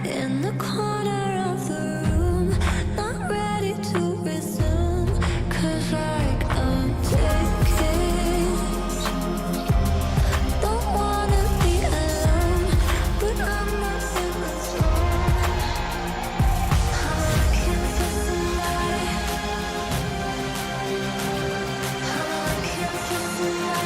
in the corner of the room, not ready to resume. 'Cause like I'm taking, don't wanna be alone, but I'm not in the zone. I'm looking for somebody. I'm looking for somebody.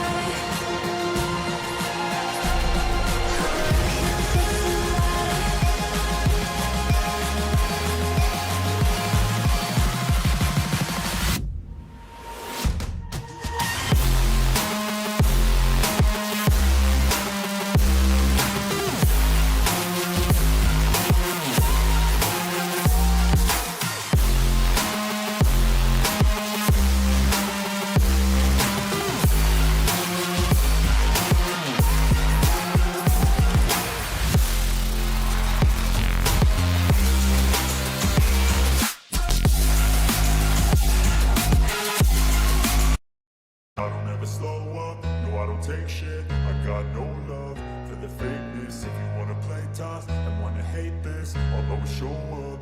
I don't ever slow up, no I don't take shit. I got no love for the fakeness. If you wanna play tough and wanna hate this, I'll always show up.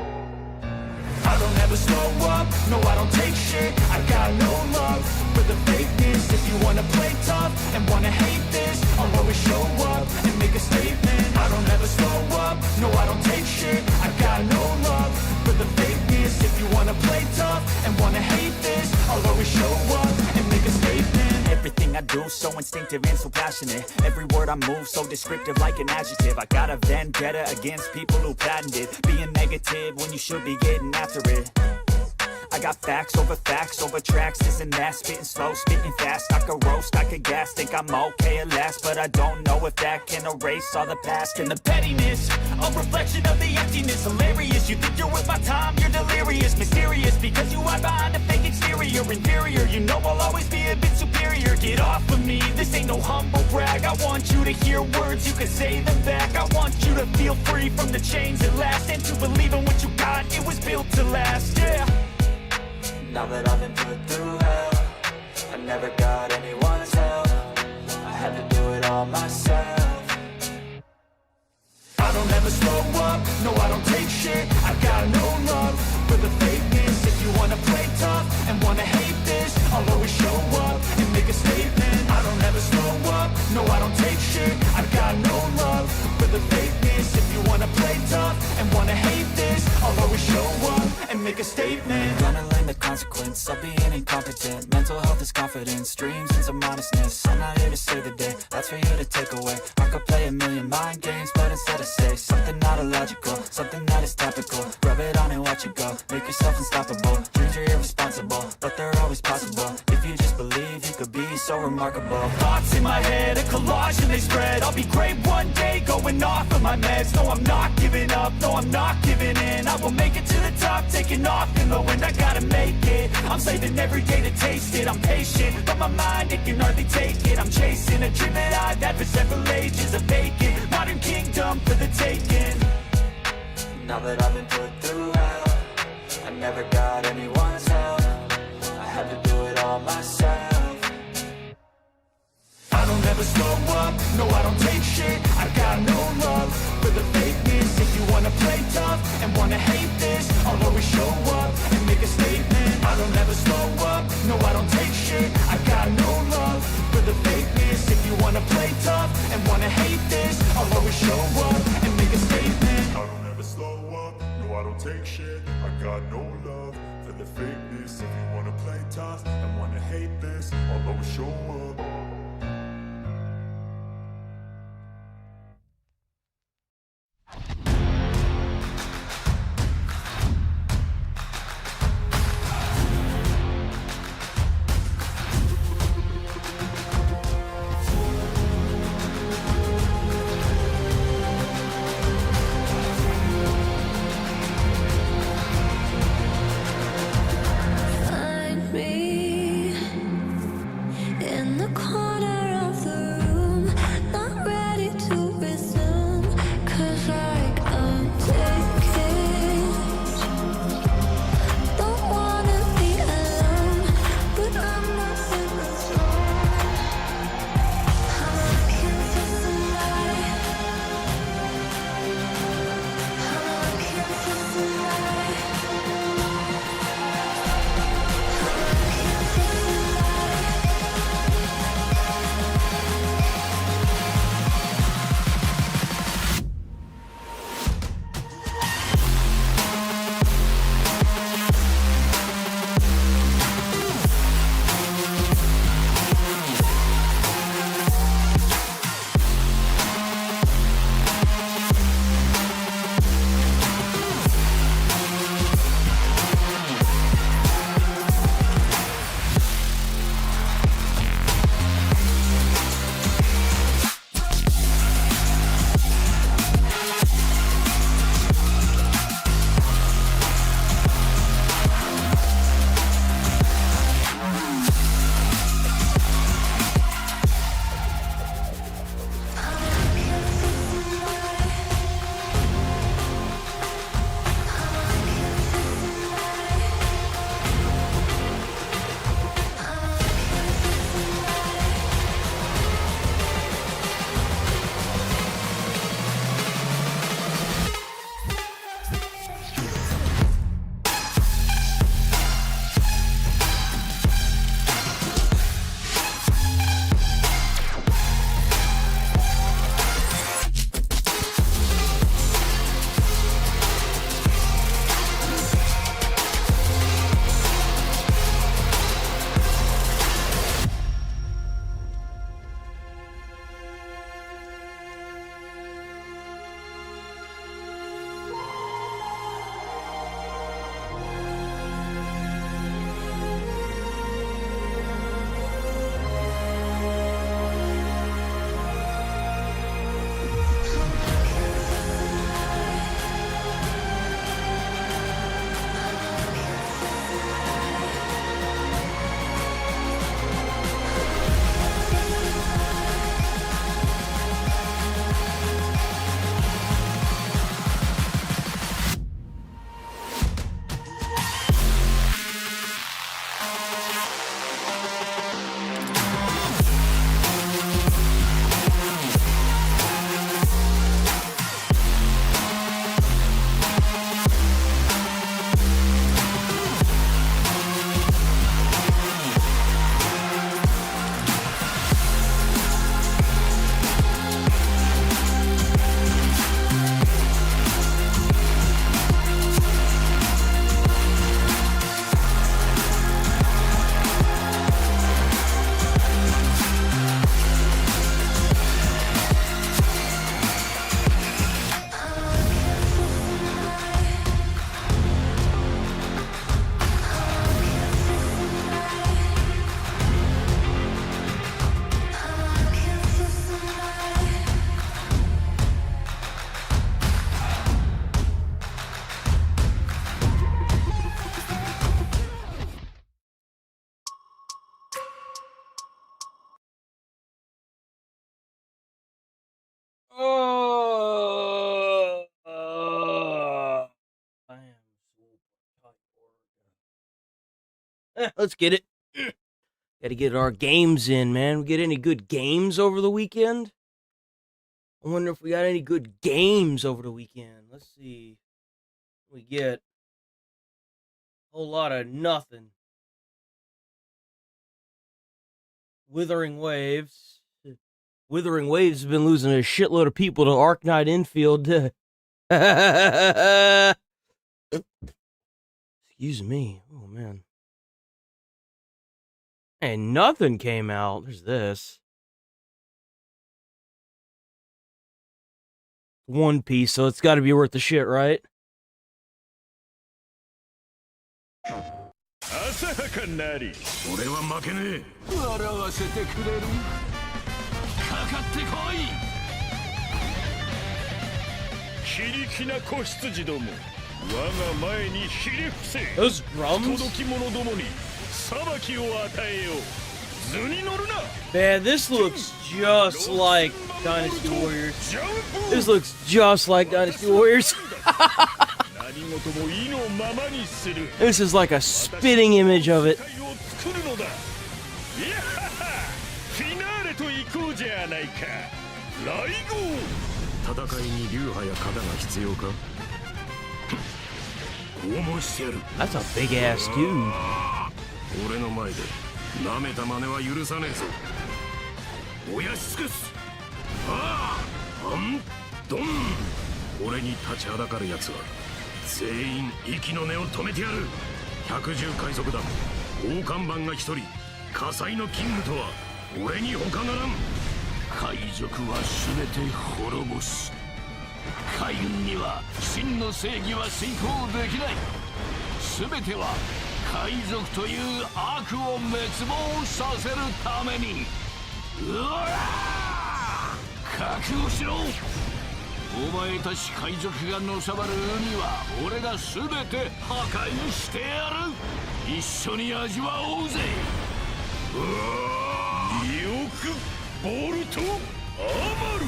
I don't ever slow up, no I don't take shit. I got no love for the fakeness. If you wanna play tough and wanna hate this, I'll always show up and make a statement. I don't ever slow up, no I don't take shit. I got no love for the fakeness. If you wanna play tough and wanna hate this, I'll always show up and make a statement. Everything I do so instinctive and so passionate. Every word I move so descriptive like an adjective. I got a vendetta against people who patented being negative when you should be getting after it. I got facts over tracks, this and that. Spitting slow, spitting fast. I could roast, I could gas. Think I'm okay at last, but I don't know if that can erase all the past. And the pettiness, a reflection of the emptiness. Hilarious, you think you're worth my time, you're delirious. Mysterious, because you hide behind a fake exterior. Inferior, you know I'll always be a bit superior. Get off of me, this ain't no humble brag. I want you to hear words, you can say them back. I want you to feel free from the chains at last, and to believe in what you got, it was built to last, yeah. Now that I've been put through hell, I never got anyone's help. I had to do it all myself. I don't ever slow up, no I don't take shit. I got no love for the fakeness. If you wanna play tough and wanna hate this, I'll always show up and make a statement. I don't ever slow up, no I don't take shit. I got no love for the fakeness. If you wanna play tough and wanna hate this, I'll always show up and make a statement. Gonna learn the consequence of being incompetent. Mental health is confidence, dreams and some modestness. I'm not here to save the day, that's for you to take away. I could play a million mind games, but instead I say something not illogical, something that is topical. Rub it on and watch it go, make yourself unstoppable. Dreams are irresponsible, but they're always possible. If you just believe, you could be so remarkable. Thoughts in my head, a collage and they spread. I'll be great one day, going off of my meds. No, I'm not giving up, no, I'm not giving in. I will make it to the top, taking off in the wind. I gotta make it, I'm saving every day to taste it. I'm patient, but my mind, it can hardly take it. I'm chasing a dream that I've had for several ages. A vacant, modern kingdom for the taking. Now that I've been put through hell, I never got anyone's help. I had to do it all myself. I don't ever slow up, no I don't take shit. I got no love for the fakeness. If you wanna play tough and wanna hate this, I'll always show up and make a statement. I don't ever slow up, no I don't take shit. I got no love for the fakeness. If you wanna play tough and wanna hate this, I'll always show up and make a statement. I don't ever slow up, no I don't take shit. I got no love for the fakeness. If you wanna play tough and wanna hate this, I'll always show up. Find me in the corner Let's get it. Gotta get our games in, man. We get any good games over the weekend? I wonder if we got any good games over the weekend. Let's see. We get a whole lot of nothing. Withering Waves. Withering Waves has been losing a shitload of people to Arknight Infield. Excuse me. Oh, man. And nothing came out. There's this. One Piece, so it's got to be worth the shit, right? 浅はかなり俺は負けねえ笑わせてくれるかかってこい非力な子羊ども我が前にひれ伏せ Those drums? 届き者どもに裁きを与えよう図に乗るな Man, this looks just like Dynasty Warriors. This looks just like Dynasty Warriors. This is like a spitting image of it. フィナーレと行こうじゃないか来号戦いに流派や型が必要か拷問してやる That's a big ass dude. 俺の前で舐めた真似は許さねえぞ燃やし尽くすああアンドン俺に立ちはだかる奴は全員息の根を止めてやる百獣海賊団大看板が一人火災のキングとは俺に他ならん海賊は全て滅ぼす海軍には真の正義は遂行できない全ては海賊という悪を滅亡させるためにうわ覚悟しろお前たち海賊がのさばる海は俺が全て破壊してやる一緒に味わおうぜよくボルトアマル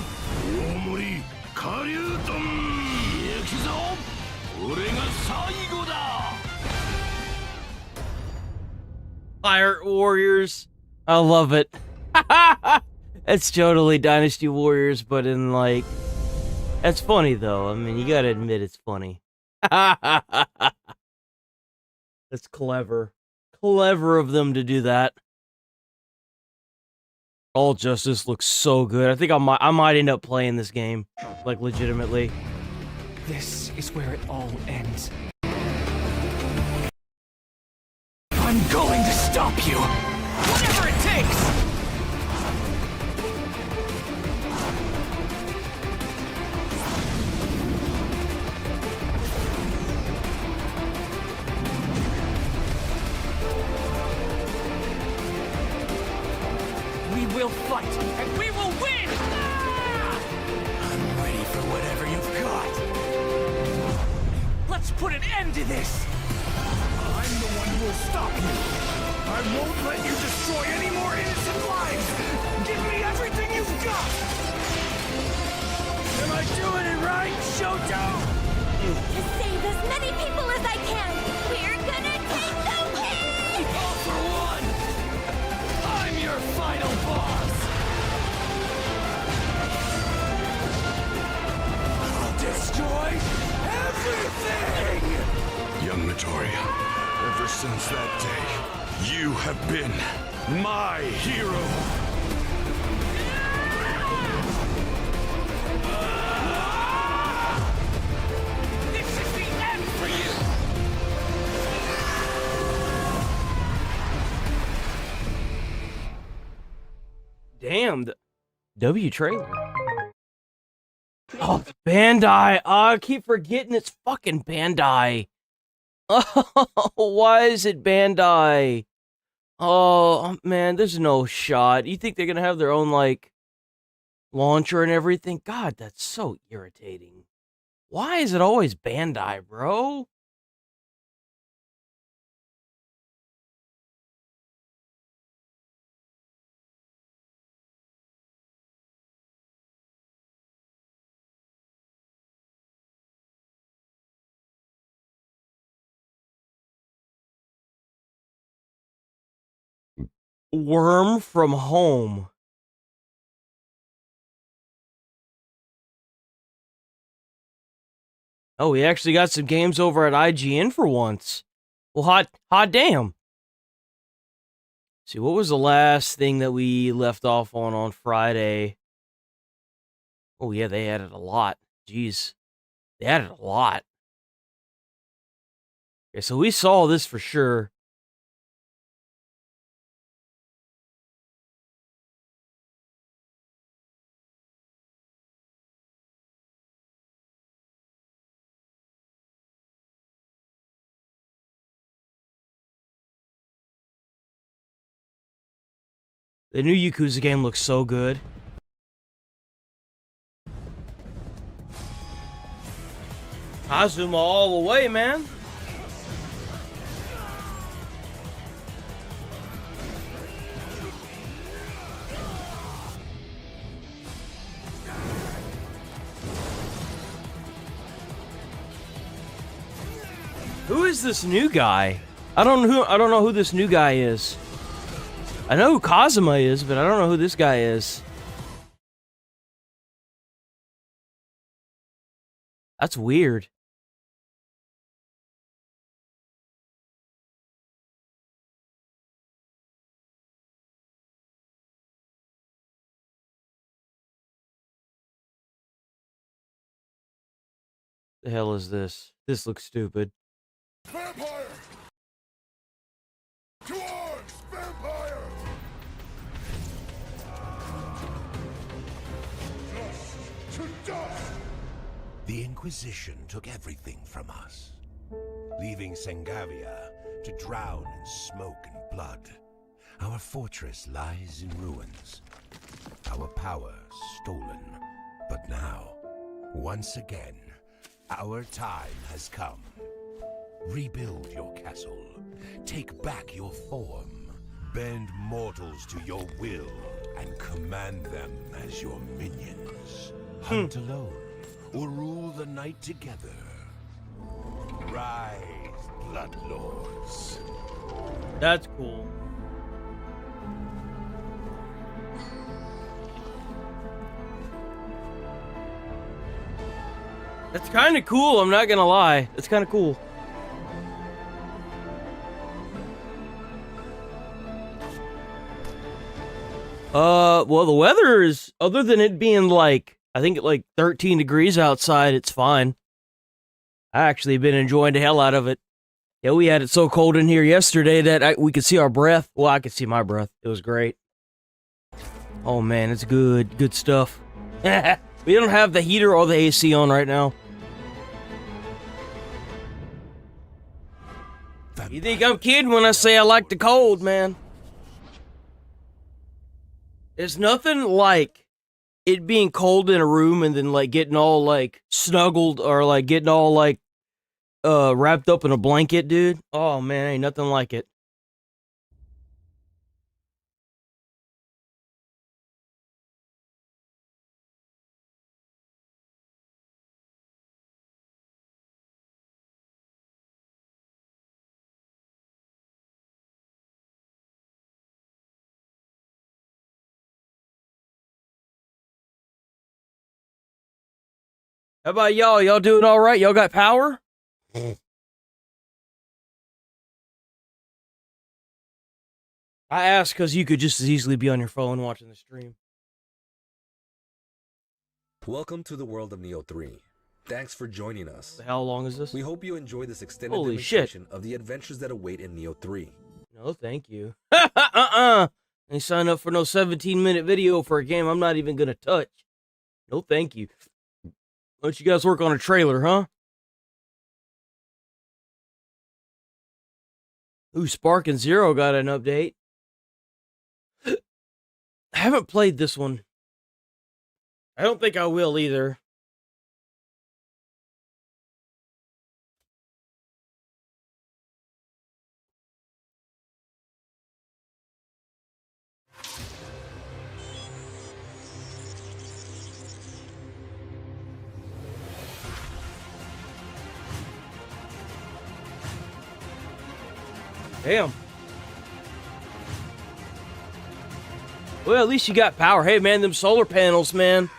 大森下流ドン行くぞ俺が最後だ Pirate Warriors. I love it. It's totally Dynasty Warriors, but in like... That's funny, though. I mean, you gotta admit it's funny. That's clever. Clever of them to do that. All Justice looks so good. I think I might end up playing this game. Like, legitimately. This is where it all ends. I'm going to stop you! Whatever it takes! We will fight, and we will win! I'm ready for whatever you've got. Let's put an end to this! I'm the one who will stop you. I won't let you destroy any more innocent lives. Give me everything you've got. Am I doing it right, Shoto? To save as many people as I can, we're gonna take the win! All for one. I'm your final boss. I'll destroy everything. Young Midoriya, ever since that day, you have been my hero. This is the end for you. Damn. The W trailer. Oh, it's Bandai. Oh, I keep forgetting it's fucking Bandai. Oh, why is it Bandai? Oh, man, there's no shot. You think they're gonna have their own, like, launcher and everything? God, that's so irritating. Why is it always Bandai, bro? Worm from Home. Oh, we actually got some games over at IGN for once. Well, hot damn. See, what was the last thing that we left off on Friday? Oh, yeah, they added a lot. Jeez. They added a lot. Okay, so we saw this for sure. The new Yakuza game looks so good. Kazuma all the way, man. Who is this new guy? I don't know who this new guy is. I know who Kazuma is, but I don't know who this guy is. That's weird. The hell is this? This looks stupid. Vampire! To arms, vampire! Dust to dust! The Inquisition took everything from us, leaving Sengavia to drown in smoke and blood. Our fortress lies in ruins, our power stolen. But now, once again, our time has come. Rebuild your castle, take back your form, bend mortals to your will, and command them as your minions. Hunt alone, or rule the night together. Rise, Bloodlords. That's cool. That's kind of cool, I'm not gonna lie. It's kind of cool. Well, the weather is, other than it being like, I think like 13 degrees outside, it's fine. I actually been enjoying the hell out of it. Yeah, we had it so cold in here yesterday that we could see our breath. Well, I could see my breath. It was great. Oh man, it's good. Good stuff. We don't have the heater or the AC on right now. You think I'm kidding when I say I like the cold, man? There's nothing like it being cold in a room and then like getting all like snuggled or like getting all like wrapped up in a blanket, dude. Oh man, ain't nothing like it. How about y'all? Y'all doing all right? Y'all got power? I asked because you could just as easily be on your phone watching the stream. Welcome to the world of Neo 3. Thanks for joining us. How long is this? We hope you enjoy this extended Holy demonstration of the adventures that await in Neo 3. No, thank you. Ain't sign up for no 17-minute video for a game I'm not even gonna touch. No, thank you. Why don't you guys work on a trailer, huh? Ooh, Spark and Zero got an update. I haven't played this one. I don't think I will either. Damn. Well, at least you got power. Hey, man, them solar panels, man.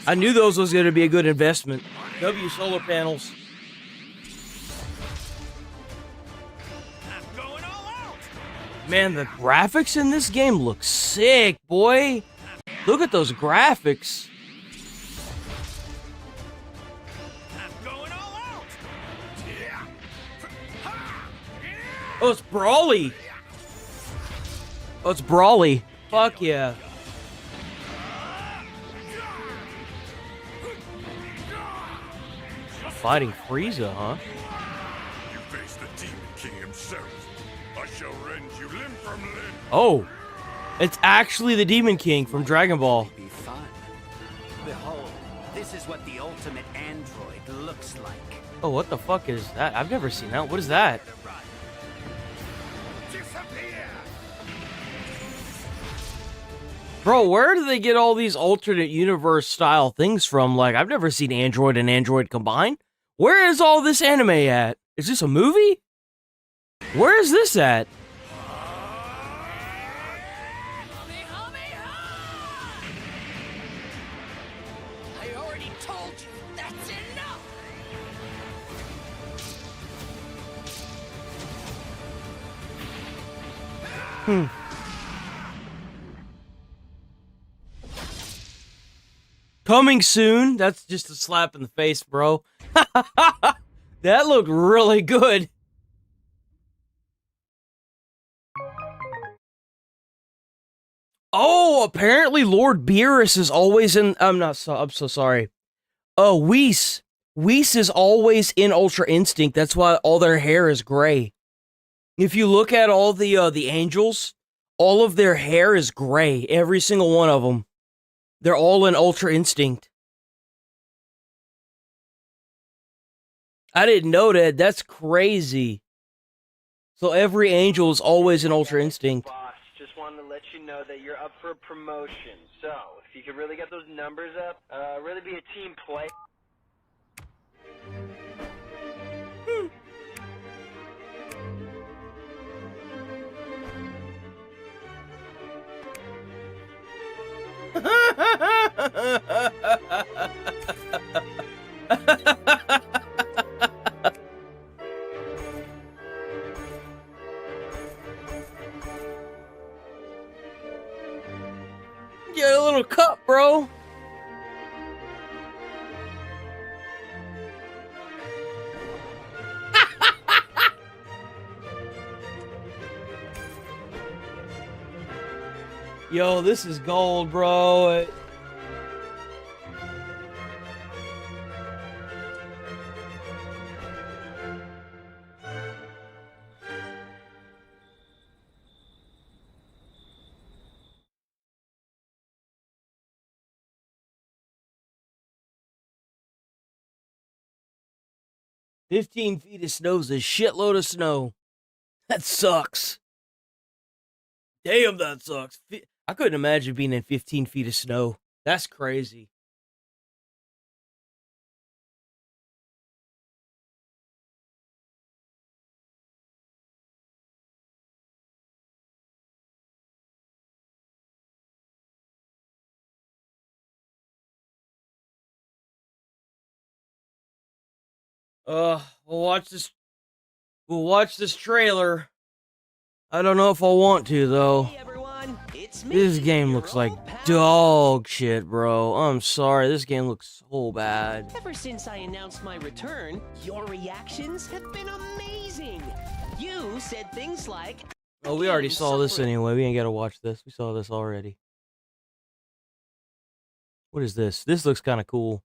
I knew those was going to be a good investment. W solar panels. Man, the graphics in this game look sick, boy. Look at those graphics. Oh, it's Brawly. Oh, it's Brawly. Fuck yeah. Fighting Frieza, huh? You face the Demon King himself. I shall rend you limb from limb. Oh, it's actually the Demon King from Dragon Ball. Be fun. Behold, this is what the ultimate android looks like. Oh, what the fuck is that? I've never seen that. What is that? Bro, where do they get all these alternate universe style things from? Like, I've never seen Android and Android combine. Where is all this anime at? Is this a movie? Where is this at? I already told you, that's enough! Coming soon. That's just a slap in the face, bro. That looked really good. Oh, apparently Lord Beerus is always in... I'm so sorry. Oh, Whis. Whis is always in Ultra Instinct. That's why all their hair is gray. If you look at all the angels, all of their hair is gray. Every single one of them. They're all in Ultra Instinct. I didn't know that. That's crazy. So every angel is always in Ultra Instinct. Boss, just wanted to let you know that you're up for a promotion. So, if you could really get those numbers up, really be a team play. Get a little cup, bro. Yo, this is gold, bro. $15 feet of snow is a shitload of snow. That sucks. Damn, that sucks. I couldn't imagine being in 15 feet of snow. That's crazy. We'll watch this. We'll watch this trailer. I don't know if I want to, though. Hey everyone, it's me. This game your looks like old pal. dog shit, bro. I'm sorry. This game looks so bad. Ever since I announced my return, your reactions have been amazing. You said things like, Oh, we already "I'm saw this suffering." anyway. We ain't gotta watch this. We saw this already. What is this? This looks kind of cool.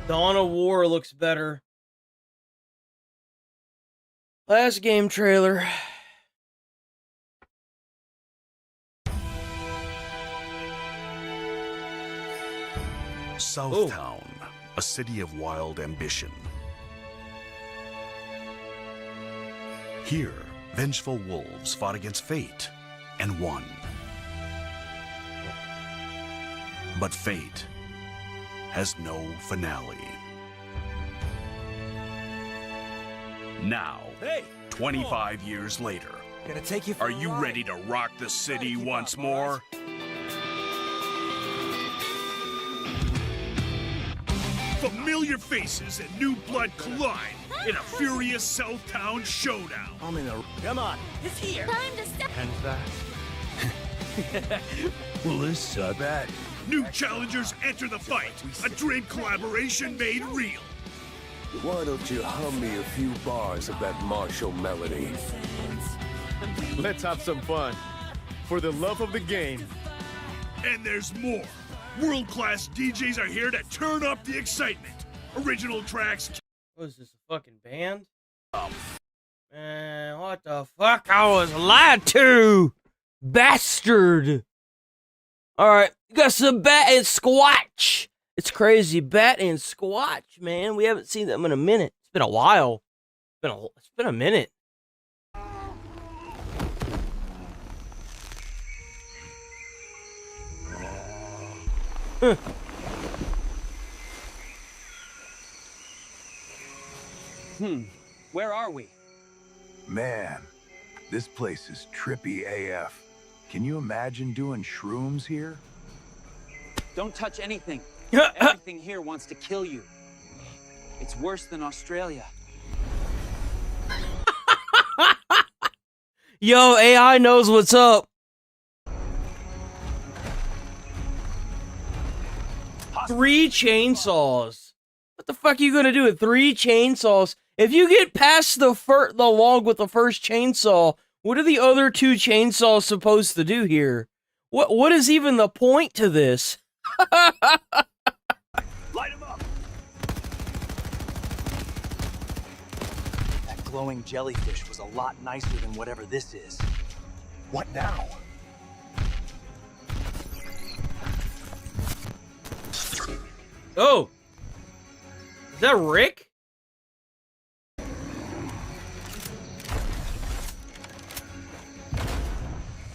Dawn of War looks better. Last game trailer. Southtown, a city of wild ambition. Here, vengeful wolves fought against fate and won. But fate has no finale. Now, 25 years later, Gonna take you for are a you ride. ready to rock the city once more? Familiar faces and new blood collide in a furious Southtown showdown. I'm in a... Come on, it's here. Time to step. And that? Well, this bad. New challengers enter the fight. A dream collaboration made real. Why don't you hum me a few bars of that martial melody? Let's have some fun. For the love of the game. And there's more. World-class DJs are here to turn up the excitement. Original tracks. What is this, a fucking band? Man, what the fuck? I was lied to! Bastard! Alright, got some Bat and Squatch! It's crazy, Bat and Squatch, man. We haven't seen them in a minute. It's been a while. It's been a minute. Huh. Where are we? Man, this place is trippy AF. Can you imagine doing shrooms here? Don't touch anything. Everything here wants to kill you. It's worse than Australia. Yo, AI knows what's up. 3 chainsaws. What the fuck are you gonna do with 3 chainsaws? If you get past the log with the first chainsaw, what are the other 2 chainsaws supposed to do here? What is even the point to this? Light him up! That glowing jellyfish was a lot nicer than whatever this is. What now? Oh! Is that Rick?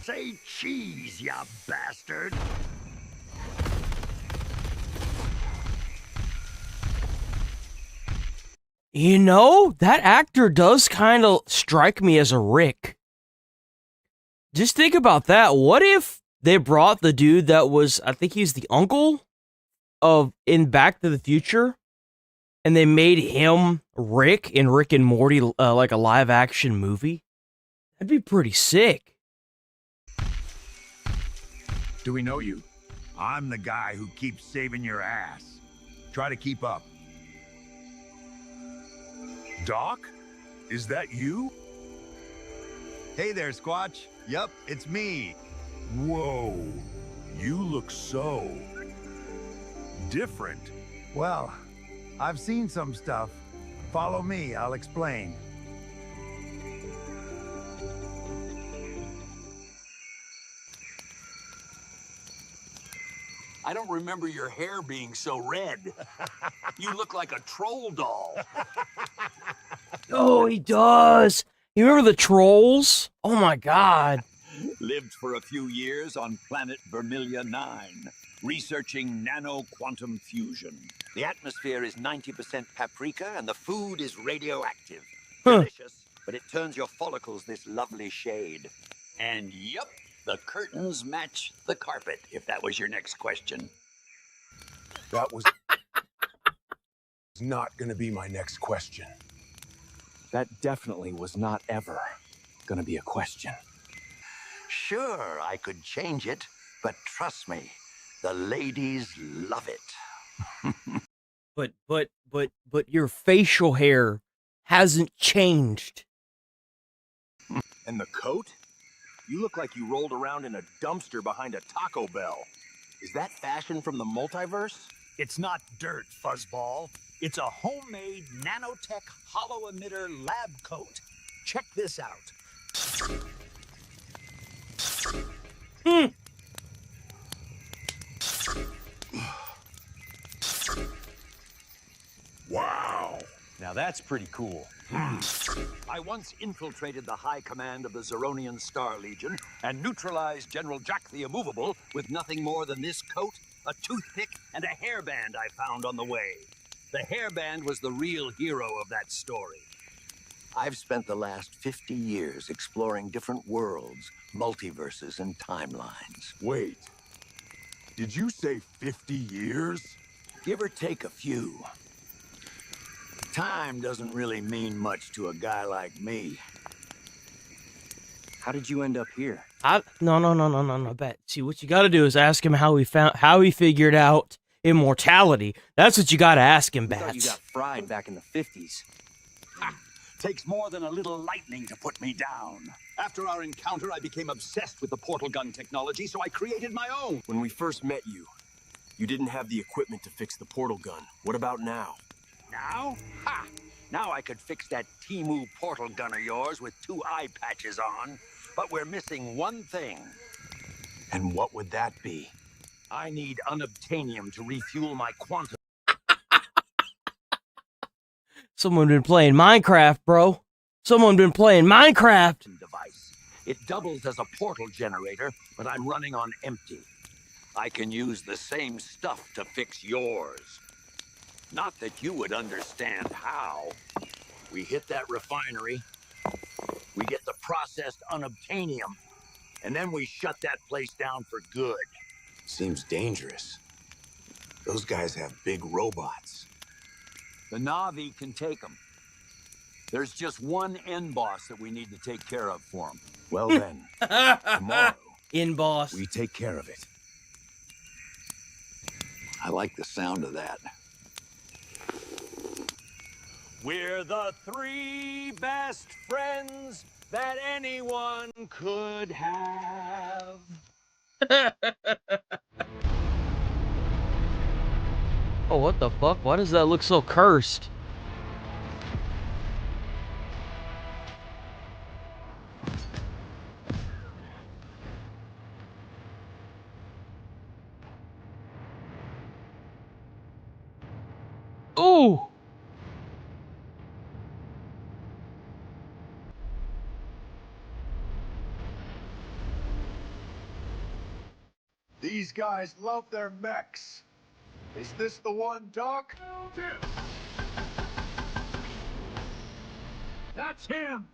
Say cheese, ya bastard! You know, that actor does kind of strike me as a Rick. Just think about that. What if they brought the dude that was, I think he's the uncle of in Back to the Future, and they made him Rick in Rick and Morty, like a live action movie? That'd be pretty sick. Do we know you? I'm the guy who keeps saving your ass. Try to keep up. Doc? Is that you? Hey there, Squatch. Yup, it's me. Whoa. You look so... different. Well, I've seen some stuff. Follow me, I'll explain. I don't remember your hair being so red. You look like a troll doll. Oh, he does. You remember the trolls? Oh my god. Lived for a few years on planet Vermilia 9, researching nano-quantum fusion. The atmosphere is 90% paprika and the food is radioactive. Delicious, but it turns your follicles this lovely shade. And yup, the curtains match the carpet, if that was your next question. That was not gonna be my next question. That definitely was not ever gonna be a question. Sure, I could change it, but trust me, the ladies love it. But your facial hair hasn't changed. And the coat? You look like you rolled around in a dumpster behind a Taco Bell. Is that fashion from the multiverse? It's not dirt, fuzzball. It's a homemade nanotech hollow emitter lab coat. Check this out. Wow. Now that's pretty cool. I once infiltrated the high command of the Zeronian Star Legion and neutralized General Jack the Immovable with nothing more than this coat a toothpick, and a hairband I found on the way. The hairband was the real hero of that story. I've spent the last 50 years exploring different worlds, multiverses, and timelines. Wait, did you say 50 years? Give or take a few. Time doesn't really mean much to a guy like me. How did you end up here? No, bet. See, what you gotta do is ask him how he figured out immortality. That's what you gotta ask him, I thought you Bats. got fried back in the 50s. Takes more than a little lightning to put me down. After our encounter, I became obsessed with the portal gun technology, so I created my own. When we first met you, you didn't have the equipment to fix the portal gun. What about now? Now? Ha! Now I could fix that Timu portal gun of yours with 2 eye patches on, but we're missing one thing. And what would that be? I need unobtainium to refuel my quantum. Someone been playing Minecraft, bro. Someone been playing Minecraft. Device. It doubles as a portal generator, but I'm running on empty. I can use the same stuff to fix yours. Not that you would understand how. We hit that refinery, we get the processed unobtainium, and then we shut that place down for good. Seems dangerous. Those guys have big robots. The Na'vi can take them. There's just one end boss that we need to take care of for them. Well then, tomorrow, in boss, we take care of it. I like the sound of that. We're the 3 best friends that anyone could have. Oh, what the fuck? Why does that look so cursed? Ooh! These guys love their mechs. Is this the one, Doc? That's him!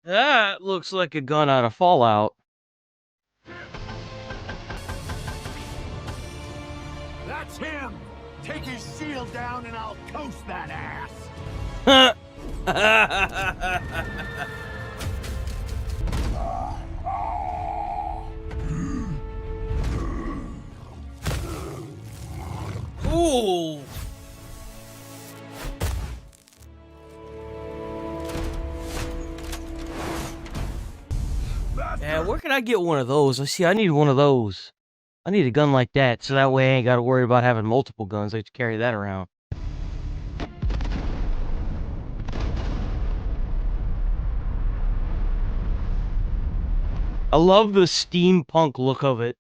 That looks like a gun out of Fallout. That's him! Take his shield down and I'll toast that ass! Ooh! Yeah, where can I get one of those? Let's see, I need one of those. I need a gun like that, so that way I ain't gotta worry about having multiple guns. I have to carry that around. I love the steampunk look of it.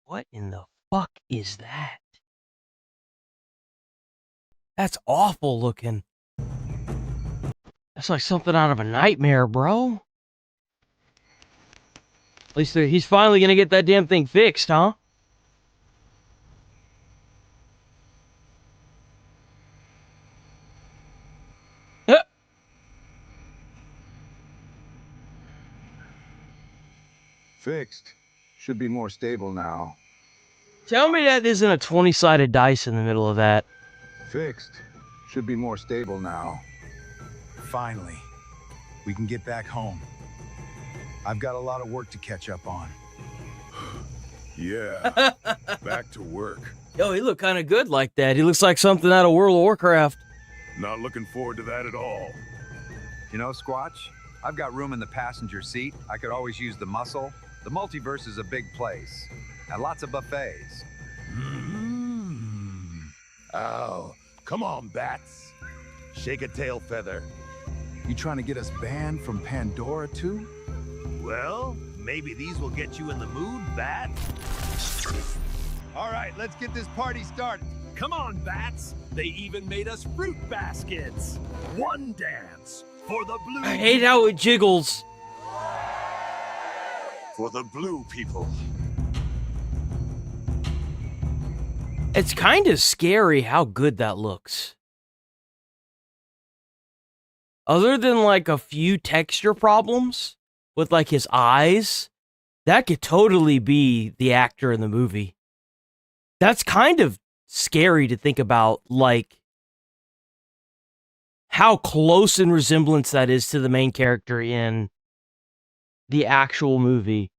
What in the fuck is that? That's awful looking. That's like something out of a nightmare, bro. At least he's finally gonna get that damn thing fixed, huh? Fixed. Should be more stable now. Tell me that isn't a 20-sided dice in the middle of that. Fixed. Should be more stable now. Finally, we can get back home. I've got a lot of work to catch up on. Yeah, back to work. Yo, he looked kind of good like that. He looks like something out of World of Warcraft. Not looking forward to that at all. You know, Squatch, I've got room in the passenger seat. I could always use the muscle. The multiverse is a big place, and lots of buffets. Oh, come on, Bats. Shake a tail feather. You trying to get us banned from Pandora too? Well, maybe these will get you in the mood, Bat. All right, let's get this party started. Come on, Bats. They even made us fruit baskets. One dance for the blue. I hate how it jiggles. For the blue people. It's kind of scary how good that looks. Other than like a few texture problems with like his eyes, that could totally be the actor in the movie. That's kind of scary to think about, like how close in resemblance that is to the main character in the actual movie.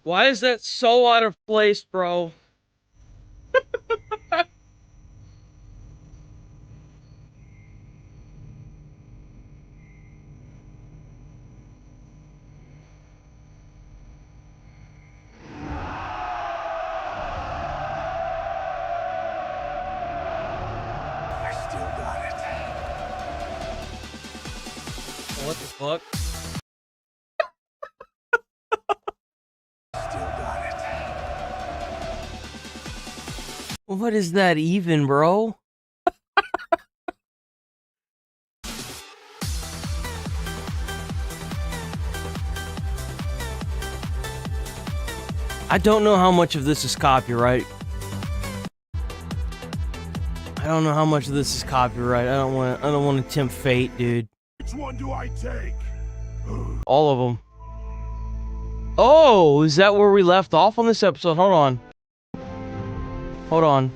Why is that so out of place, bro? I still got it. What the fuck? Still got it. What is that even, bro? I don't know how much of this is copyright. I don't know how much of this is copyright. I don't want to tempt fate, dude. Which one do I take? All of them. Oh, is that where we left off on this episode? Hold on. Hold on.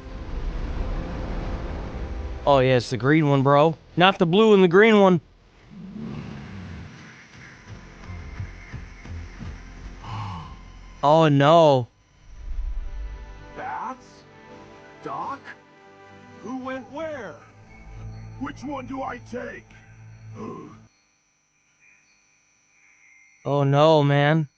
Oh yeah, it's the green one, bro. Not the blue and the green one. Oh no. Bats? Doc? Who went where? Which one do I take? Oh no, man.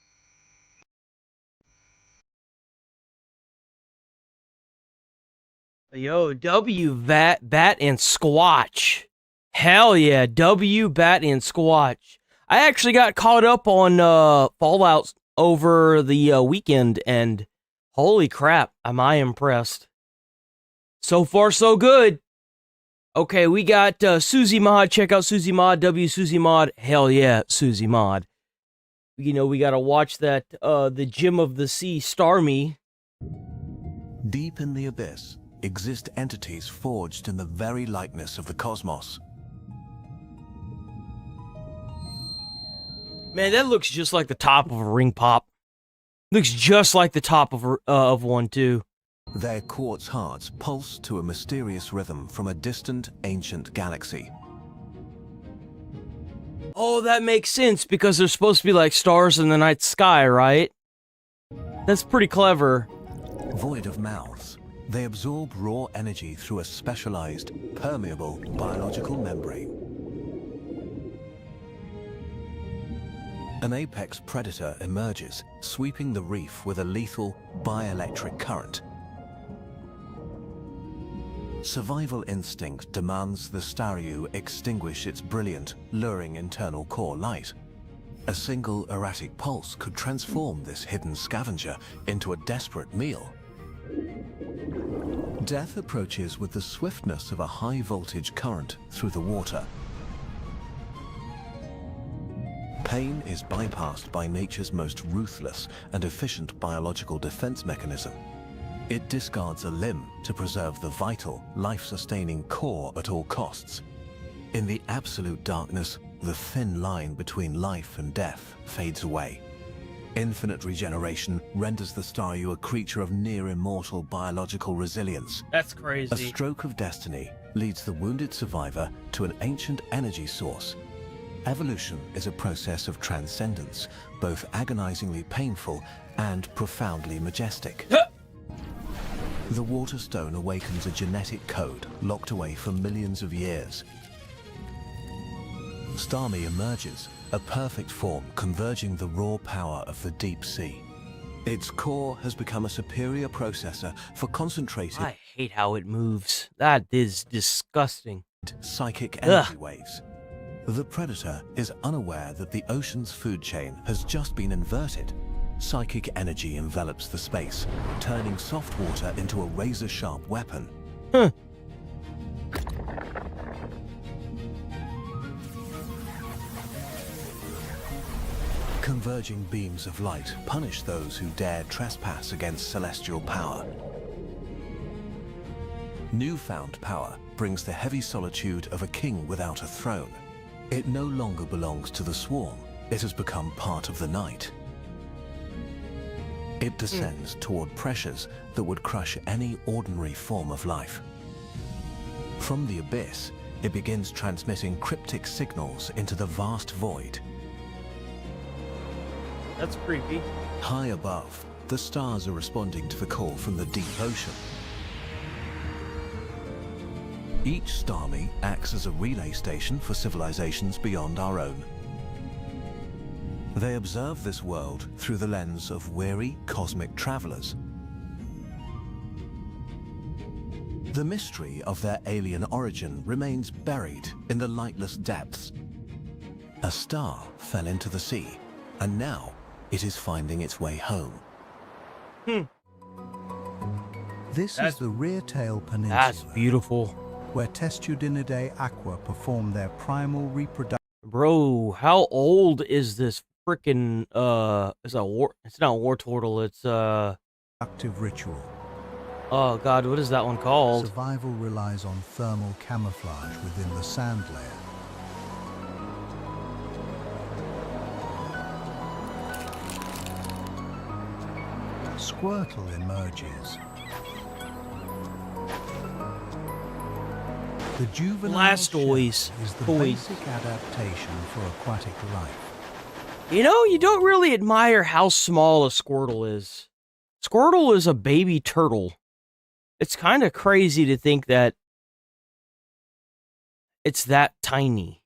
Yo, W, Bat, and Squatch. Hell yeah, W, Bat, and Squatch. I actually got caught up on Fallout over the weekend, and holy crap, am I impressed. So far, so good. Okay, we got Susie Mod. Check out Susie Mod, W Susie Mod. Hell yeah, Susie Mod. You know, we gotta watch that, the Gem of the Sea, Starmie. Deep in the abyss exist entities forged in the very likeness of the cosmos. Man, that looks just like the top of a ring pop. Looks just like the top of one, too. Their quartz hearts pulse to a mysterious rhythm from a distant, ancient galaxy. Oh, that makes sense, because they're supposed to be like stars in the night sky, right? That's pretty clever. Void of mouths, they absorb raw energy through a specialized, permeable biological membrane. An apex predator emerges, sweeping the reef with a lethal bioelectric current. Survival instinct demands the Staryu extinguish its brilliant, luring internal core light. A single erratic pulse could transform this hidden scavenger into a desperate meal. Death approaches with the swiftness of a high-voltage current through the water. Pain is bypassed by nature's most ruthless and efficient biological defense mechanism. It discards a limb to preserve the vital, life-sustaining core at all costs. In the absolute darkness, the thin line between life and death fades away. Infinite regeneration renders the Staryu a creature of near-immortal biological resilience. That's crazy. A stroke of destiny leads the wounded survivor to an ancient energy source. Evolution is a process of transcendence, both agonizingly painful and profoundly majestic. The Waterstone awakens a genetic code locked away for millions of years. Starmie emerges, a perfect form converging the raw power of the deep sea. Its core has become a superior processor for concentrated... I hate how it moves. That is disgusting. ...psychic energy waves. The Predator is unaware that the ocean's food chain has just been inverted. Psychic energy envelops the space, turning soft water into a razor-sharp weapon. Huh. Converging beams of light punish those who dare trespass against celestial power. Newfound power brings the heavy solitude of a king without a throne. It no longer belongs to the swarm. It has become part of the night. It descends toward pressures that would crush any ordinary form of life. From the abyss, it begins transmitting cryptic signals into the vast void. That's creepy. High above, the stars are responding to the call from the deep ocean. Each Starmie acts as a relay station for civilizations beyond our own. They observe this world through the lens of weary cosmic travelers. The mystery of their alien origin remains buried in the lightless depths. A star fell into the sea, and now it is finding its way home. This is the Rear Tail Peninsula. That's beautiful. Where Testudinidae aqua perform their primal reproduction. Bro, how old is this frickin' it's not war turtle, it's active ritual. Oh god, what is that one called? Survival relies on thermal camouflage within the sand layer. Squirtle emerges. The juvenile Blastoise is the basic adaptation for aquatic life. You know, you don't really admire how small a Squirtle is. Squirtle is a baby turtle. It's kind of crazy to think that it's that tiny.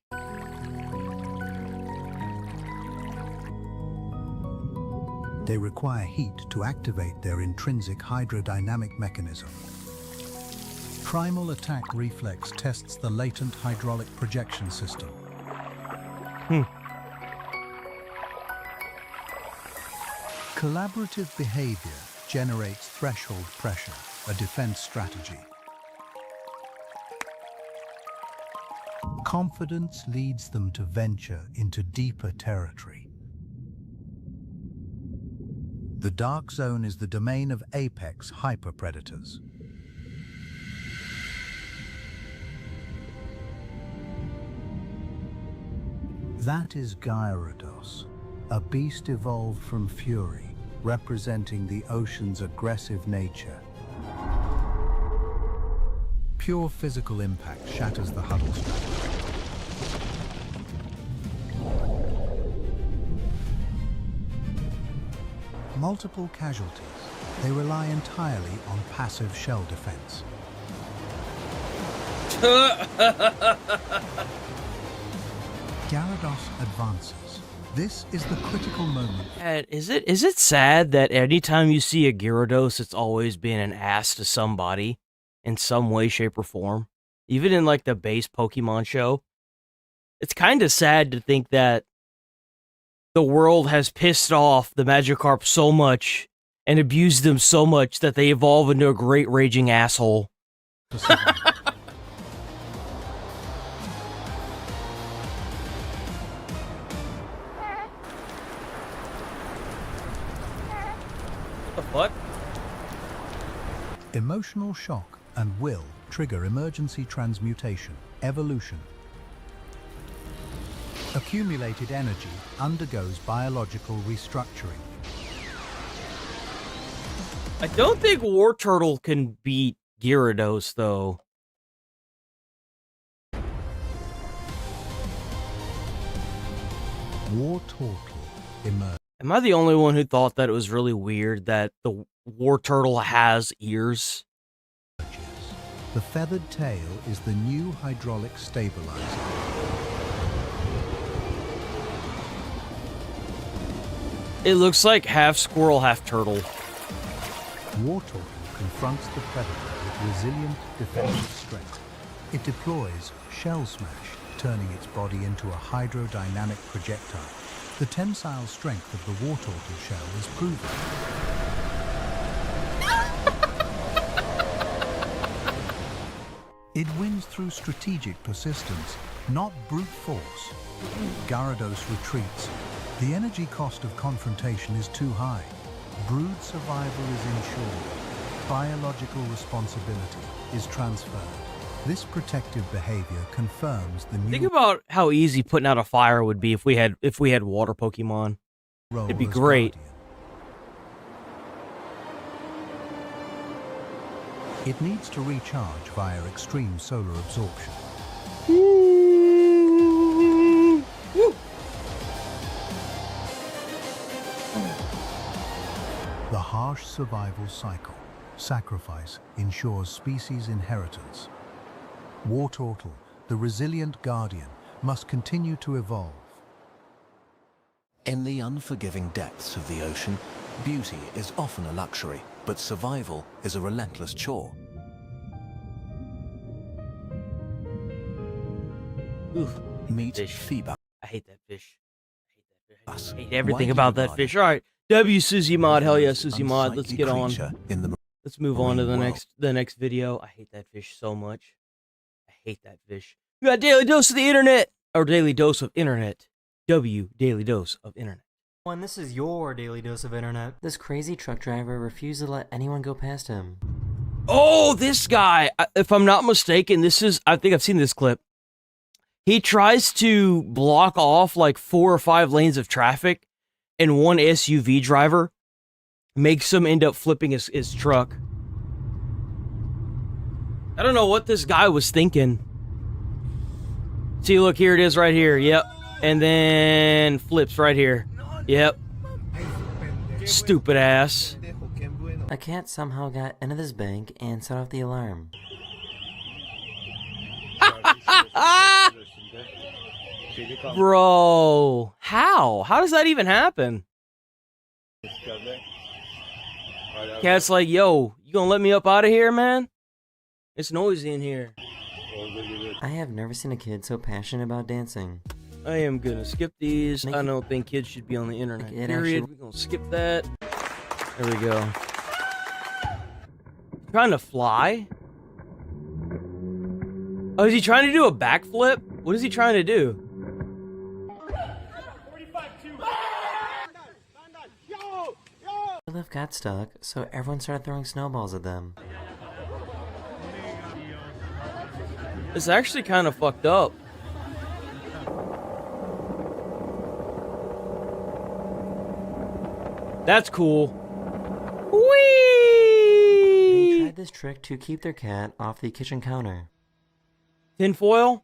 They require heat to activate their intrinsic hydrodynamic mechanism. Primal attack reflex tests the latent hydraulic projection system. Collaborative behavior generates threshold pressure, a defense strategy. Confidence leads them to venture into deeper territory. The dark zone is the domain of apex hyperpredators. That is Gyarados, a beast evolved from Fury, representing the ocean's aggressive nature. Pure physical impact shatters the huddle strategy. Multiple casualties. They rely entirely on passive shell defense. Gyarados advances. This is the critical moment. Is it sad that anytime you see a Gyarados, it's always been an ass to somebody in some way, shape, or form? Even in like the base Pokemon show. It's kind of sad to think that the world has pissed off the Magikarp so much and abused them so much that they evolve into a great raging asshole. What the fuck? Emotional shock and will trigger emergency transmutation, evolution. Accumulated energy undergoes biological restructuring. I don't think War Turtle can beat Gyarados, though. War Turtle emerges. Am I the only one who thought that it was really weird that the War Turtle has ears? The feathered tail is the new hydraulic stabilizer. It looks like half squirrel, half turtle. War Turtle confronts the predator with resilient defensive strength. It deploys Shell Smash, turning its body into a hydrodynamic projectile. The tensile strength of the War Turtle shell is proven. It wins through strategic persistence, not brute force. Gyarados retreats. The energy cost of confrontation is too high. Brood survival is ensured. Biological responsibility is transferred. This protective behavior confirms the new... Think about how easy putting out a fire would be if we had water Pokemon. It'd be great. It needs to recharge via extreme solar absorption. The harsh survival cycle, sacrifice, ensures species inheritance. War Turtle, the resilient guardian, must continue to evolve. In the unforgiving depths of the ocean, beauty is often a luxury, but survival is a relentless chore. Oof. Meet Phoeba. I hate that fish. I hate everything about that fish. All right, W Susie Mod, hell yeah, Susie Mod. Let's get on. Let's move on to the next video. I hate that fish so much. I hate that fish. We got Daily Dose of the Internet, or Daily Dose of Internet. W Daily Dose of Internet. One, this is your daily dose of internet. This crazy truck driver refused to let anyone go past him. Oh, this guy! If I'm not mistaken, I think I've seen this clip. He tries to block off like 4 or 5 lanes of traffic, and one SUV driver makes him end up flipping his truck. I don't know what this guy was thinking. See, look, here it is right here. Yep. And then flips right here. Yep. Stupid ass. A cat somehow got into this bank and set off the alarm. Bro, how? How does that even happen? Cat's like, yo, you gonna let me up out of here, man? It's noisy in here. I have never seen a kid so passionate about dancing. I am gonna skip these. I don't think kids should be on the internet. Period. We're gonna skip that. There we go. Trying to fly? Oh, is he trying to do a backflip? What is he trying to do? The lift got stuck, so everyone started throwing snowballs at them. It's actually kind of fucked up. That's cool. Whee! They tried this trick to keep their cat off the kitchen counter. Tinfoil?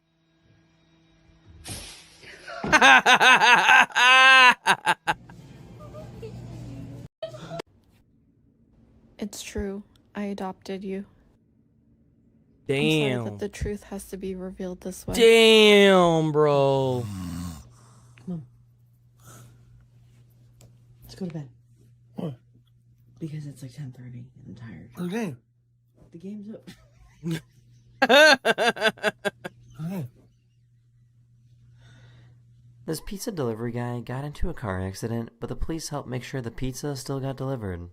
It's true. I adopted you. I'm Damn. sorry that the truth has to be revealed this way. Damn, bro. Come on. Let's go to bed. What? Because it's like 10:30 and I'm tired. What game? The game's up. Okay. This pizza delivery guy got into a car accident, but the police helped make sure the pizza still got delivered.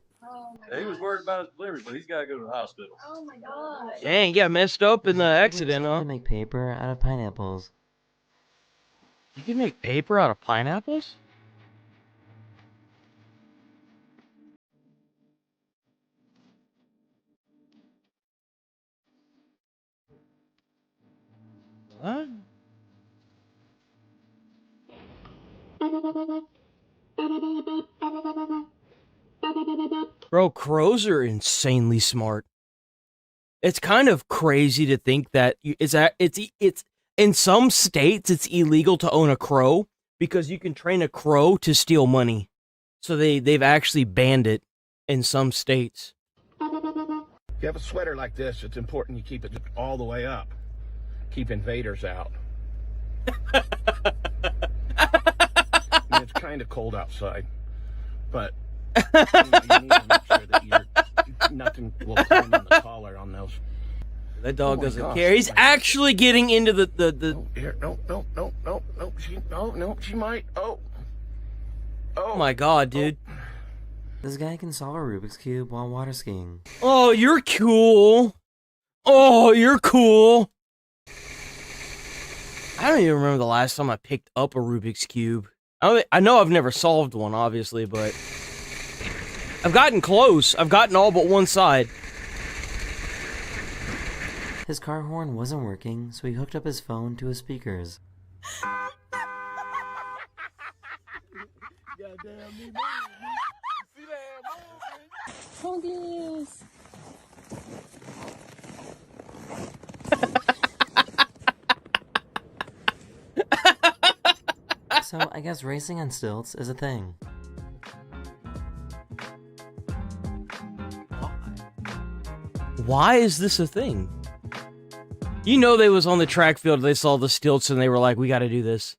He was worried about his delivery, but he's got to go to the hospital. Oh my god. Dang, got messed up in the accident, huh? To make paper out of pineapples. You can make paper out of pineapples? What? Bro, crows are insanely smart. It's kind of crazy to think that it's in some states it's illegal to own a crow because you can train a crow to steal money. So they've actually banned it in some states. If you have a sweater like this, it's important you keep it all the way up. Keep invaders out. I mean, it's kind of cold outside. but you need to make sure that nothing will climb in the collar on those. That dog Oh my doesn't gosh. care. He's actually getting into the Here, no, she might. Oh my god, dude. This guy can solve a Rubik's Cube while water skiing. Oh, you're cool. Oh, you're cool. I don't even remember the last time I picked up a Rubik's Cube. I know I've never solved one, obviously, but I've gotten close. I've gotten all but one side. His car horn wasn't working, so he hooked up his phone to his speakers. Focus. So I guess racing on stilts is a thing. Why is this a thing? You know they was on the track field, they saw the stilts, and they were like, we gotta do this.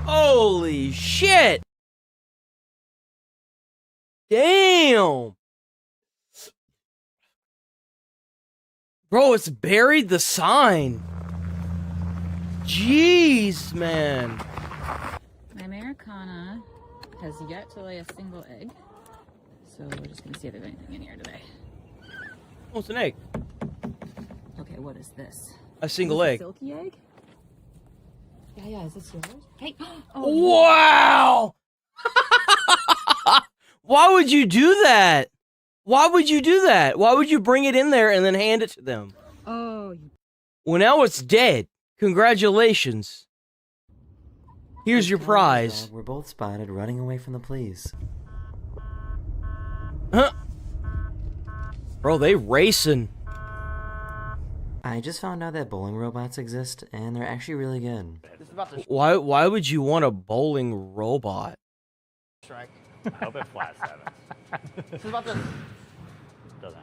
Holy shit! Damn! Bro, it's buried the sign. Jeez, man. My Americana has yet to lay a single egg, so we're just gonna see if there's anything in here today. Oh, it's an egg. Okay, what is this? A single egg. Silky egg? Yeah, is this yours? Hey! Wow! Why would you do that? Why would you do that? Why would you bring it in there and then hand it to them? Oh. Well, now it's dead. Congratulations. Here's your prize. We're both spotted running away from the police. Huh? Bro, they racing. I just found out that bowling robots exist, and they're actually really good. Why would you want a bowling robot? Strike. I hope it flat sevens. This is about to... Doesn't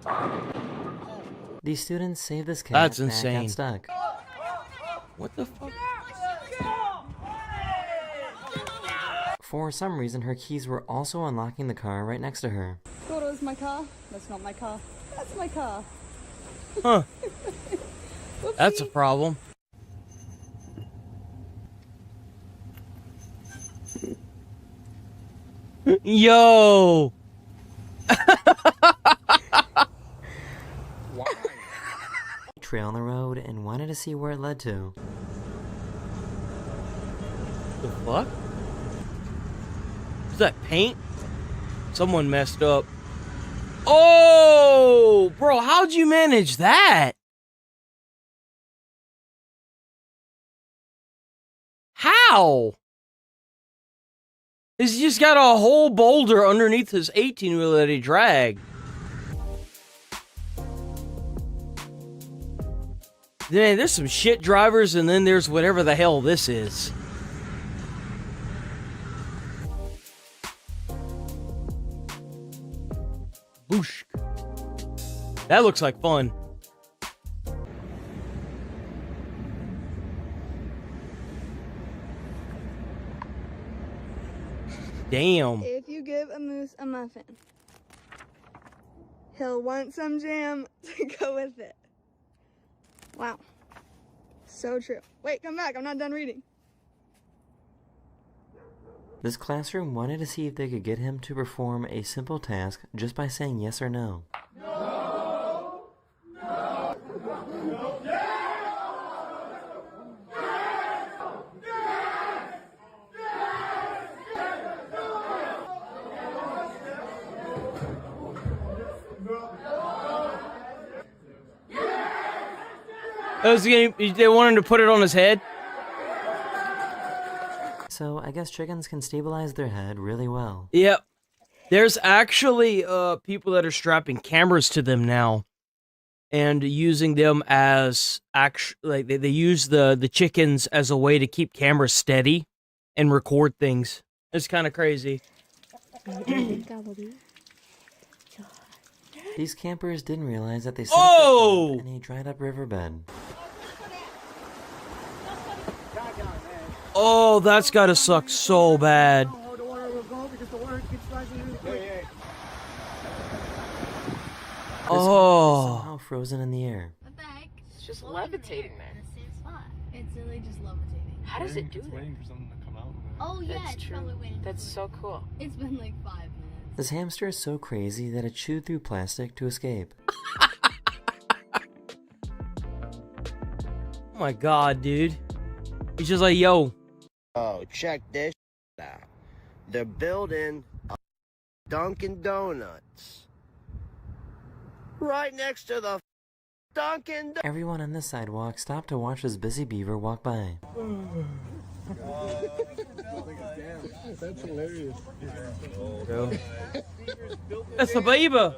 happen. These students saved this cat That's that insane. got stuck. What the fuck? For some reason, her keys were also unlocking the car right next to her. Thought it was my car? That's not my car. That's my car. Huh. That's a problem. Yo! Trail on the road and wanted to see where it led to. The fuck? Is that paint? Someone messed up. Oh! Bro, how'd you manage that? How? He's just got a whole boulder underneath his 18-wheeler that he dragged. Man, there's some shit drivers, and then there's whatever the hell this is. Boosh. That looks like fun. Damn. If you give a moose a muffin, he'll want some jam to go with it. Wow. So true. Wait, come back. I'm not done reading. This classroom wanted to see if they could get him to perform a simple task just by saying yes or no. They want him to put it on his head? So I guess chickens can stabilize their head really well. Yep. There's actually people that are strapping cameras to them now and using them as like they use the chickens as a way to keep cameras steady and record things. It's kind of crazy. These campers didn't realize that they set up in a dried up riverbed. Oh, that's gotta suck so bad. Oh. Somehow frozen in the air. What the heck? It's just levitating there. In the same spot. It's literally just levitating. How does it do that? Waiting for something to come out. Oh yeah, That's it's true. probably waiting. That's so cool. It's been like 5 minutes. This hamster is so crazy that it chewed through plastic to escape. Oh my god, dude. He's just like, yo. Oh, check this out. They're building a Dunkin' Donuts right next to the Dunkin' Donuts. Everyone on the sidewalk stopped to watch this busy beaver walk by. That's hilarious. That's a beaver.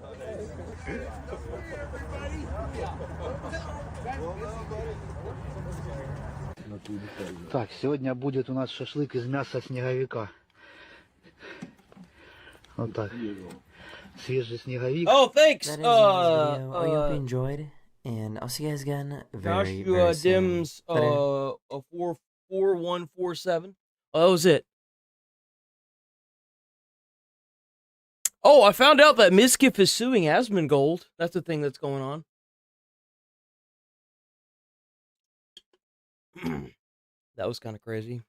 Так, сегодня будет у нас шашлык из мяса снеговика. Вот так. Свежий снеговик. Oh, thanks. That is the video. I hope you enjoyed, and I'll see you guys again very, very soon. Dims, a 44147. Oh, that was it. Oh, I found out that Miskiff is suing Asmongold. That's the thing that's going on. That was kind of crazy.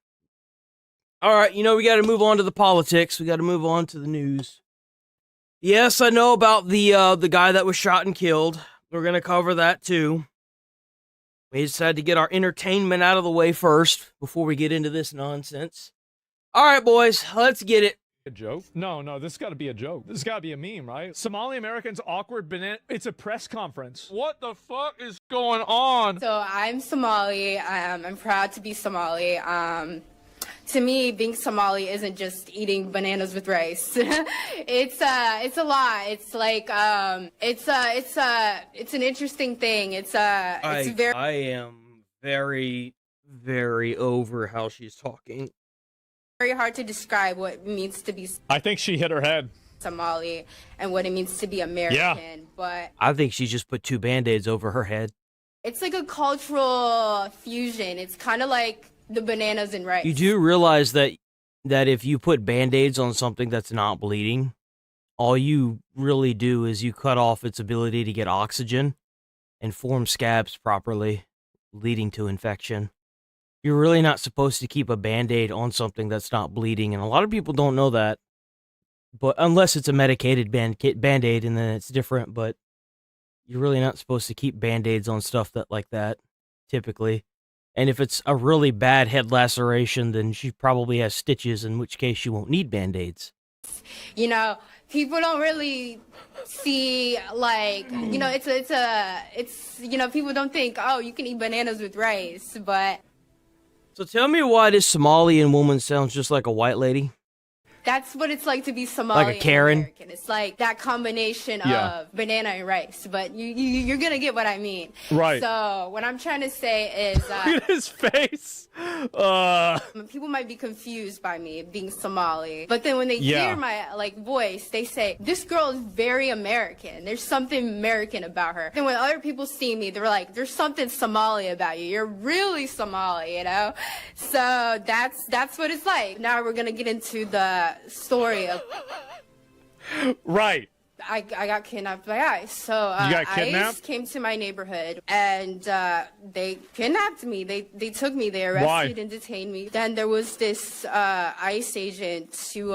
All right, you know, we got to move on to the politics. We got to move on to the news. Yes, I know about the guy that was shot and killed. We're going to cover that too. We decided to get our entertainment out of the way first before we get into this nonsense. All right, boys, let's get it. A joke? No, this has got to be a joke. This has got to be a meme, right? Somali Americans awkward banana. It's a press conference. What the fuck is going on? So I'm Somali. I'm proud to be Somali. To me, being Somali isn't just eating bananas with rice. It's a lot. It's like it's an interesting thing. It's very. I am very, very over how she's talking. Very hard to describe what it means to be I think she hit her head. Somali and what it means to be American. Yeah. But I think she just put 2 Band-Aids over her head. it's like a cultural fusion. It's kind of like the bananas and rice. You do realize that if you put Band-Aids on something that's not bleeding, all you really do is you cut off its ability to get oxygen and form scabs properly, leading to infection. You're really not supposed to keep a Band-Aid on something that's not bleeding, and a lot of people don't know that. But unless it's a medicated Band-Aid, and then it's different, but you're really not supposed to keep Band-Aids on stuff like that, typically. And if it's a really bad head laceration, then she probably has stitches, in which case she won't need Band-Aids. You know, people don't really see, like, you know, it's you know, people don't think, oh, you can eat bananas with rice, but So tell me why this Somalian woman sounds just like a white lady. that's what it's like to be Somali. Like a Karen? American. It's like that combination Yeah. of banana and rice, but you're gonna get what I mean. Right. So what I'm trying to say is, Look at his face. people might be confused by me being Somali, but then when they Yeah. hear my voice, they say this girl is very American. There's something American about her. Then when other people see me, they're like, there's something Somali about you. You're really Somali, you know. So that's what it's like. Now we're gonna get into the story of. Right. I got kidnapped by ICE. So You got kidnapped? ICE came to my neighborhood and they kidnapped me. They took me. They arrested and detained me. Then there was this ICE agent who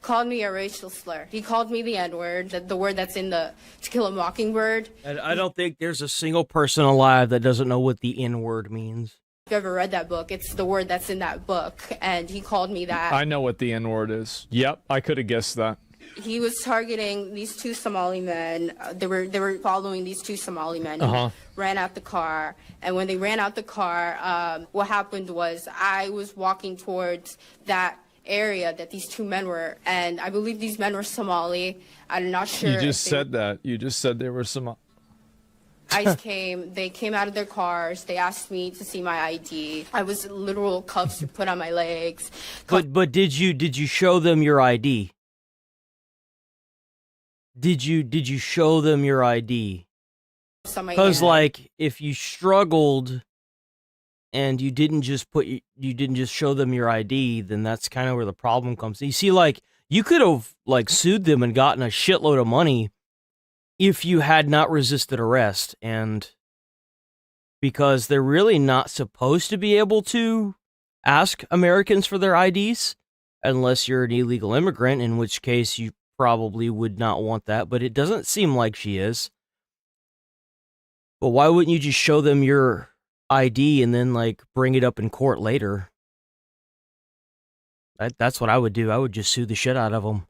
called me a racial slur. He called me the N-word, the word that's in the To Kill a Mockingbird. And I don't think there's a single person alive that doesn't know what the N-word means. If you've ever read that book, it's the word that's in that book. And he called me that. I know what the N-word is. Yep, I could have guessed that. He was targeting these 2 Somali men. They were following these 2 Somali men who ran out the car. And when they ran out the car, what happened was I was walking towards that area that these 2 men were, and I believe these men were Somali. I'm not sure. You just said that. You just said there were some. ICE came. They came out of their cars. They asked me to see my ID. I was literal cuffs put on my legs. But did you show them your ID? Did you show them your ID? Because like if you struggled and you didn't just show them your ID, then that's kind of where the problem comes. You see, like, you could have like sued them and gotten a shitload of money if you had not resisted arrest, and because they're really not supposed to be able to ask Americans for their IDs unless you're an illegal immigrant, in which case you probably would not want that, but it doesn't seem like she is. But why wouldn't you just show them your ID and then, like, bring it up in court later? That's what I would do. I would just sue the shit out of them.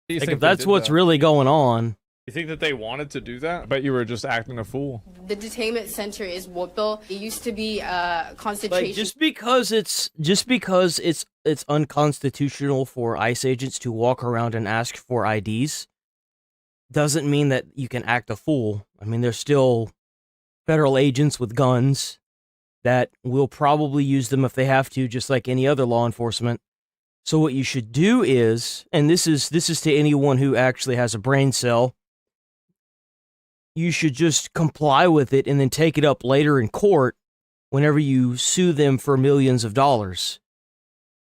Like, if that's what's really going on. You think that they wanted to do that? I bet you were just acting a fool. The detainment center is Woodville. It used to be a concentration. Like, just because it's unconstitutional for ICE agents to walk around and ask for IDs doesn't mean that you can act a fool. I mean, there's still federal agents with guns that will probably use them if they have to, just like any other law enforcement. So what you should do is, and this is to anyone who actually has a brain cell, you should just comply with it and then take it up later in court whenever you sue them for millions of dollars.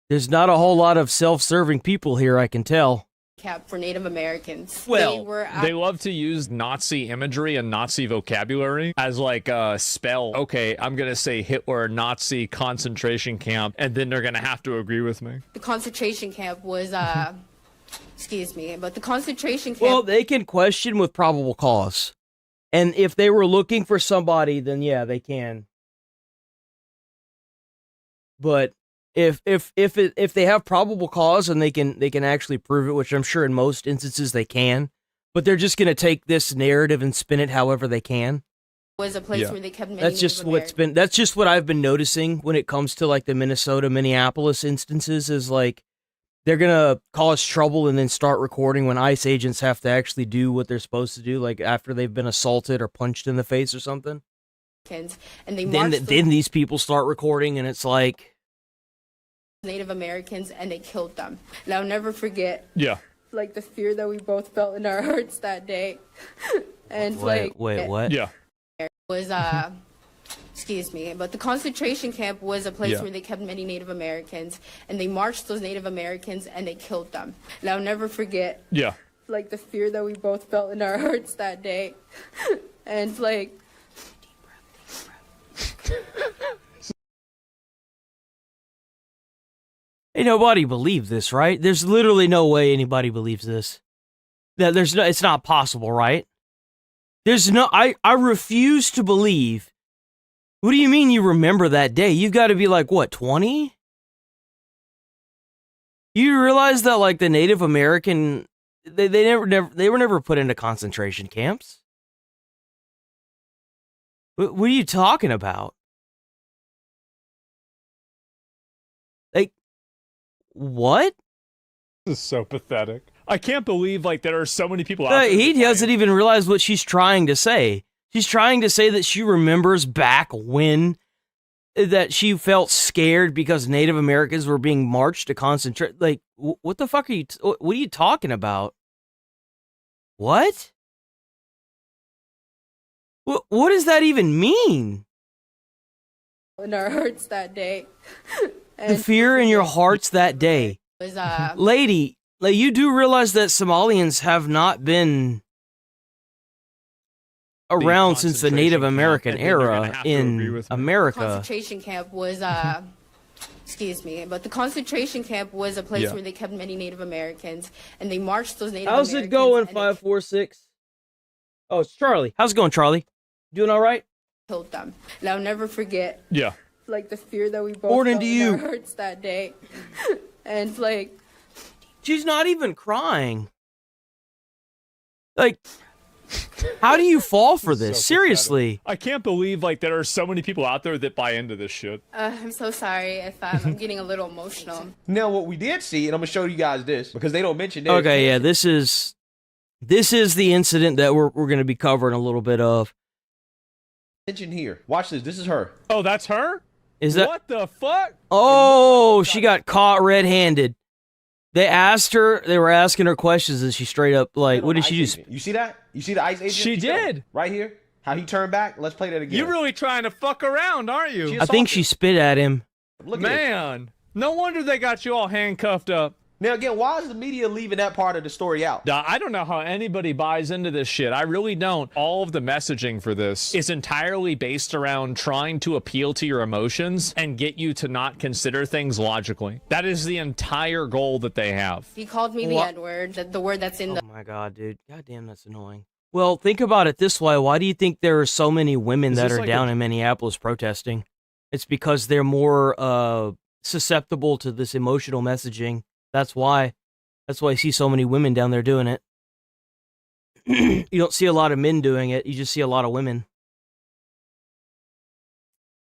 There's not a whole lot of self-serving people here, I can tell. Camp for Native Americans. Well, they love to use Nazi imagery and Nazi vocabulary as like a spell. Okay, I'm going to say Hitler, Nazi concentration camp, and then they're going to have to agree with me. The concentration camp was, excuse me, but the concentration camp... Well, they can question with probable cause. And if they were looking for somebody, then yeah, they can. But if they have probable cause and they can actually prove it, which I'm sure in most instances they can, but they're just going to take this narrative and spin it however they can. Was a place where they kept many that's just what I've been noticing when it comes to like the Minnesota, Minneapolis instances, is like they're going to cause trouble and then start recording when ICE agents have to actually do what they're supposed to do, like after they've been assaulted or punched in the face or something. And they then these people start recording and it's like Native Americans, and they killed them. And I'll never forget. Yeah. Like the fear that we both felt in our hearts that day. And wait, what? Yeah. Was excuse me, but the concentration camp was a place where they kept many Native Americans, and they marched those Native Americans and they killed them. And I'll never forget. Yeah. Like the fear that we both felt in our hearts that day. And like Ain't nobody believe this, right? There's literally no way anybody believes this. That it's not possible, right? I refuse to believe. What do you mean you remember that day? You've got to be like, what, 20? You realize that like the Native American, they were never put into concentration camps. What are you talking about? Like, what? This is so pathetic. I can't believe like there are so many people out there. He doesn't even realize what she's trying to say. She's trying to say that she remembers back when that she felt scared because Native Americans were being marched to concentrate. Like, what the fuck are you? What are you talking about? What? What does that even mean? In our hearts that day. The fear in your hearts that day. Was, Lady, like, you do realize that Somalians have not been around since the Native American era in America. The concentration camp was, excuse me, but the concentration camp was a place where they kept many Native Americans, and they marched those Native Americans. How's it going, 546? Oh, it's Charlie. How's it going, Charlie? Doing all right? Killed them. And I'll never forget. Yeah. Like the fear that we both felt in our hearts that day. And like, she's not even crying. Like, how do you fall for this? So seriously. I can't believe like there are so many people out there that buy into this shit. I'm so sorry if I'm getting a little emotional. Now, what we did see, and I'm gonna show you guys this because they don't mention this. Okay, yeah, this is the incident that we're gonna be covering a little bit of. Attention here. Watch this. This is her. Oh, that's her? Is that what the fuck? Oh, she got caught red-handed. They were asking her questions, and she straight up like, what did she do? You see that? You see the ICE agent? She did. Right here. How he turned back? Let's play that again. You're really trying to fuck around, aren't you? I think she spit at him. Look Man, no wonder they got you all handcuffed up. Now again, why is the media leaving that part of the story out? I don't know how anybody buys into this shit. I really don't. All of the messaging for this is entirely based around trying to appeal to your emotions and get you to not consider things logically. That is the entire goal that they have. He called me the N-word, the word that's in the... Oh my god, dude. Goddamn, that's annoying. Well, think about it this way. Why do you think there are so many women that are down in Minneapolis protesting? It's because they're more susceptible to this emotional messaging. That's why. That's why I see so many women down there doing it. You don't see a lot of men doing it. You just see a lot of women.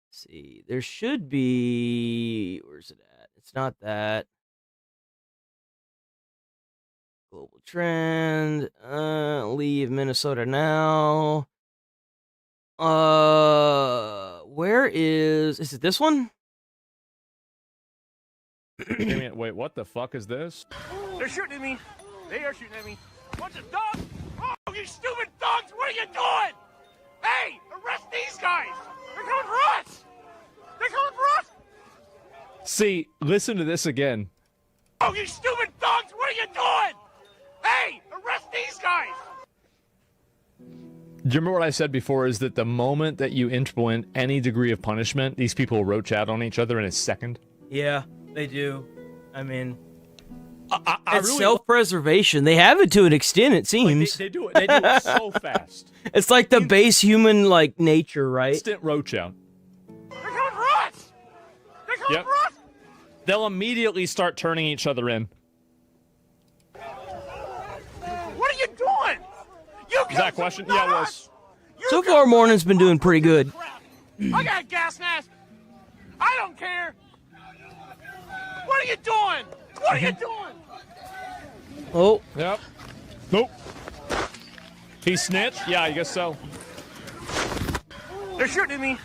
Let's see. There should be... Where's it at? It's not that. Global trend. Leave Minnesota now. Where is it this one? Wait, what the fuck is this? They're shooting at me. They are shooting at me. Bunch of dogs. Oh, you stupid dogs! What are you doing? Hey, arrest these guys! They're coming for us! They're coming for us! See, listen to this again. Oh, you stupid dogs! What are you doing? Hey, arrest these guys! Do you remember what I said before is that the moment that you implement any degree of punishment, these people will roach out on each other in a second? Yeah, they do. I mean, I it's really self-preservation. They have it to an extent, it seems. They do it so fast. It's like the base human, like, nature, right? Instant roach out. They're coming for us! They're coming for us! They'll immediately start turning each other in. What are you doing? You Is that a question? Yeah, it was. So far, morning's been doing pretty good. I got a gas mask. I don't care. What are you doing? What are you doing? Oh. Yep. Nope. He snitched? Yeah, I guess so. They're shooting at me.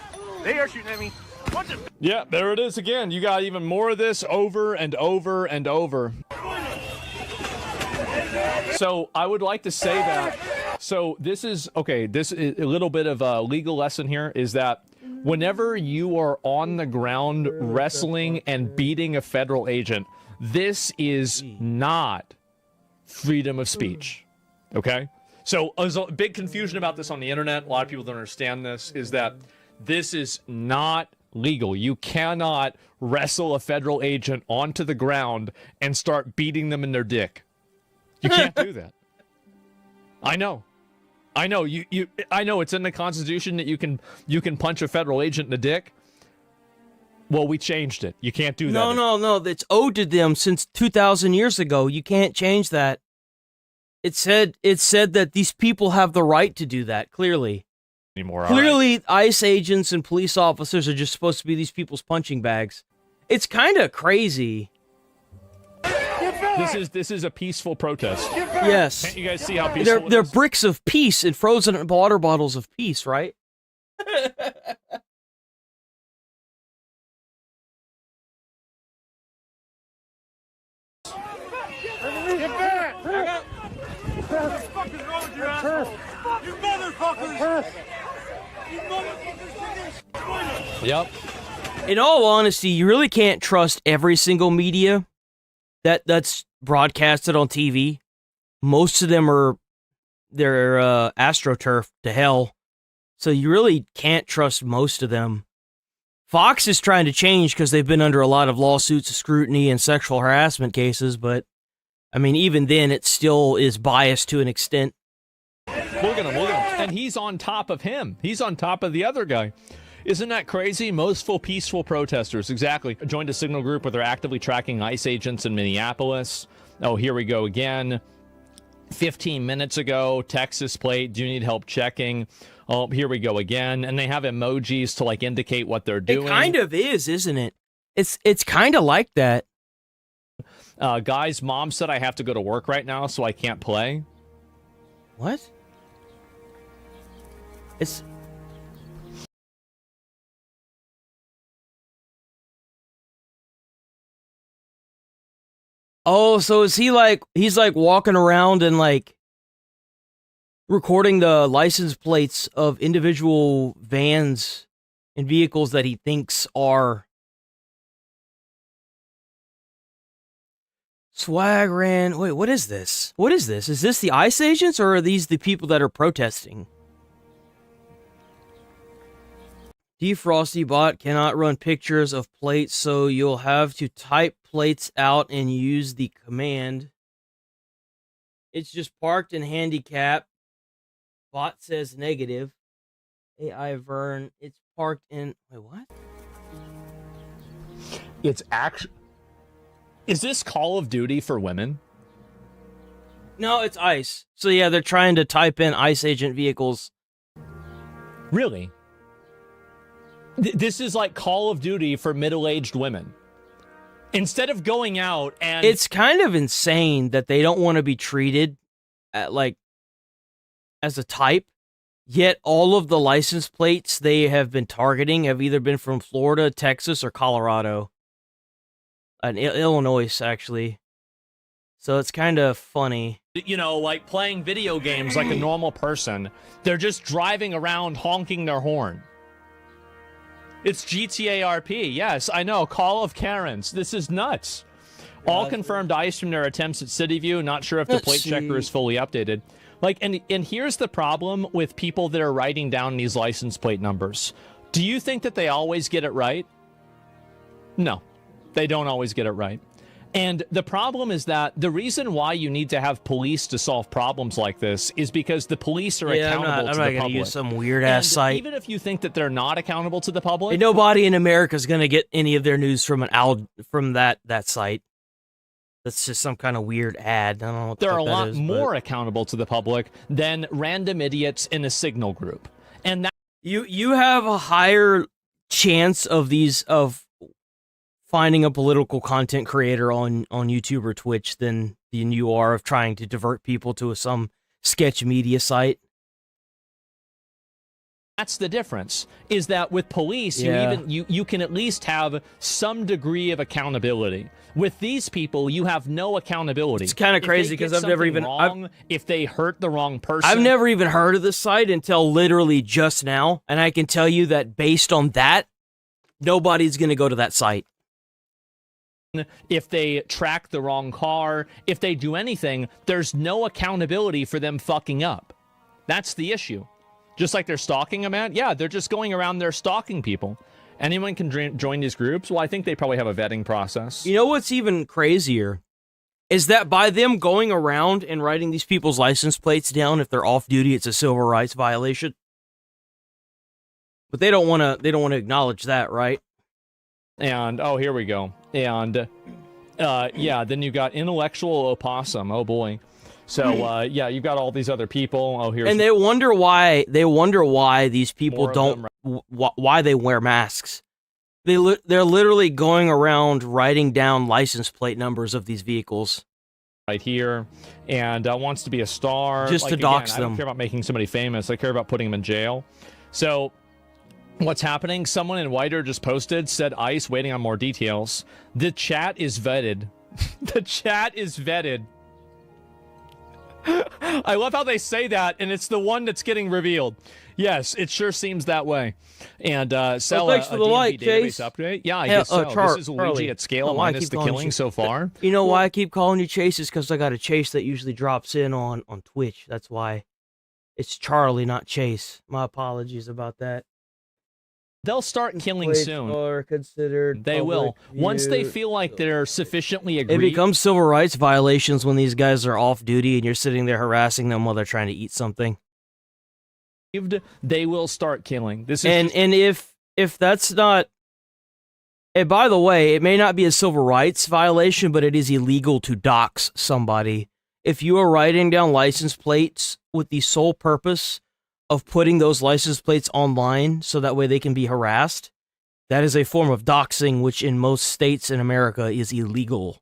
They are shooting at me. Bunch of... Yeah, there it is again. You got even more of this over and over and over. So I would like to say that. So this is, okay, this is a little bit of a legal lesson here is that whenever you are on the ground wrestling and beating a federal agent, this is not freedom of speech, okay? So there's a big confusion about this on the internet. A lot of people don't understand this, is that this is not legal. You cannot wrestle a federal agent onto the ground and start beating them in their dick. You can't do that. I know. I know. I know it's in the Constitution that you can punch a federal agent in the dick. Well, we changed it. You can't do that. No. It's owed to them since 2,000 years ago. You can't change that. It said that these people have the right to do that, clearly. Anymore, clearly, ICE agents and police officers are just supposed to be these people's punching bags. It's kind of crazy. This is a peaceful protest. Yes. Can't you guys see how peaceful they're bricks of peace and frozen water bottles of peace, right? Get back! What the fuck is wrong with you, asshole? You motherfuckers! You motherfuckers! Yep. In all honesty, you really can't trust every single media that's broadcasted on TV. Most of them they're astroturf to hell. So you really can't trust most of them. Fox is trying to change because they've been under a lot of lawsuits of scrutiny and sexual harassment cases, but I mean, even then, it still is biased to an extent. Look at him. And he's on top of him. He's on top of the other guy. Isn't that crazy? Most peaceful protesters, exactly. Joined a signal group where they're actively tracking ICE agents in Minneapolis. Oh, here we go again. 15 minutes ago, Texas plate, do you need help checking? Oh, here we go again. And they have emojis to, like, indicate what they're doing. It kind of is, isn't it? It's kind of like that. Guy's mom said I have to go to work right now, so I can't play. What? It's... Oh, so is he like, he's like walking around and like recording the license plates of individual vans and vehicles that he thinks are swag ran. Wait, what is this? What is this? Is this the ICE agents or are these the people that are protesting? Defrosty bot cannot run pictures of plates, so you'll have to type plates out and use the command. It's just parked and handicapped. Bot says negative. AI Vern, it's parked in. Wait, what? It's actually. Is this Call of Duty for women? No, it's ICE. So yeah, they're trying to type in ICE agent vehicles. Really? This is like Call of Duty for middle-aged women. Instead of going out and... It's kind of insane that they don't want to be treated as a type, yet all of the license plates they have been targeting have either been from Florida, Texas, or Colorado. And Illinois, actually. So it's kind of funny. You know, like playing video games like a normal person. They're just driving around honking their horn. It's GTA RP. Yes, I know. Call of Karens. This is nuts. All confirmed ICE from their attempts at City View. Not sure if the plate checker is fully updated. Like, and here's the problem with people that are writing down these license plate numbers. Do you think that they always get it right? No, they don't always get it right. And the problem is that the reason why you need to have police to solve problems like this is because the police are accountable to the public. I'm not going to use some weird-ass site. Even if you think that they're not accountable to the public... And nobody in America is going to get any of their news from that site. That's just some kind of weird ad. I don't know what the There are a fuck lot that is, more accountable to the public than random idiots in a signal group. And that... You have a higher chance of finding a political content creator on YouTube or Twitch than you are of trying to divert people to some sketch media site. That's the difference, is that with police, you can at least have some degree of accountability. With these people, you have no accountability. It's kind of crazy because I've never even... if they hurt the wrong person... I've never even heard of this site until literally just now, and I can tell you that based on that, nobody's going to go to that site. If they track the wrong car, if they do anything, there's no accountability for them fucking up. That's the issue. Just like they're stalking a man, yeah, they're just going around there stalking people. Anyone can join these groups. Well, I think they probably have a vetting process. You know what's even crazier is that by them going around and writing these people's license plates down, if they're off duty, it's a civil rights violation. But they don't want to acknowledge that, right? And oh, here we go. And yeah, then you got intellectual opossum. Oh boy. So yeah, you've got all these other people. Oh, here's... And they wonder why these people don't why they wear masks. They're literally going around writing down license plate numbers of these vehicles. Right here, and wants to be a star. Just to dox them. I don't care about making somebody famous. I care about putting them in jail. So what's happening? Someone in Whiter just posted, said ICE waiting on more details. The chat is vetted. The chat is vetted. I love how they say that, and it's the one that's getting revealed. Yes, it sure seems that way. And sell thanks for the like, Chase. Update. Yeah, I guess so. This is Luigi at scale minus the killing so far. You know why I keep calling you Chase is because I got a Chase that usually drops in on Twitch. That's why. It's Charlie, not Chase. My apologies about that. They'll start killing soon. Are considered they will. Once they feel like they're sufficiently agreed. It becomes civil rights violations when these guys are off duty and you're sitting there harassing them while they're trying to eat something. They will start killing. This is and if that's not... And by the way, it may not be a civil rights violation, but it is illegal to dox somebody. If you are writing down license plates with the sole purpose of putting those license plates online so that way they can be harassed, that is a form of doxing, which in most states in America is illegal,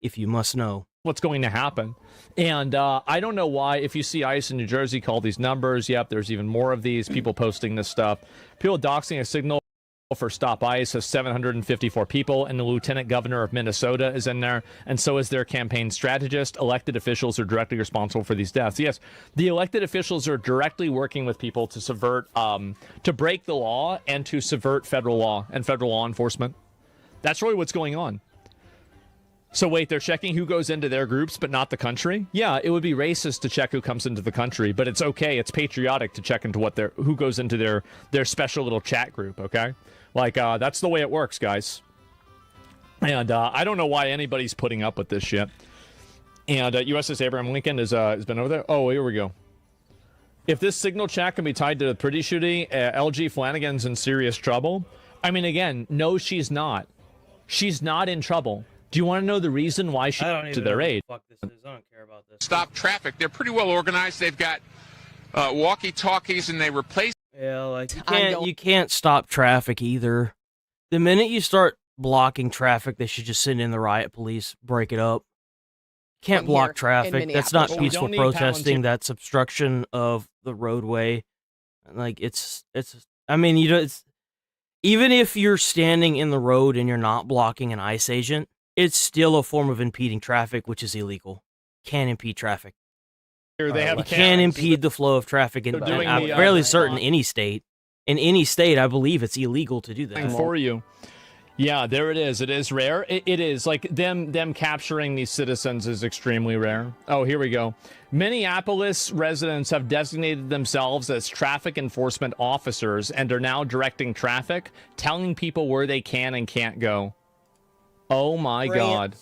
if you must know. What's going to happen. And I don't know why, if you see ICE in New Jersey call these numbers, yep, there's even more of these people posting this stuff. People doxing a signal for Stop ICE has 754 people, and the lieutenant governor of Minnesota is in there, and so is their campaign strategist. Elected officials are directly responsible for these deaths. Yes, the elected officials are directly working with people to subvert, to break the law and to subvert federal law and federal law enforcement. That's really what's going on. So wait, they're checking who goes into their groups, but not the country? Yeah, it would be racist to check who comes into the country, but it's okay. It's patriotic to check into who goes into their special little chat group, okay? Like, that's the way it works, guys. And I don't know why anybody's putting up with this shit. And USS Abraham Lincoln has been over there. Oh, here we go. If this signal chat can be tied to the pretty shooting, LG Flanagan's in serious trouble. I mean, again, no, she's not. She's not in trouble. Do you want to know the reason why she to their aid? Fuck this is. I don't care about this. Stop traffic. They're pretty well organized. They've got walkie-talkies, and they replace. Yeah, like you can't stop traffic either. The minute you start blocking traffic, they should just send in the riot police, break it up. Can't block traffic. That's not peaceful protesting. That's obstruction of the roadway. Like it's. I mean, it's even if you're standing in the road and you're not blocking an ICE agent, it's still a form of impeding traffic, which is illegal. Can't impede traffic. They have you can't impede the flow of traffic in I'm fairly certain any state. In any state, I believe it's illegal to do that. For you. Yeah, there it is. It is rare. It is. Like, them capturing these citizens is extremely rare. Oh, here we go. Minneapolis residents have designated themselves as traffic enforcement officers and are now directing traffic, telling people where they can and can't go. Oh, my God.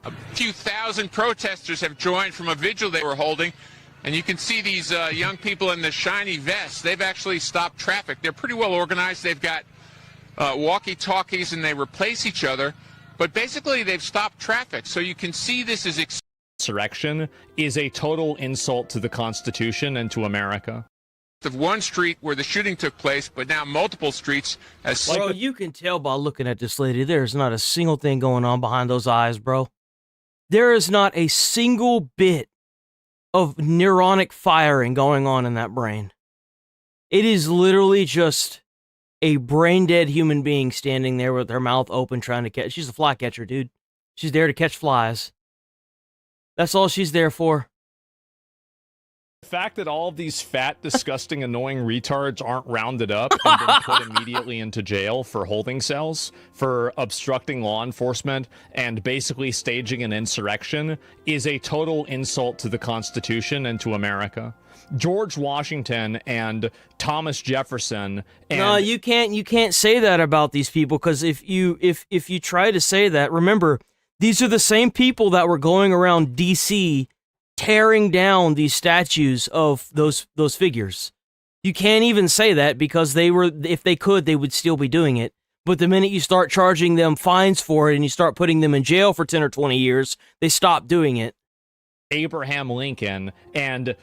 A few thousand protesters have joined from a vigil they were holding, and you can see these young people in the shiny vests. They've actually stopped traffic. They're pretty well organized. They've got walkie-talkies, and they replace each other. But basically, they've stopped traffic. So you can see this is insurrection is a total insult to the Constitution and to America. Of one street where the shooting took place, but now multiple streets. Bro, you can tell by looking at this lady. There's not a single thing going on behind those eyes, bro. There is not a single bit of neuronic firing going on in that brain. It is literally just a brain-dead human being standing there with her mouth open trying to catch. She's a fly catcher, dude. She's there to catch flies. That's all she's there for. The fact that all of these fat, disgusting, annoying retards aren't rounded up and then put immediately into jail for holding cells, for obstructing law enforcement, and basically staging an insurrection is a total insult to the Constitution and to America. George Washington and Thomas Jefferson and... No, you can't say that about these people, because if you try to say that, remember, these are the same people that were going around D.C. tearing down these statues of those figures. You can't even say that, because if they could, they would still be doing it. But the minute you start charging them fines for it and you start putting them in jail for 10 or 20 years, they stop doing it. Abraham Lincoln and,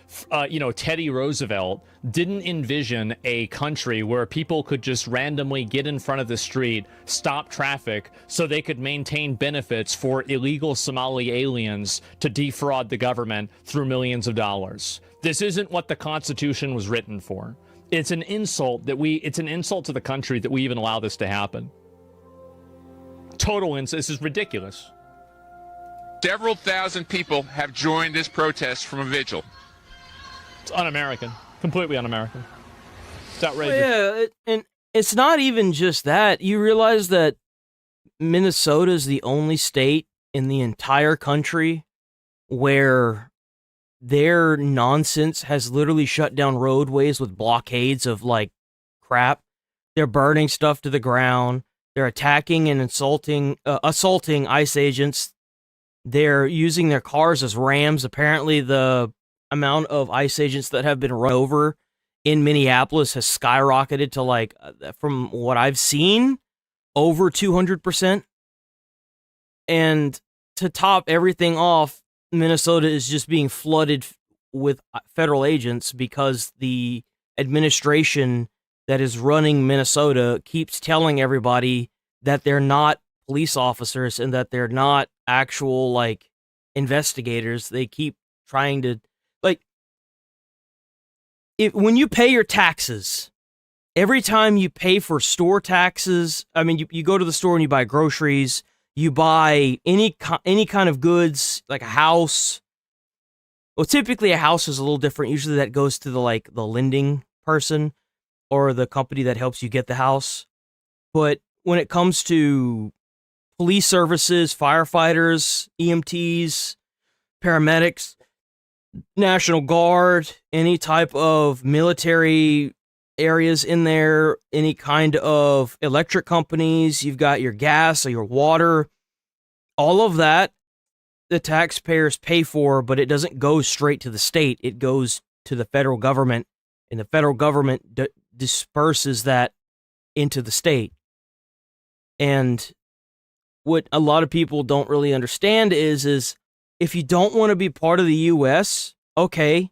Teddy Roosevelt didn't envision a country where people could just randomly get in front of the street, stop traffic, so they could maintain benefits for illegal Somali aliens to defraud the government through millions of dollars. This isn't what the Constitution was written for. It's an insult it's an insult to the country that we even allow this to happen. Total insult. This is ridiculous. Several thousand people have joined this protest from a vigil. It's un-American. Completely un-American. It's outrageous. Well, yeah, and it's not even just that. You realize that Minnesota is the only state in the entire country where their nonsense has literally shut down roadways with blockades of, like, crap. They're burning stuff to the ground. They're attacking and assaulting ICE agents. They're using their cars as rams. Apparently, the amount of ICE agents that have been run over in Minneapolis has skyrocketed to, like, from what I've seen, over 200%. And to top everything off, Minnesota is just being flooded with federal agents because the administration that is running Minnesota keeps telling everybody that they're not police officers and that they're not actual, like, investigators. They keep trying to, like, when you pay your taxes every time you pay for store taxes, I mean, you go to the store and you buy groceries, you buy any kind of goods, like a house. Well, typically a house is a little different. Usually that goes to the lending person or the company that helps you get the house. But when it comes to police services, firefighters, EMTs, paramedics, National Guard, any type of military areas in there, any kind of electric companies, you've got your gas or your water, all of that the taxpayers pay for, but it doesn't go straight to the state. It goes to the federal government, and the federal government disperses that into the state. And what a lot of people don't really understand is if you don't want to be part of the U.S., okay,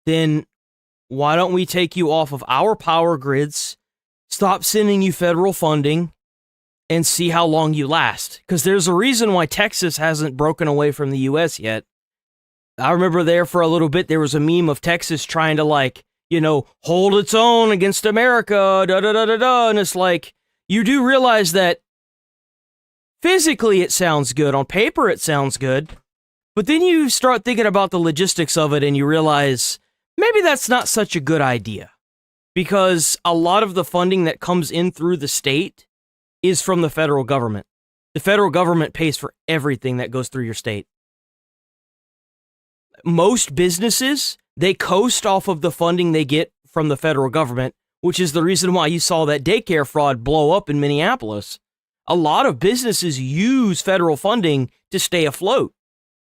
then why don't we take you off of our power grids, stop sending you federal funding, and see how long you last? Because there's a reason why Texas hasn't broken away from the U.S. yet. I remember there for a little bit, there was a meme of Texas trying to, hold its own against America, da-da-da-da-da, and it's like, you do realize that physically it sounds good, on paper it sounds good, but then you start thinking about the logistics of it and you realize maybe that's not such a good idea, because a lot of the funding that comes in through the state is from the federal government. The federal government pays for everything that goes through your state. Most businesses, they coast off of the funding they get from the federal government, which is the reason why you saw that daycare fraud blow up in Minneapolis. A lot of businesses use federal funding to stay afloat.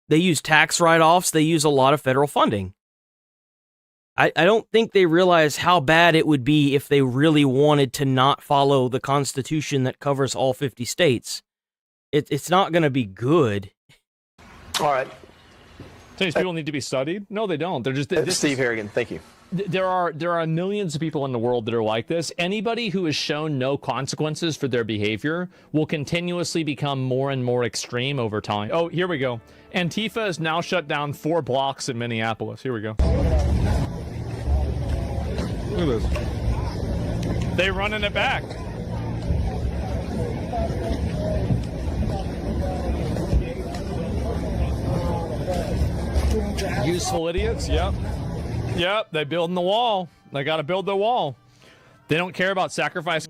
They use tax write-offs. They use a lot of federal funding. I don't think they realize how bad it would be if they really wanted to not follow the Constitution that covers all 50 states. It's not going to be good. All right. So these people need to be studied? No, they don't. They're just... Steve Harrigan, thank you. There are millions of people in the world that are like this. Anybody who has shown no consequences for their behavior will continuously become more and more extreme over time. Oh, here we go. Antifa has now shut down 4 blocks in Minneapolis. Here we go. Look at this. They running it back. Useful idiots, yep. Yep, they building the wall. They got to build the wall. They don't care about sacrifice.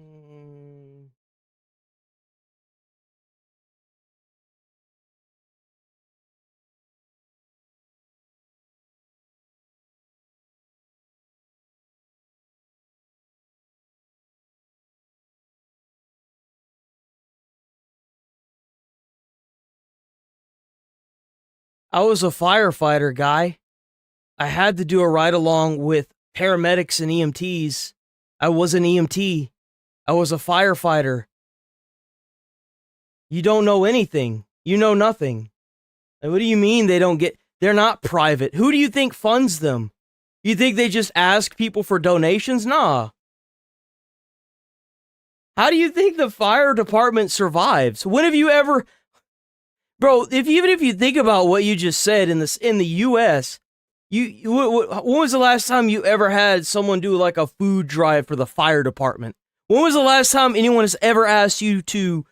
I was a firefighter, guy. I had to do a ride along with paramedics and EMTs. I was an EMT. I was a firefighter. You don't know anything. You know nothing. And what do you mean they're not private? Who do you think funds them? You think they just ask people for donations? Nah. How do you think the fire department survives? When have you ever... Bro, even if you think about what you just said in the U.S., when was the last time you ever had someone do like a food drive for the fire department? When was the last time anyone has ever asked you to...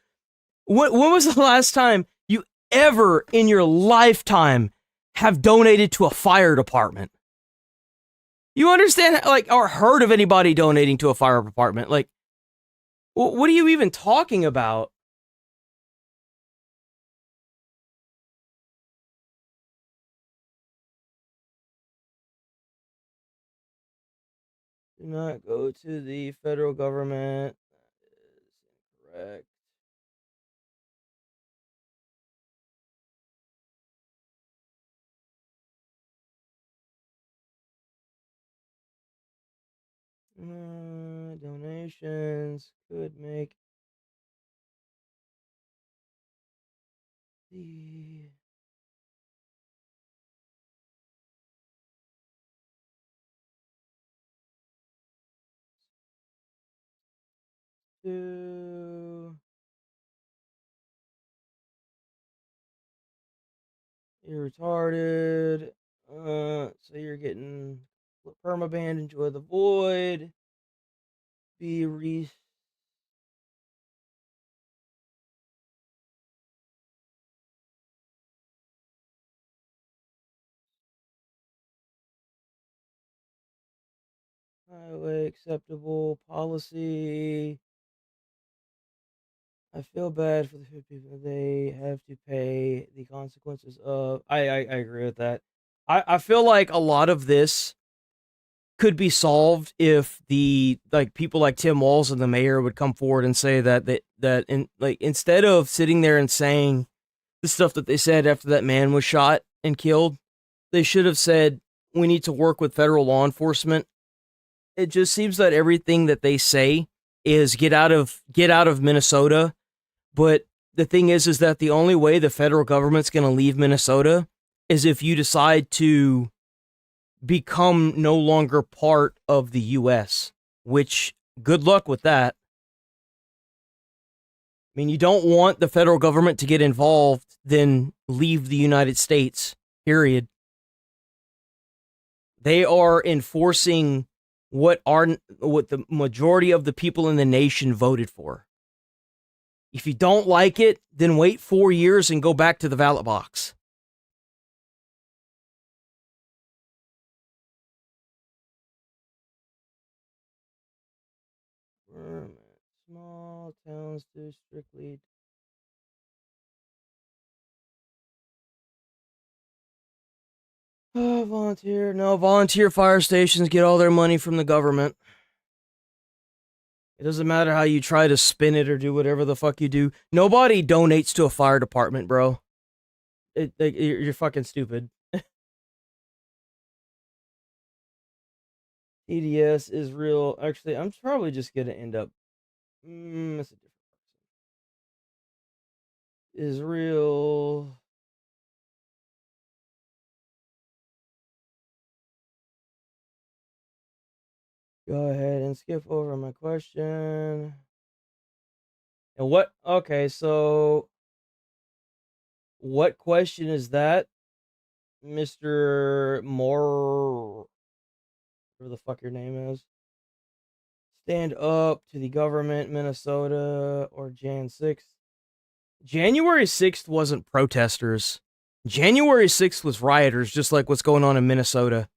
When was the last time you ever in your lifetime have donated to a fire department? You understand, or heard of anybody donating to a fire department? What are you even talking about? Do not go to the federal government. That is incorrect. Donations could make the... You're retarded. So you're getting permabanned. Enjoy the void. be highway acceptable policy. I feel bad for the people. They have to pay the consequences of. I agree with that. I feel like a lot of this could be solved if the people like Tim Walz and the mayor would come forward and say that instead of sitting there and saying the stuff that they said after that man was shot and killed, they should have said we need to work with federal law enforcement. It just seems that everything that they say is get out of Minnesota. But the thing is that the only way the federal government's going to leave Minnesota is if you decide to become no longer part of the U.S., which good luck with that. I mean, you don't want the federal government to get involved, then leave the United States, period. They are enforcing what the majority of the people in the nation voted for. If you don't like it, then wait 4 years and go back to the ballot box. Small towns do strictly. Volunteer. No, volunteer fire stations get all their money from the government. It doesn't matter how you try to spin it or do whatever the fuck you do. Nobody donates to a fire department, bro. You're fucking stupid. TDS is real. Actually, I'm probably just gonna end up. That's a different person. Is real. Go ahead and skip over my question. And what? Okay, so what question is that, Mr. Moore? Whatever the fuck your name is. Stand up to the government, Minnesota, or Jan 6th. January 6th wasn't protesters. January 6th was rioters, just like what's going on in Minnesota.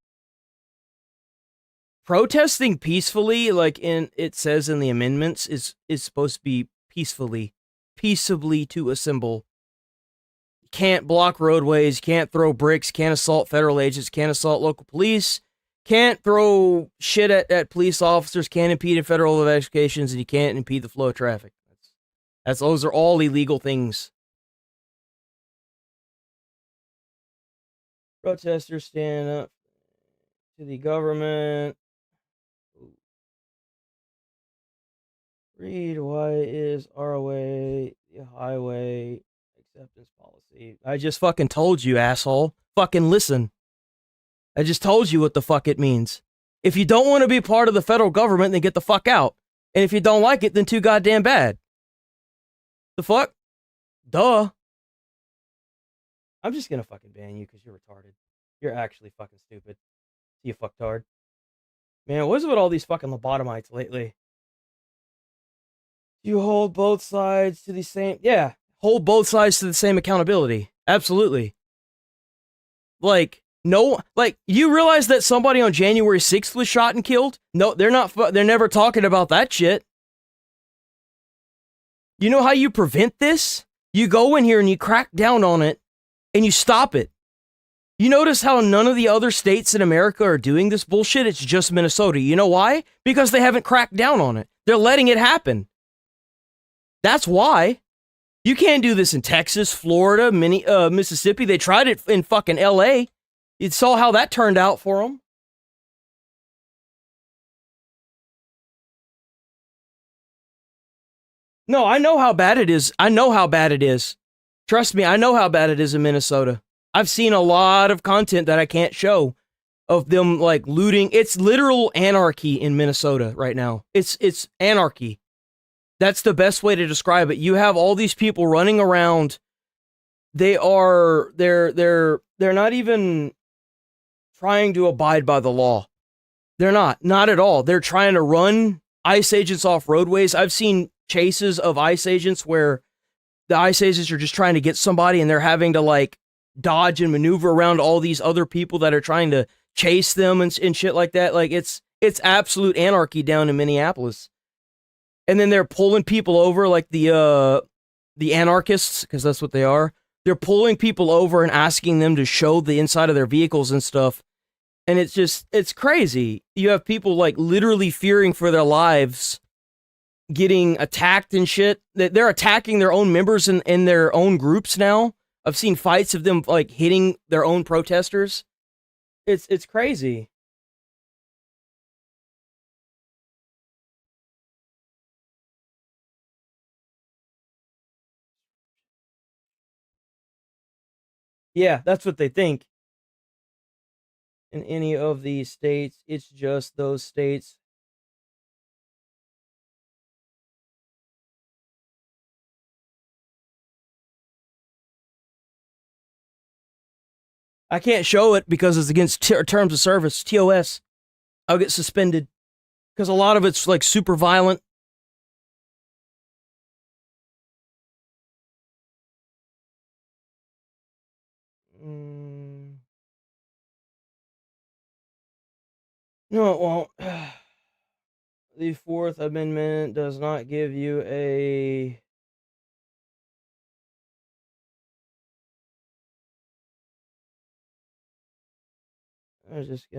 Protesting peacefully, like it says in the amendments, is supposed to be peaceably to assemble. You can't block roadways, can't throw bricks, can't assault federal agents, can't assault local police, can't throw shit at police officers, can't impede in federal investigations, and you can't impede the flow of traffic. Those are all illegal things. Protesters stand up to the government. Read why is ROA the highway acceptance policy. I just fucking told you, asshole. Fucking listen. I just told you what the fuck it means. If you don't want to be part of the federal government, then get the fuck out. And if you don't like it, then too goddamn bad. The fuck? Duh. I'm just gonna fucking ban you because you're retarded. You're actually fucking stupid. You fucktard. Man, what is it with all these fucking lobotomites lately? You hold both sides to the same... Yeah, hold both sides to the same accountability. Absolutely. Like, no... Like, you realize that somebody on January 6th was shot and killed? No, they're not... They're never talking about that shit. You know how you prevent this? You go in here and you crack down on it, and you stop it. You notice how none of the other states in America are doing this bullshit? It's just Minnesota. You know why? Because they haven't cracked down on it. They're letting it happen. That's why. You can't do this in Texas, Florida, Mississippi. They tried it in fucking LA. You saw how that turned out for them. No, I know how bad it is. I know how bad it is. Trust me, I know how bad it is in Minnesota. I've seen a lot of content that I can't show of them like looting. It's literal anarchy in Minnesota right now. It's anarchy. That's the best way to describe it. You have all these people running around. They're not even trying to abide by the law. They're not at all. They're trying to run ICE agents off roadways. I've seen chases of ICE agents where the ICE agents are just trying to get somebody and they're having to like dodge and maneuver around all these other people that are trying to chase them and shit like that. Like it's absolute anarchy down in Minneapolis. And then they're pulling people over like the anarchists, because that's what they are. They're pulling people over and asking them to show the inside of their vehicles and stuff. And it's crazy. You have people like literally fearing for their lives, getting attacked and shit. They're attacking their own members in their own groups now. I've seen fights of them like hitting their own protesters. It's crazy. Yeah, that's what they think. In any of these states, it's just those states. I can't show it because it's against terms of service, TOS. I'll get suspended because a lot of it's like super violent. No, it won't. The Fourth Amendment does not give you a... I just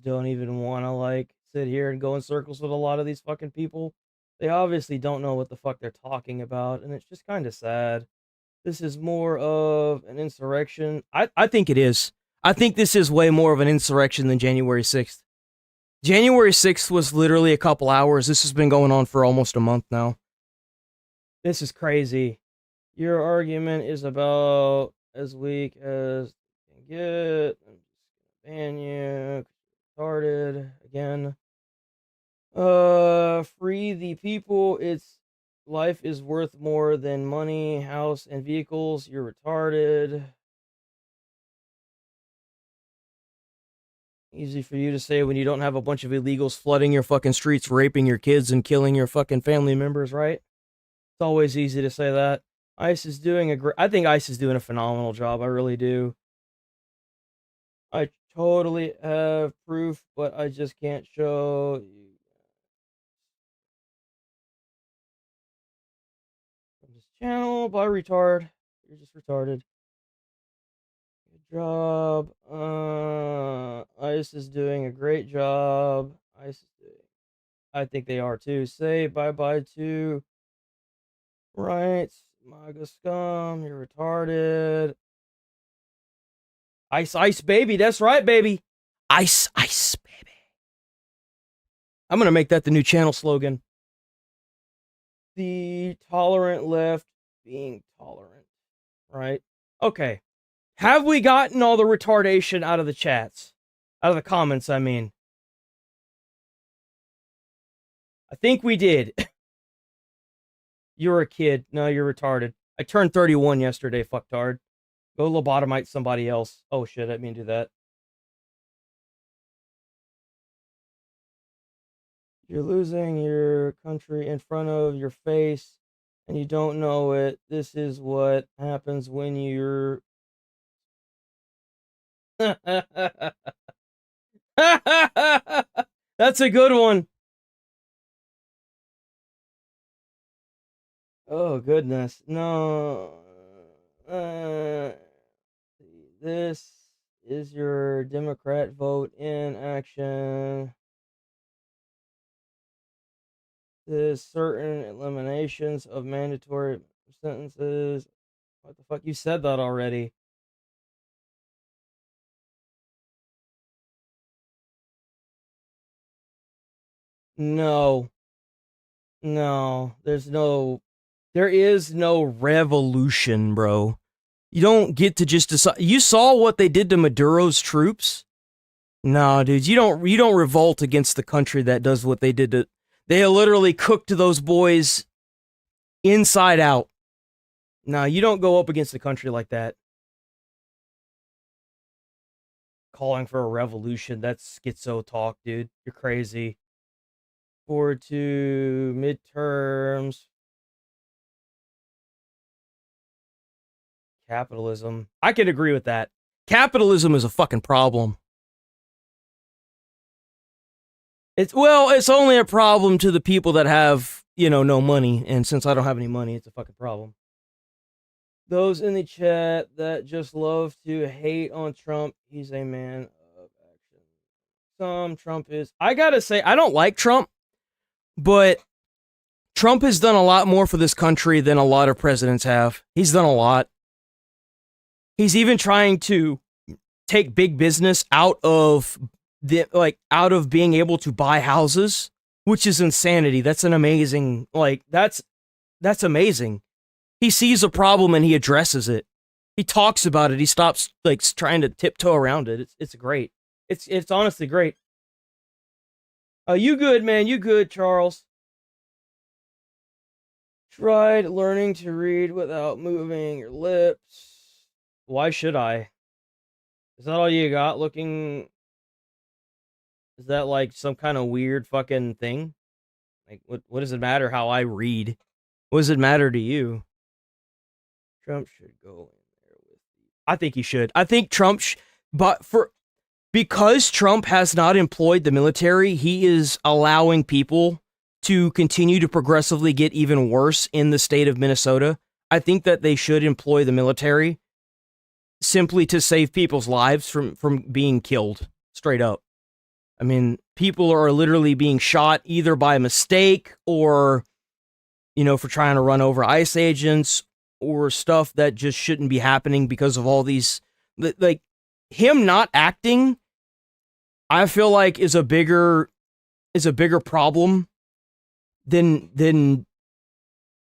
don't even want to, like, sit here and go in circles with a lot of these fucking people. They obviously don't know what the fuck they're talking about, and it's just kind of sad. This is more of an insurrection. I think it is. I think this is way more of an insurrection than January 6th. January 6th was literally a couple hours. This has been going on for almost a month now. This is crazy. Your argument is about as weak as you can get. I'm just gonna ban you. Retarded again. Free the people. It's life is worth more than money, house, and vehicles. You're retarded. Easy for you to say when you don't have a bunch of illegals flooding your fucking streets, raping your kids, and killing your fucking family members, right? It's always easy to say that. ICE is doing I think ICE is doing a phenomenal job. I really do. I totally have proof, but I just can't show you. From this channel, by retard. You're just retarded. Good job. ICE is doing a great job. ICE is doing... I think they are too. Say bye-bye to... Right. MAGA scum. You're retarded. Ice, ice, baby. That's right, baby. Ice, ice, baby. I'm going to make that the new channel slogan. The tolerant left being tolerant. Right? Okay. Have we gotten all the retardation out of the chats? Out of the comments, I mean. I think we did. You're a kid. No, you're retarded. I turned 31 yesterday, fucktard. Go lobotomite somebody else. Oh shit, I didn't mean to do that. You're losing your country in front of your face, and you don't know it. This is what happens when you're... That's a good one. Oh, goodness. No. This is your Democrat vote in action. There's certain eliminations of mandatory sentences. What the fuck? You said that already. No. No. There is no revolution, bro. You don't get to just decide. You saw what they did to Maduro's troops? No, dude, you don't revolt against the country that does what they did to... They literally cooked those boys inside out. No, you don't go up against the country like that. Calling for a revolution, that's schizo talk, dude. You're crazy. Forward to midterms. Capitalism. I could agree with that. Capitalism is a fucking problem. It's only a problem to the people that have, no money. And since I don't have any money, it's a fucking problem. Those in the chat that just love to hate on Trump, he's a man of action. Trump is. I gotta say, I don't like Trump, but Trump has done a lot more for this country than a lot of presidents have. He's done a lot. He's even trying to take big business out of being able to buy houses, which is insanity. That's an amazing, that's amazing. He sees a problem and he addresses it. He talks about it. He stops trying to tiptoe around it. It's great. It's honestly great. You good, man? You good, Charles? Tried learning to read without moving your lips. Why should I? Is that all you got looking? Is that like some kind of weird fucking thing? Like, what does it matter how I read? What does it matter to you? Trump should go in there with you. I think he should. I think Trump, because Trump has not employed the military, he is allowing people to continue to progressively get even worse in the state of Minnesota. I think that they should employ the military simply to save people's lives from being killed, straight up. I mean, people are literally being shot either by mistake or, for trying to run over ICE agents or stuff that just shouldn't be happening because of all these, him not acting, I feel like is a bigger problem than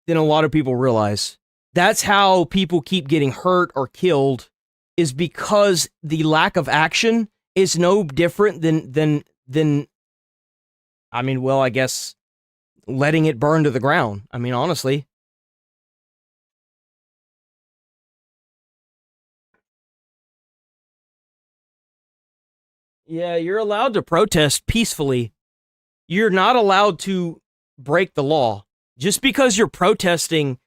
a lot of people realize. That's how people keep getting hurt or killed, is because the lack of action is no different than I guess letting it burn to the ground. I mean, honestly. Yeah, you're allowed to protest peacefully. You're not allowed to break the law. Just because you're protesting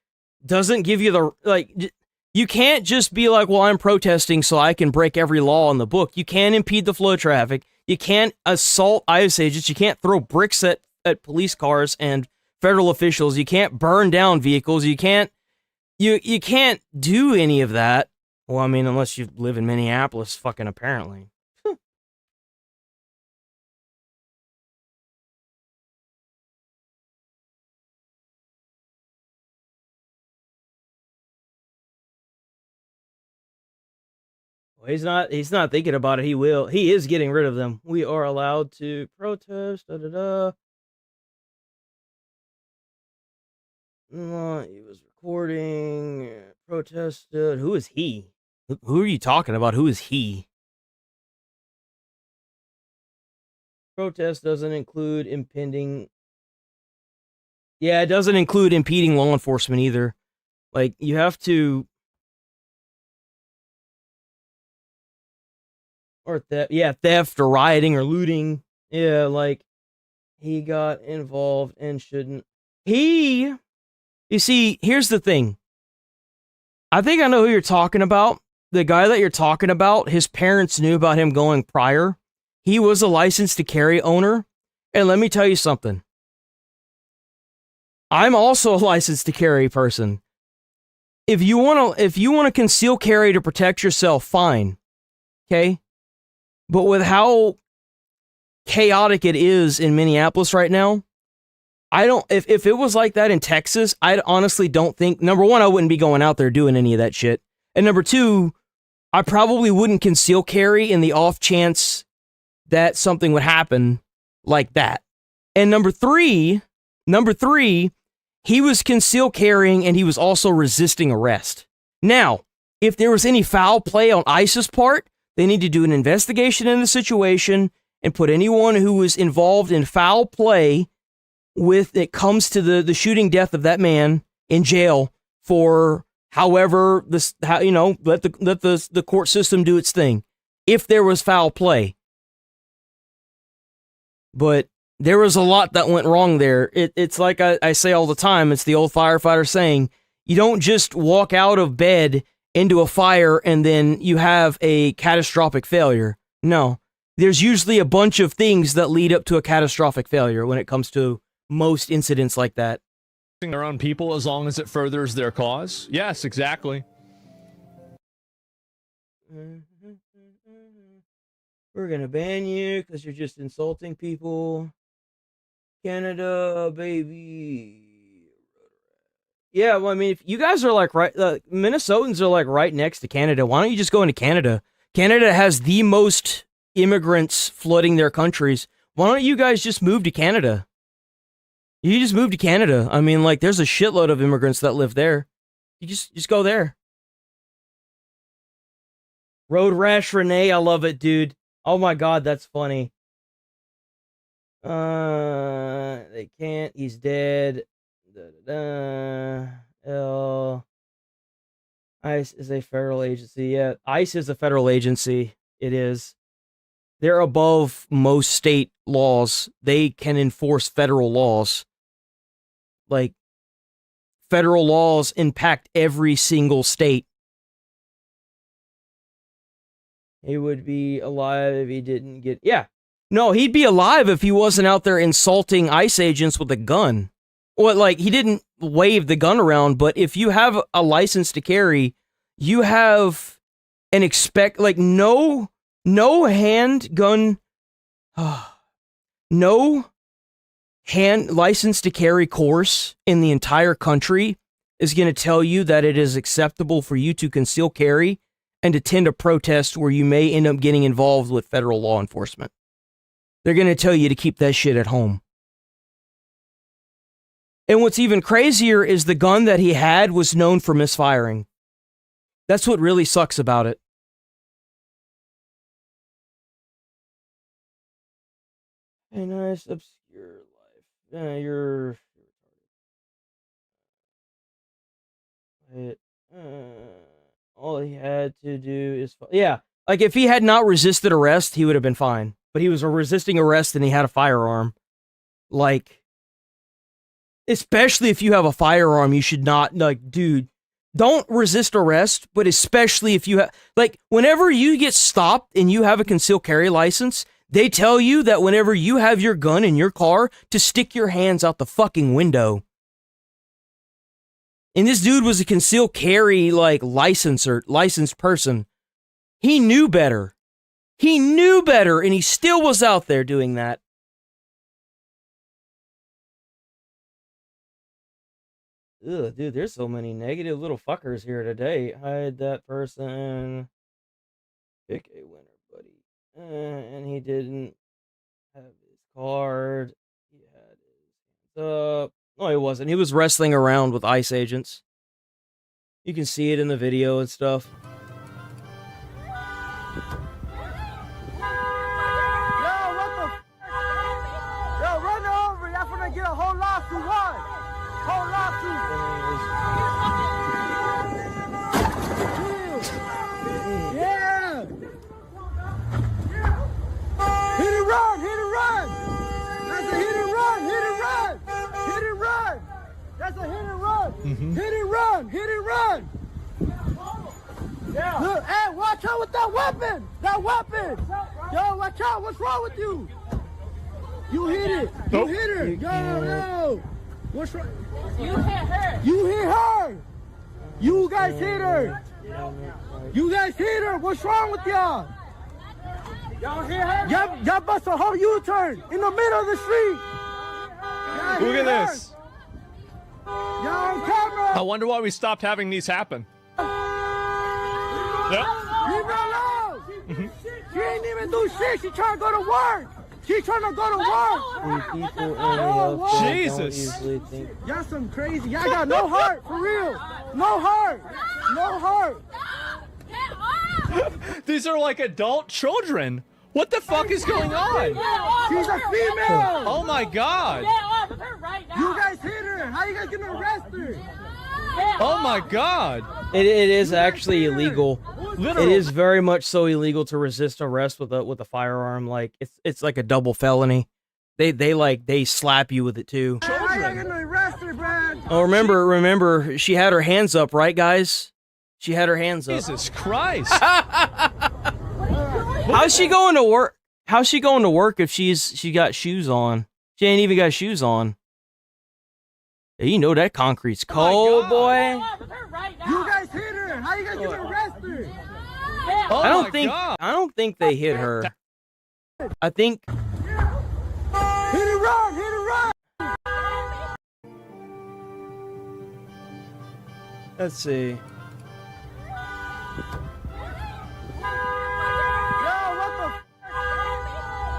doesn't give you the, you can't just be like, well, I'm protesting so I can break every law in the book. You can't impede the flow of traffic. You can't assault ICE agents. You can't throw bricks at police cars and federal officials. You can't burn down vehicles. You can't do any of that. Well, I mean, unless you live in Minneapolis, fucking apparently. He's not thinking about it. He will. He is getting rid of them. We are allowed to protest. He was recording. Protested. Who is he? Who are you talking about? Who is he? Protest doesn't include impending. Yeah, it doesn't include impeding law enforcement either. You have to. Or theft or rioting or looting. Yeah, he got involved and shouldn't. You see, here's the thing. I think I know who you're talking about. The guy that you're talking about, his parents knew about him going prior. He was a license to carry owner. And let me tell you something. I'm also a license to carry person. If you want to conceal carry to protect yourself, fine. Okay? But with how chaotic it is in Minneapolis right now, if it was like that in Texas, I honestly don't think, number one, I wouldn't be going out there doing any of that shit. And number two, I probably wouldn't conceal carry in the off chance that something would happen like that. And number three, he was conceal carrying and he was also resisting arrest. Now, if there was any foul play on ICE's part, they need to do an investigation in the situation and put anyone who was involved in foul play with it comes to the shooting death of that man in jail for however let the court system do its thing if there was foul play. But There was a lot that went wrong there. It's like I say all the time, it's the old firefighter saying, you don't just walk out of bed into a fire and then you have a catastrophic failure. No. There's usually a bunch of things that lead up to a catastrophic failure when it comes to most incidents like that. Their own people as long as it furthers their cause? Yes, exactly. We're gonna ban you because you're just insulting people. Canada, baby. Yeah, well, I mean, if you guys are like Minnesotans are like right next to Canada. Why don't you just go into Canada? Canada has the most immigrants flooding their countries. Why don't you guys just move to Canada? You just move to Canada. I mean, like, there's a shitload of immigrants that live there. You just go there. Road Rash Renee, I love it, dude. Oh my god, that's funny. They can't. He's dead. L. ICE is a federal agency. Yeah, ICE is a federal agency. It is. They're above most state laws. They can enforce federal laws. Like, federal laws impact every single state. He would be alive if he didn't get... Yeah. No, he'd be alive if he wasn't out there insulting ICE agents with a gun. Well, like, he didn't wave the gun around, but if you have a license to carry, you have an no handgun... no hand license to carry course in the entire country is going to tell you that it is acceptable for you to conceal carry and attend a protest where you may end up getting involved with federal law enforcement. They're going to tell you to keep that shit at home. And what's even crazier is the gun that he had was known for misfiring. That's what really sucks about it. A nice obscure life. You're all he had to do is... Yeah, like if he had not resisted arrest, he would have been fine. But he was resisting arrest and he had a firearm. Like, especially if you have a firearm, you should not, like, dude, don't resist arrest, but especially if you have... Like, whenever you get stopped and you have a concealed carry license, they tell you that whenever you have your gun in your car, to stick your hands out the fucking window. And this dude was a concealed carry, like, licensed person. He knew better. He knew better, and he still was out there doing that. Ugh, dude, there's so many negative little fuckers here today. Hide that person. Pick a winner, buddy. And he didn't have his card. He had his hands up. No, he wasn't. He was wrestling around with ICE agents. You can see it in the video and stuff. Yo, run over. Y'all finna get a whole lawsuit. What? Whole lawsuit. Yeah. Hit and run. Hit and run. That's a hit and run. Hit and run. Hit and run. That's a hit and run. Hit and run. Hit and run. Yeah. Look, hey, watch out with that weapon. That weapon. Yo, watch out. What's wrong with you? You hit it. You hit her. Yo. What's wrong? You hit her. You hit her. You guys hit her. You guys hit her. What's wrong with y'all? Y'all hit her? Y'all bust a whole U-turn in the middle of the street. Look at this. Y'all on camera. I wonder why we stopped having these happen. Yep. Leave her alone. She ain't even do shit. She trying to go to work. She trying to go to work. Jesus. Y'all some crazy. Y'all got no heart, for real. No heart. No heart. These are like adult children. What the fuck is going on? She's a female. Oh my god. You guys hit her. How you guys gonna arrest her? Oh my god. It is actually illegal. Literally. It is very much so illegal to resist arrest with a firearm. Like, it's like a double felony. They slap you with it too. Children. Oh, remember, she had her hands up, right, guys? She had her hands up. Jesus Christ! How's she going to work? How's she going to work if she got shoes on? She ain't even got shoes on. Yeah, you know that concrete's cold, boy. You guys hit her. How you guys get arrested? I don't think they hit her. I think. Hit it wrong. Hit it wrong. Let's see.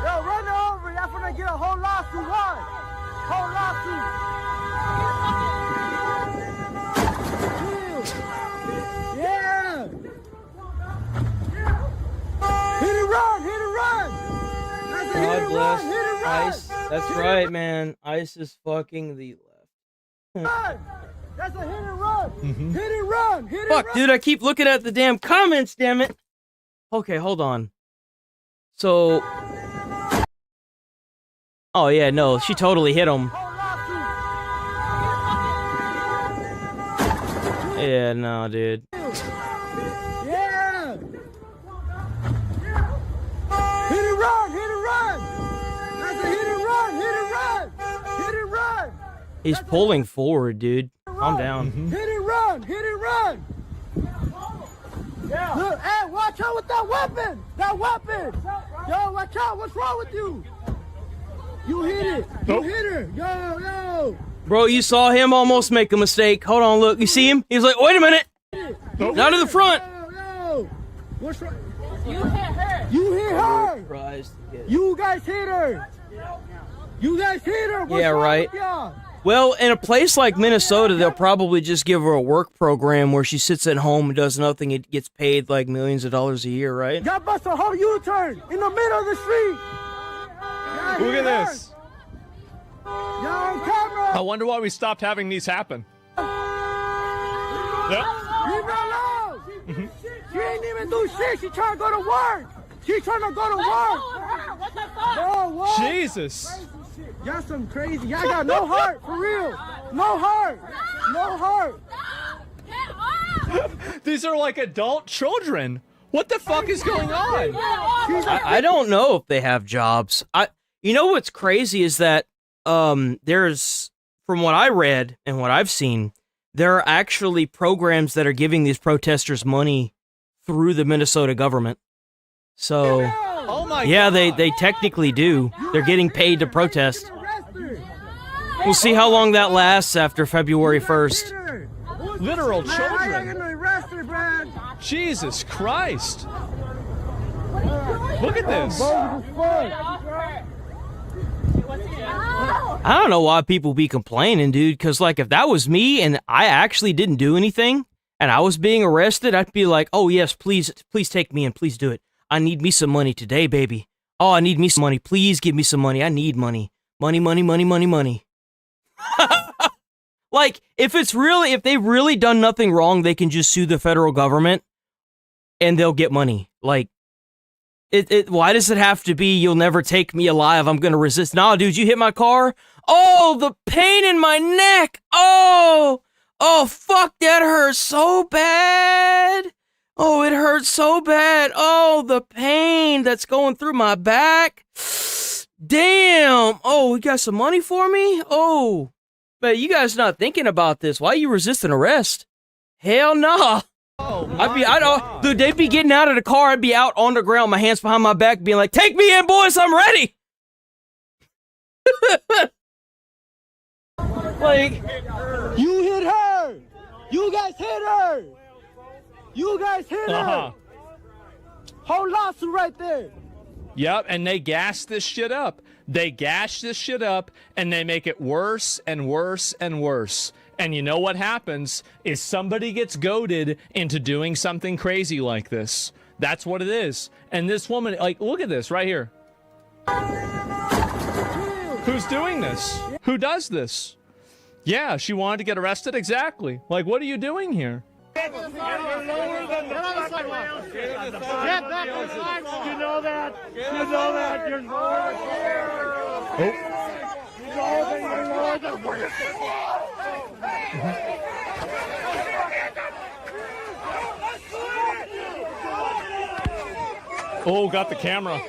Yo, run over. That's when I get a whole lawsuit. What? Whole lawsuit. Yeah. Hit it run. Hit it run. God bless Ice. That's right, man. Ice is fucking the left. That's a hit and run. Hit and run. Hit and Fuck, run. dude, I keep looking at the damn comments, damn it. Okay, hold on. So. Oh, yeah, no, she totally hit him. Yeah, no, dude. Yeah. Hit and run. Hit and run. That's a hit and run. Hit and run. Hit and run. He's pulling forward, dude. Calm down. Hit and run. Hit and run. Yeah. Look, hey, watch out with that weapon. That weapon. Yo, watch out. What's wrong with you? You hit it. You hit her. Yo. Bro, you saw him almost make a mistake. Hold on, look. You see him? He was like, wait a minute. Not to the front. Yo. What's wrong? You hit her. You hit her. You guys hit her. You guys hit her. What's Yeah, wrong right. with y'all? Well, in a place like Minnesota, they'll probably just give her a work program where she sits at home and does nothing. It gets paid like millions of dollars a year, right? Y'all bust a whole U-turn in the middle of the street. Look at this. Y'all on camera. I wonder why we stopped having these happen. Leave her alone. She ain't even do shit. She trying to go to work. She trying to go to work. What the fuck? Bro, what? Jesus. Y'all some crazy. Y'all got no heart, for real. No heart. No heart. These are like adult children. What the fuck is going on? I don't know if they have jobs. You know what's crazy is that there's, from what I read and what I've seen, there are actually programs that are giving these protesters money through the Minnesota government. So, yeah, they technically do. They're getting paid to protest. We'll see how long that lasts after February 1st. Literal children. Arrested, man. Jesus Christ. Look at this. I don't know why people be complaining, dude, because, like, if that was me and I actually didn't do anything and I was being arrested, I'd be like, oh, yes, please take me in. Please do it. I need me some money today, baby. Oh, I need me some money. Please give me some money. I need money. Money, money, money, money, money. Like, if they've really done nothing wrong, they can just sue the federal government and they'll get money. Like, why does it have to be, you'll never take me alive, I'm gonna resist? Nah, dude, you hit my car? Oh, the pain in my neck! Oh, fuck, that hurts so bad! Oh, it hurts so bad! Oh, the pain that's going through my back! Damn! Oh, you got some money for me? Oh, but you guys not thinking about this. Why you resisting arrest? Hell nah! Dude, they'd be getting out of the car, I'd be out on the ground, my hands behind my back, being like, take me in, boys, I'm ready! Like, you hit her! You guys hit her! You guys hit her! Whole lawsuit right there! Yep, and they gas this shit up. They gash this shit up, and they make it worse and worse and worse. And you know what happens is somebody gets goaded into doing something crazy like this. That's what it is. And this woman, like, look at this right here. Who's doing this? Who does this? Yeah, she wanted to get arrested? Exactly. Like, what are you doing here? Get back on the sidewalk. You know that. You know that. You're lower. Oh, got the camera.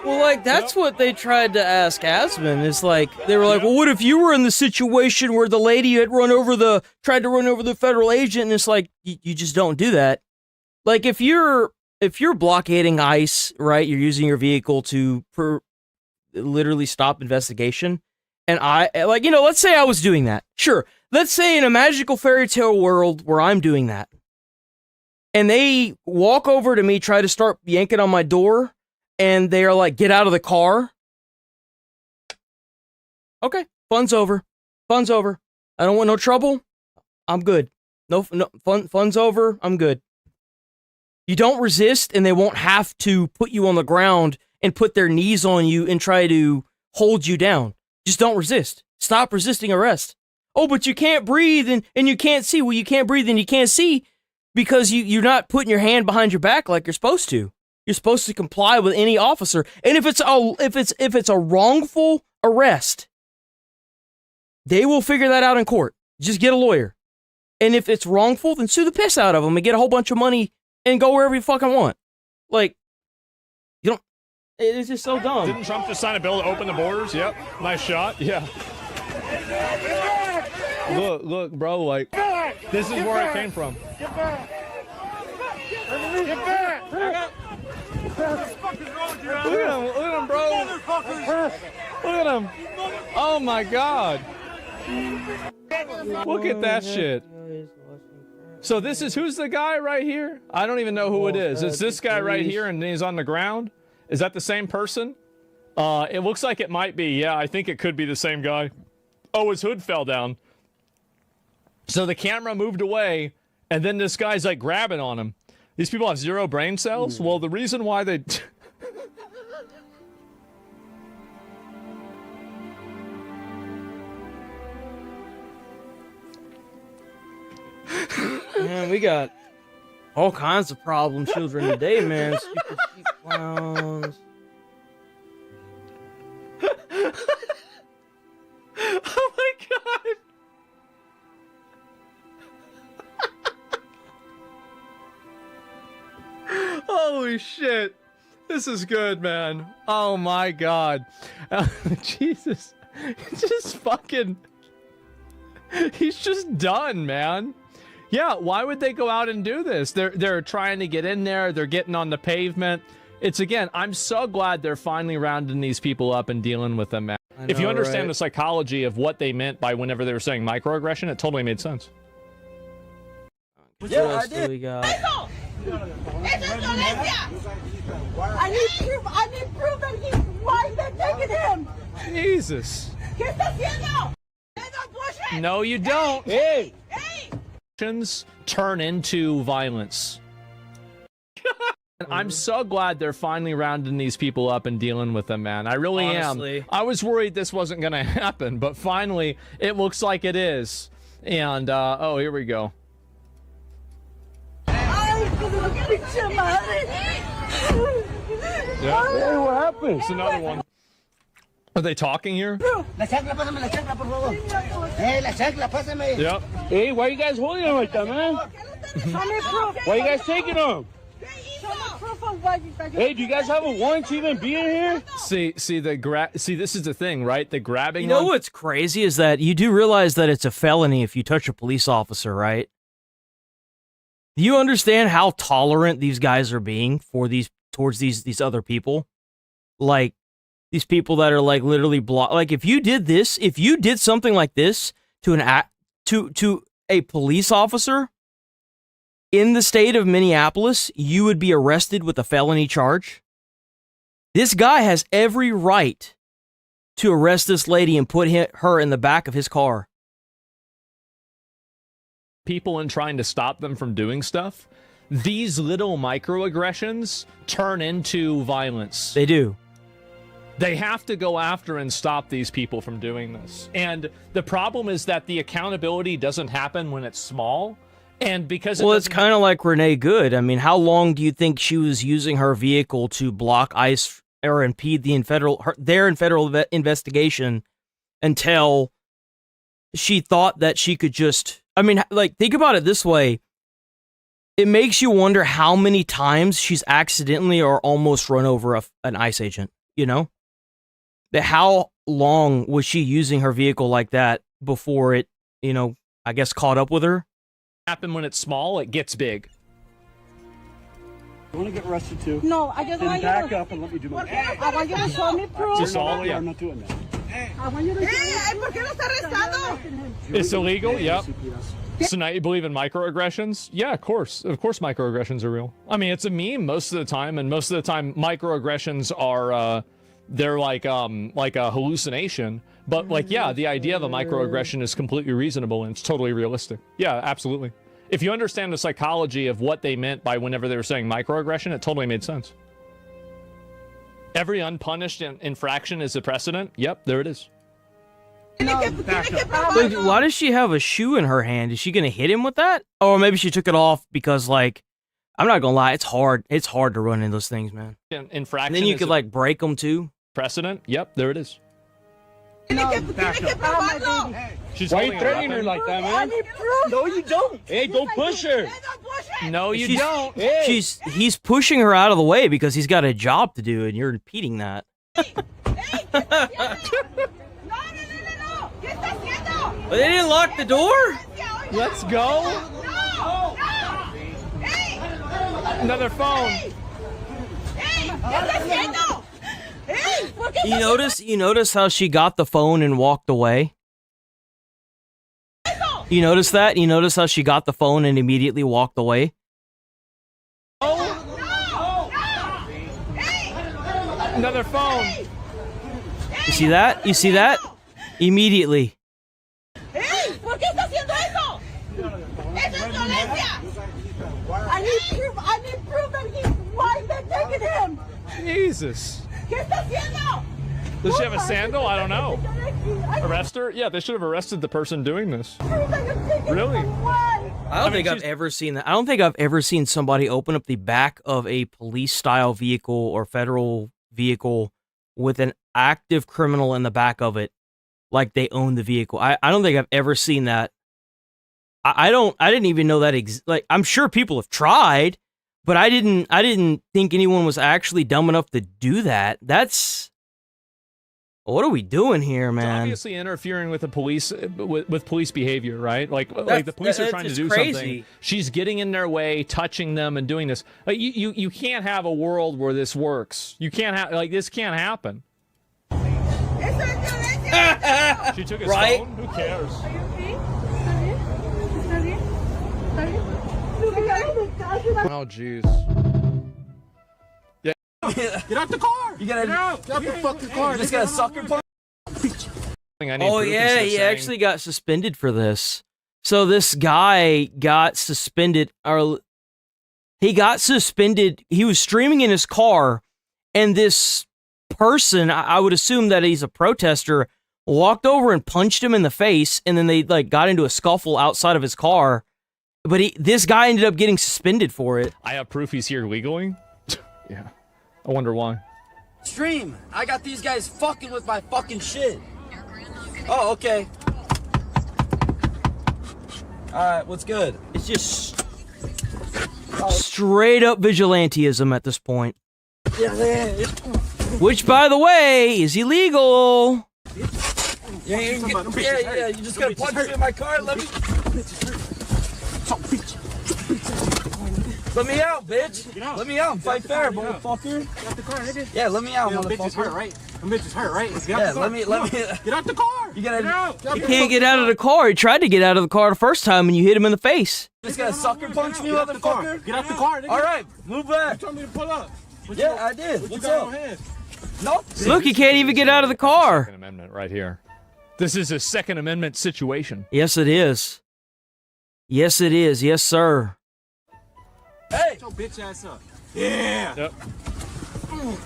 Well, like, that's what they tried to ask Asman. Is like, they were like, well, what if you were in the situation where the lady had tried to run over the federal agent, and it's like, you just don't do that. Like, if you're blockading ICE, right, you're using your vehicle to literally stop investigation, and let's say I was doing that. Sure, let's say in a magical fairy tale world where I'm doing that, and they walk over to me, try to start yanking on my door, and they're like, get out of the car. Okay, fun's over. Fun's over. I don't want no trouble. I'm good. No fun's over. I'm good. You don't resist, and they won't have to put you on the ground and put their knees on you and try to hold you down. Just don't resist. Stop resisting arrest. Oh, but you can't breathe and you can't see. Well, you can't breathe and you can't see because you're not putting your hand behind your back like you're supposed to. You're supposed to comply with any officer. And if it's a wrongful arrest, they will figure that out in court. Just get a lawyer. And if it's wrongful, then sue the piss out of them and get a whole bunch of money and go wherever you fucking want. Like, you don't... It's just so dumb. Didn't Trump just sign a bill to open the borders? Yep. Nice shot. Yeah. Look, bro, like, this is where it came from. Get back! Get back! What is wrong with you, Look at him, bro. Look at him. Oh my God. Look at that shit. So who's the guy right here? I don't even know who it is. It's this guy right here and he's on the ground. Is that the same person? It looks like it might be. Yeah, I think it could be the same guy. Oh, his hood fell down. So the camera moved away and then this guy's like grabbing on him. These people have 0 brain cells? Well, the reason why they... Man, we got all kinds of problem children today, man. Stupid cheap clowns. Oh my God! Holy shit. This is good, man. Oh my God. Jesus. Just fucking... He's just done, man. Yeah, why would they go out and do this? They're trying to get in there. They're getting on the pavement. It's, again, I'm so glad they're finally rounding these people up and dealing with them, man. If you understand the psychology of what they meant by whenever they were saying microaggression, it totally made sense. What else do we got? I need proof that he's why they're taking him. Jesus. No, you don't. Hey. Turn into violence. I'm so glad they're finally rounding these people up and dealing with them, man. I really am. I was worried this wasn't going to happen, but finally, it looks like it is. And, oh, here we go. Yeah. Hey, what happened? It's another one. Are they talking here? Yep. Hey, why are you guys holding him like that, man? Why are you guys taking him? Hey, do you guys have a warrant to even be in here? See, this is the thing, right? The grabbing. You know what's crazy is that you do realize that it's a felony if you touch a police officer, right? Do you understand how tolerant these guys are being towards these other people? Like, these people that are like literally like if you did something like this to to a police officer in the state of Minneapolis, you would be arrested with a felony charge. This guy has every right to arrest this lady and put her in the back of his car. People and trying to stop them from doing stuff. These little microaggressions turn into violence. They do. They have to go after and stop these people from doing this. And the problem is that the accountability doesn't happen when it's small. And because it's kind of like Renee Good. I mean, how long do you think she was using her vehicle to block ICE or impede their federal investigation until she thought that she could just. I mean, like, think about it this way. It makes you wonder how many times she's accidentally or almost run over an ICE agent, you know? How long was she using her vehicle like that before it, you know, I guess caught up with her? Happen when it's small, it gets big. You want to get arrested too? No, I just want you back to... up and let me do my I want you to show me proof. Assault, yeah. I'm not doing that. I want you to show me proof. It's illegal, yep. So now you believe in microaggressions? Yeah, of course. Of course microaggressions are real. I mean, it's a meme most of the time, and most of the time microaggressions are, they're like a hallucination. But, like, yeah, the idea of a microaggression is completely reasonable, and it's totally realistic. Yeah, absolutely. If you understand the psychology of what they meant by whenever they were saying microaggression, it totally made sense. Every unpunished infraction is a precedent? Yep, there it is. Like, why does she have a shoe in her hand? Is she gonna hit him with that? Or maybe she took it off because, like, I'm not gonna lie, it's hard to run in those things, man. Infraction. And then you could like break them too. Precedent? Yep, there it is. She's Why are you threatening her like that, man? No, you don't. Hey, don't push her. No, you don't. Hey. He's pushing her out of the way because he's got a job to do, and you're impeding that. But they didn't lock the door? Let's go. Another phone. You notice how she got the phone and walked away? You notice that? You notice how she got the phone and immediately walked away? Another phone. You see that? You see that? Immediately. I need proof that he's... Why is they taking him? Jesus. Does she have a sandal? I don't know. Arrest her? Yeah, they should have arrested the person doing this. Really? I don't think I've ever seen that. I don't think I've ever seen somebody open up the back of a police-style vehicle or federal vehicle with an active criminal in the back of it, like they own the vehicle. I don't think I've ever seen that. I didn't even know that like, I'm sure people have tried, but I didn't think anyone was actually dumb enough to do that. That's... What are we doing here, man? It's obviously interfering with the police, with police behavior, right? Like the police are trying to do something. She's getting in their way, touching them, and doing this. Like, you can't have a world where this works. You can't have, like, this can't happen. She took his phone. Who cares? Oh, jeez. Get out the car! You gotta get out the fucking car. You just got a sucker punch. Oh yeah, he actually got suspended for this. So this guy got suspended, or he got suspended. He was streaming in his car, and this person, I would assume that he's a protester, walked over and punched him in the face, and then they like got into a scuffle outside of his car. But this guy ended up getting suspended for it. I have proof he's here legally. Yeah. I wonder why. Stream, I got these guys fucking with my fucking shit. Oh, okay. Alright, what's good? It's just straight up vigilantism at this point. Yeah, which, by the way, is illegal. Yeah, you just gotta punch me in my car. Let me out, bitch. Let me out and fight fair, motherfucker. Get out the car, nigga. Yeah, let me out, motherfucker. Bitch is hurt, right? Them bitch is hurt, right? Let's get out the car. Let me. Get out the car. You gotta. Get out. He can't get out of the car. He tried to get out of the car the first time, and you hit him in the face. Just gotta sucker punch me, motherfucker. Get out the car, nigga. All right, move back. You told me to pull up. Yeah, I did. What's up? No. Look, he can't even get out of the car. Second Amendment right here. This is a Second Amendment situation. Yes, it is. Yes, it is. Yes, sir. Hey! Get your bitch ass up. Yeah! Yep. Oh.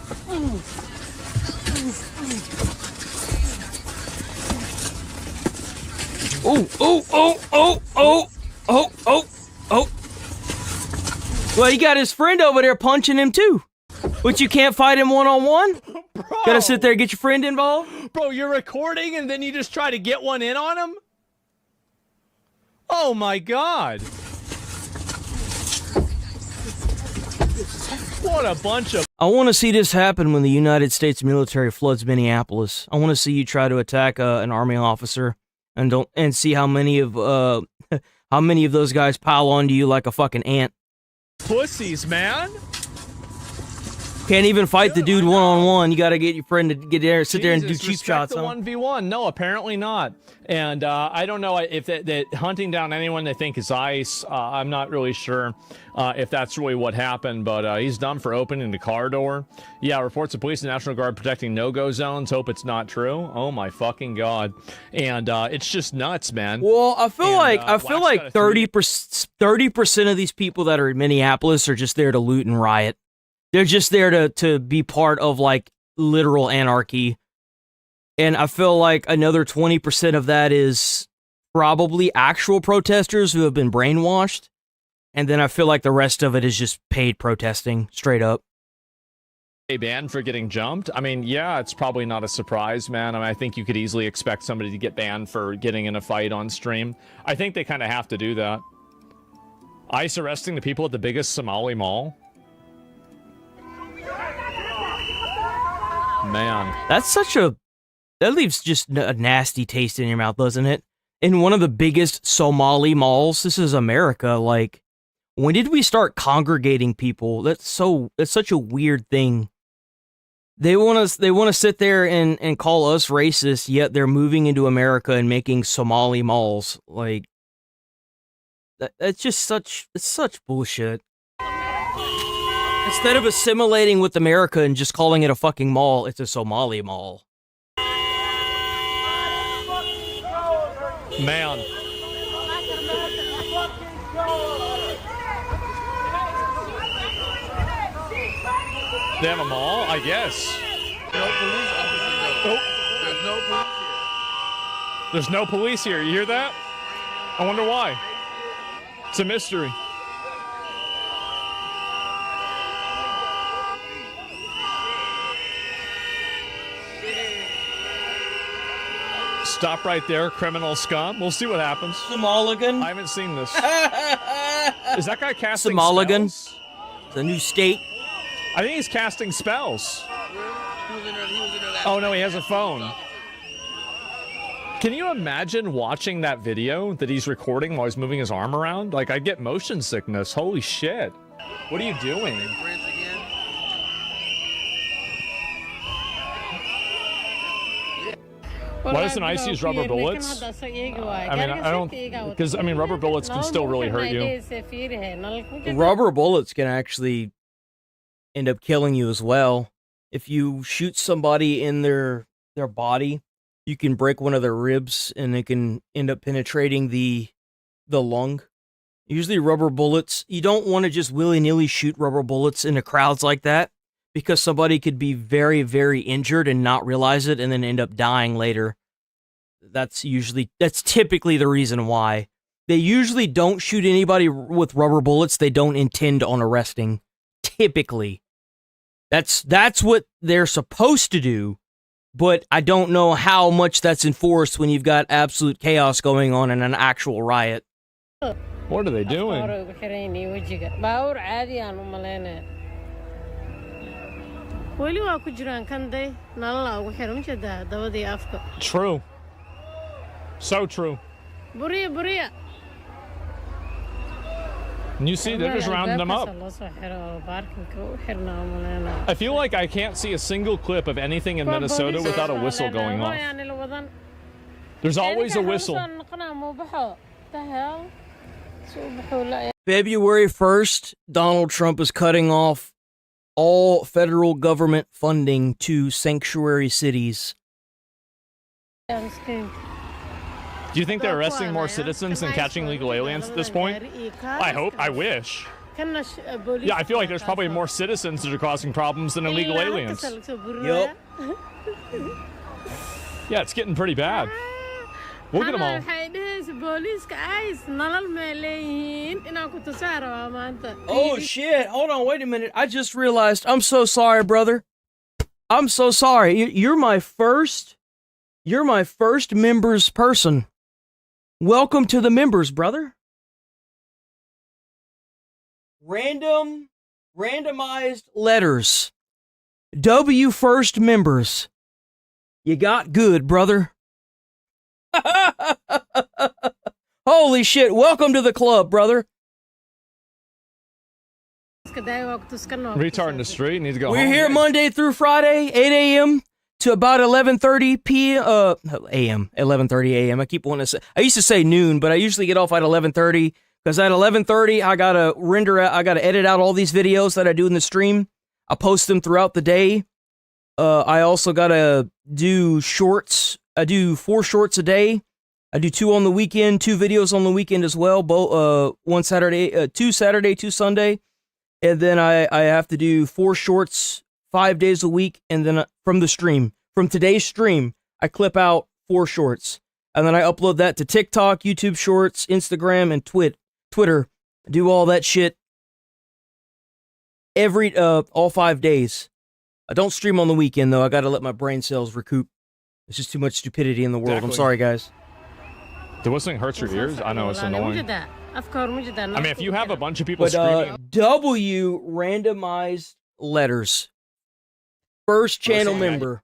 Well, he got his friend over there punching him, too. But you can't fight him one-on-one? Gotta sit there and get your friend involved? Bro, you're recording and then you just try to get one in on him? Oh my god. What a bunch of... I want to see this happen when the United States military floods Minneapolis. I want to see you try to attack an army officer and see how many of those guys pile onto you like a fucking ant. Pussies, man. Can't even fight the dude one-on-one. You gotta get your friend to get there, sit there and do cheap shots. The 1v1. No, apparently not. And I don't know if that hunting down anyone they think is ICE. I'm not really sure if that's really what happened, but he's done for opening the car door. Yeah, reports of police and National Guard protecting no-go zones. Hope it's not true. Oh my fucking god. And it's just nuts, man. Well, I feel like 30% of these people that are in Minneapolis are just there to loot and riot. They're just there to be part of, like, literal anarchy. And I feel like another 20% of that is probably actual protesters who have been brainwashed. And then I feel like the rest of it is just paid protesting, straight up. A ban for getting jumped? I mean, yeah, it's probably not a surprise, man. I mean, I think you could easily expect somebody to get banned for getting in a fight on stream. I think they kind of have to do that. ICE arresting the people at the biggest Somali mall? Man. That leaves just a nasty taste in your mouth, doesn't it? In one of the biggest Somali malls, this is America, like, when did we start congregating people? That's such a weird thing. They want to sit there and call us racist, yet they're moving into America and making Somali malls. Like, it's such bullshit. Instead of assimilating with America and just calling it a fucking mall, it's a Somali mall. Man. They have a mall? I guess. No police officers, though. There's no police here. There's no police here. You hear that? I wonder why. It's a mystery. Stop right there, criminal scum. We'll see what happens. Somaligan? I haven't seen this. Is that guy casting Somaligan? spells? The new state? I think he's casting spells. Oh no, he has a phone. Can you imagine watching that video that he's recording while he's moving his arm around? Like, I'd get motion sickness. Holy shit. What are you doing? Why doesn't ICE use rubber bullets? I mean, I don't... Because, I mean, rubber bullets can still really hurt you. Rubber bullets can actually end up killing you as well. If you shoot somebody in their body, you can break one of their ribs and it can end up penetrating the lung. Usually rubber bullets, you don't want to just willy-nilly shoot rubber bullets into crowds like that, because somebody could be very, very injured and not realize it and then end up dying later. That's typically the reason why. They usually don't shoot anybody with rubber bullets they don't intend on arresting. Typically. That's what they're supposed to do, but I don't know how much that's enforced when you've got absolute chaos going on in an actual riot. What are they doing? True. So true. And you see, they're just rounding them up. I feel like I can't see a single clip of anything in Minnesota without a whistle going off. There's always a whistle. February 1st, Donald Trump is cutting off all federal government funding to sanctuary cities. Do you think they're arresting more citizens than catching legal aliens at this point? I wish. Yeah, I feel like there's probably more citizens that are causing problems than illegal aliens. Yep. Yeah, it's getting pretty bad. Look at them all. Oh shit, hold on, wait a minute. I just realized, I'm so sorry, brother. I'm so sorry. You're my first members person. Welcome to the members, brother. Randomized letters. W first members. You got good, brother. Holy shit, welcome to the club, brother. Retard in the street, need to go We're home. here Monday through Friday, 8 a.m. to about 11:30 p.m. a.m. 11:30 a.m. I keep wanting to say, I used to say noon, but I usually get off at 11:30 because at 11:30 I gotta edit out all these videos that I do in the stream. I post them throughout the day. I also gotta do shorts. I do 4 shorts a day. I do 2 on the weekend, 2 videos on the weekend as well. Both 2 Saturday, 2 Sunday, and then I have to do 4 shorts 5 days a week, and then from today's stream, I clip out 4 shorts, and then I upload that to TikTok, YouTube Shorts, Instagram, and Twitter. I do all that shit all 5 days. I don't stream on the weekend though. I gotta let my brain cells recoup. There's just too much stupidity in the world. Exactly. I'm sorry, guys. The whistling hurts your ears? I know, it's annoying. I mean, if you have a bunch of people But screaming... W randomized letters. First channel member.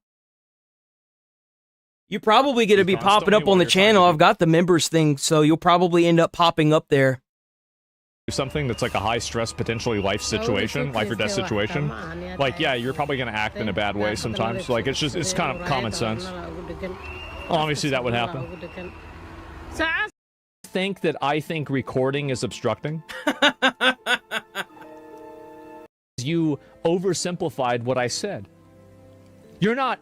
You're probably going to be popping up on the channel. I've got the members thing, so you'll probably end up popping up there. Something that's like a high-stress, potentially life situation, life or death situation. Like, yeah, you're probably going to act in a bad way sometimes. Like, it's kind of common sense. Obviously, that would happen. I think recording is obstructing. You oversimplified what I said. You're not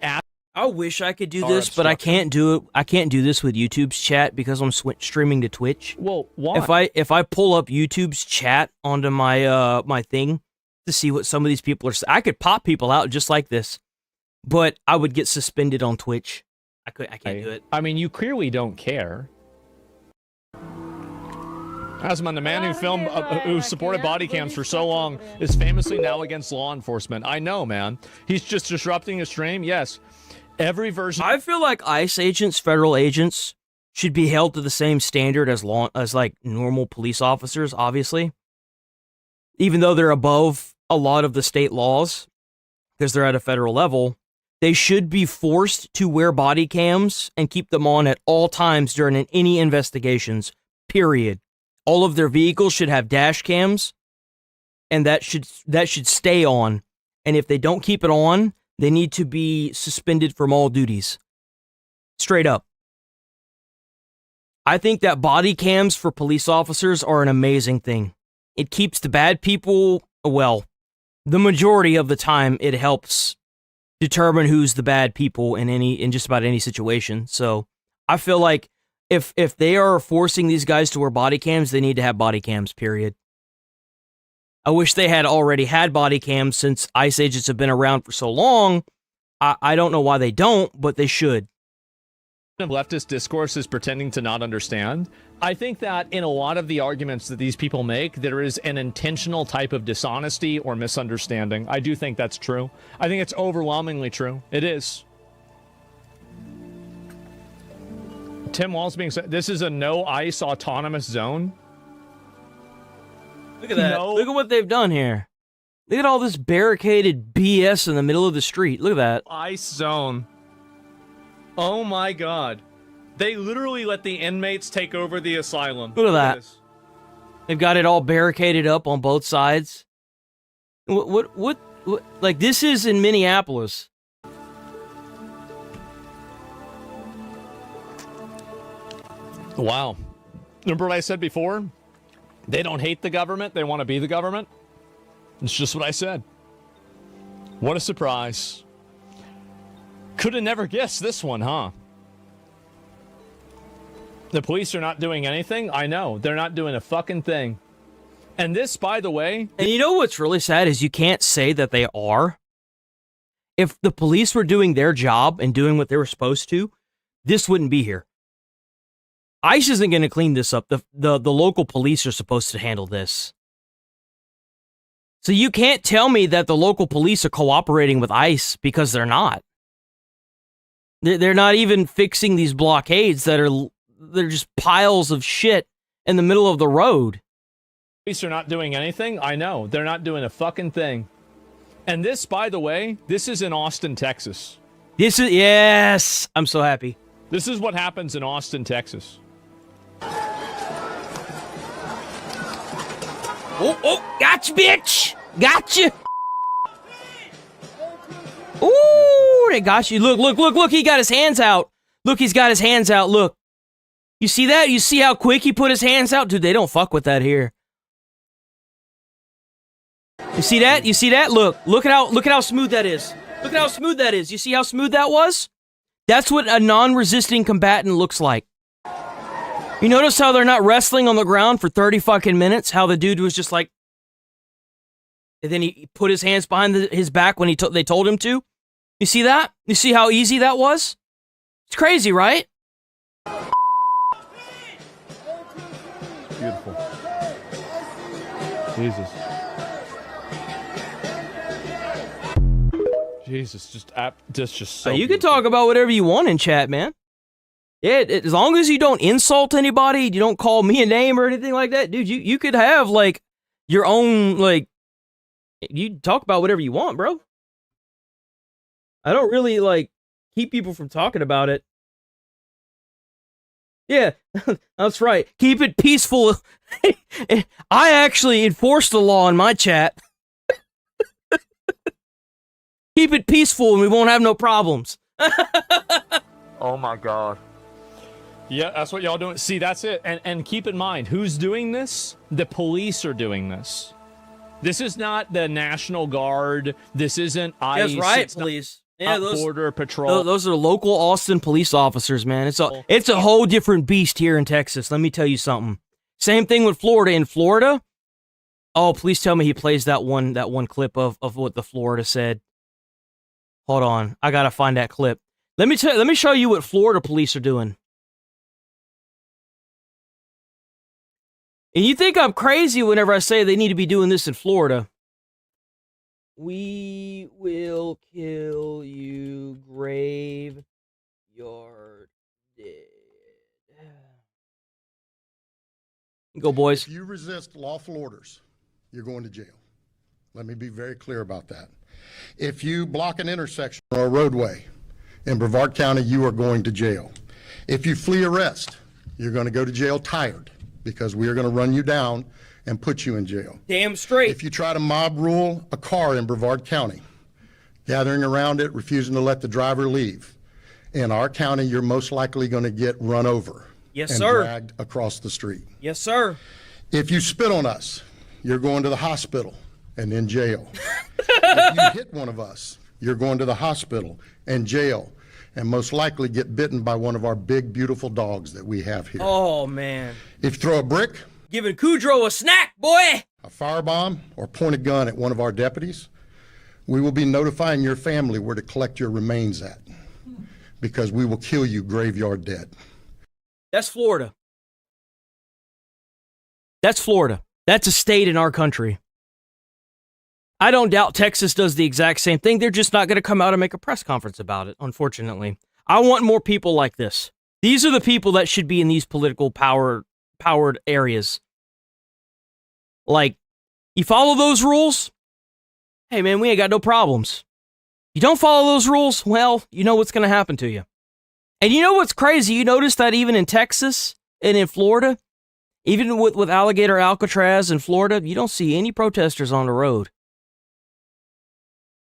I wish I could do this, but I can't do it. I can't do this with YouTube's chat because I'm streaming to Twitch. Well, why? If I pull up YouTube's chat onto my my thing to see what some of these people are saying, I could pop people out just like this, but I would get suspended on Twitch. I can't do it. I mean, you clearly don't care. Asman, the man who supported body cams for so long, is famously now against law enforcement. I know, man. He's just disrupting a stream. Yes, every version. I feel like ICE agents, federal agents, should be held to the same standard as like normal police officers. Obviously, even though they're above a lot of the state laws because they're at a federal level, they should be forced to wear body cams and keep them on at all times during any investigations. Period. All of their vehicles should have dash cams, and that should stay on. And if they don't keep it on, they need to be suspended from all duties. Straight up. I think that body cams for police officers are an amazing thing. It keeps the bad people, well, the majority of the time it helps determine who's the bad people in just about any situation. So I feel like if they are forcing these guys to wear body cams, they need to have body cams, period. I wish they had already had body cams since ICE agents have been around for so long. I don't know why they don't, but they should. Leftist discourse is pretending to not understand. I think that in a lot of the arguments that these people make, there is an intentional type of dishonesty or misunderstanding. I do think that's true. I think it's overwhelmingly true. It is. Tim Wall's being said, this is a no ICE autonomous zone. Look at that. No. Look at what they've done here. Look at all this barricaded BS in the middle of the street. Look at that. ICE zone. Oh my god. They literally let the inmates take over the asylum. Look at that. They've got it all barricaded up on both sides. What like, this is in Minneapolis. Wow. Remember what I said before? They don't hate the government. They want to be the government. It's just what I said. What a surprise. Could have never guessed this one, huh? The police are not doing anything? I know. They're not doing a fucking thing. And this, by the way... And you know what's really sad is you can't say that they are. If the police were doing their job and doing what they were supposed to, this wouldn't be here. ICE isn't going to clean this up. The local police are supposed to handle this. So you can't tell me that the local police are cooperating with ICE, because they're not. They're not even fixing these blockades they're just piles of shit in the middle of the road. Police are not doing anything? I know. They're not doing a fucking thing. And this, by the way, this is in Austin, Texas. This is, yes, I'm so happy. This is what happens in Austin, Texas. Oh, gotcha, bitch! Gotcha! Ooh, they got you. Look, he got his hands out. Look, he's got his hands out, look. You see that? You see how quick he put his hands out? Dude, they don't fuck with that here. You see that? You see that? Look at how smooth that is. Look at how smooth that is. You see how smooth that was? That's what a non-resisting combatant looks like. You notice how they're not wrestling on the ground for 30 fucking minutes? How the dude was just like... And then he put his hands behind his back when they told him to? You see that? You see how easy that was? It's crazy, right? Beautiful. Jesus. Jesus, just so You can talk about whatever you want in chat, man. Yeah, as long as you don't insult anybody, you don't call me a name or anything like that, dude, you could have, like, your own, like, you talk about whatever you want, bro. I don't really, like, keep people from talking about it. Yeah, that's right. Keep it peaceful. I actually enforce the law in my chat. Keep it peaceful and we won't have no problems. Oh my God. Yeah, that's what y'all doing. See, that's it. And keep in mind, who's doing this? The police are doing this. This is not the National Guard. This isn't ICE. That's right, police. Yeah, those Border Patrol. Those are local Austin police officers, man. It's a whole different beast here in Texas. Let me tell you something. Same thing with Florida. In Florida, oh, please tell me he plays that one clip of what the Florida said. Hold on, I gotta find that clip. Let me show you what Florida police are doing. And you think I'm crazy whenever I say they need to be doing this in Florida. We will kill you, graveyard dead. Go, boys. If you resist lawful orders, you're going to jail. Let me be very clear about that. If you block an intersection or a roadway in Brevard County, you are going to jail. If you flee arrest, you're going to go to jail tired, because we are going to run you down and put you in jail. Damn straight. If you try to mob rule a car in Brevard County, gathering around it, refusing to let the driver leave, in our county, you're most likely going to get run over. Yes, and sir. Dragged across the street. Yes, sir. If you spit on us, you're going to the hospital and then jail. If you hit one of us, you're going to the hospital and jail, and most likely get bitten by one of our big, beautiful dogs that we have here. Oh, man. If you throw a brick, giving Kudrow a snack, boy! a firebomb, or point a gun at one of our deputies, we will be notifying your family where to collect your remains at, because we will kill you graveyard dead. That's Florida. That's Florida. That's a state in our country. I don't doubt Texas does the exact same thing. They're just not going to come out and make a press conference about it, unfortunately. I want more people like this. These are the people that should be in these political powered areas. Like, you follow those rules? Hey, man, we ain't got no problems. You don't follow those rules? Well, you know what's going to happen to you. And you know what's crazy? You notice that even in Texas and in Florida, even with Alligator Alcatraz in Florida, you don't see any protesters on the road.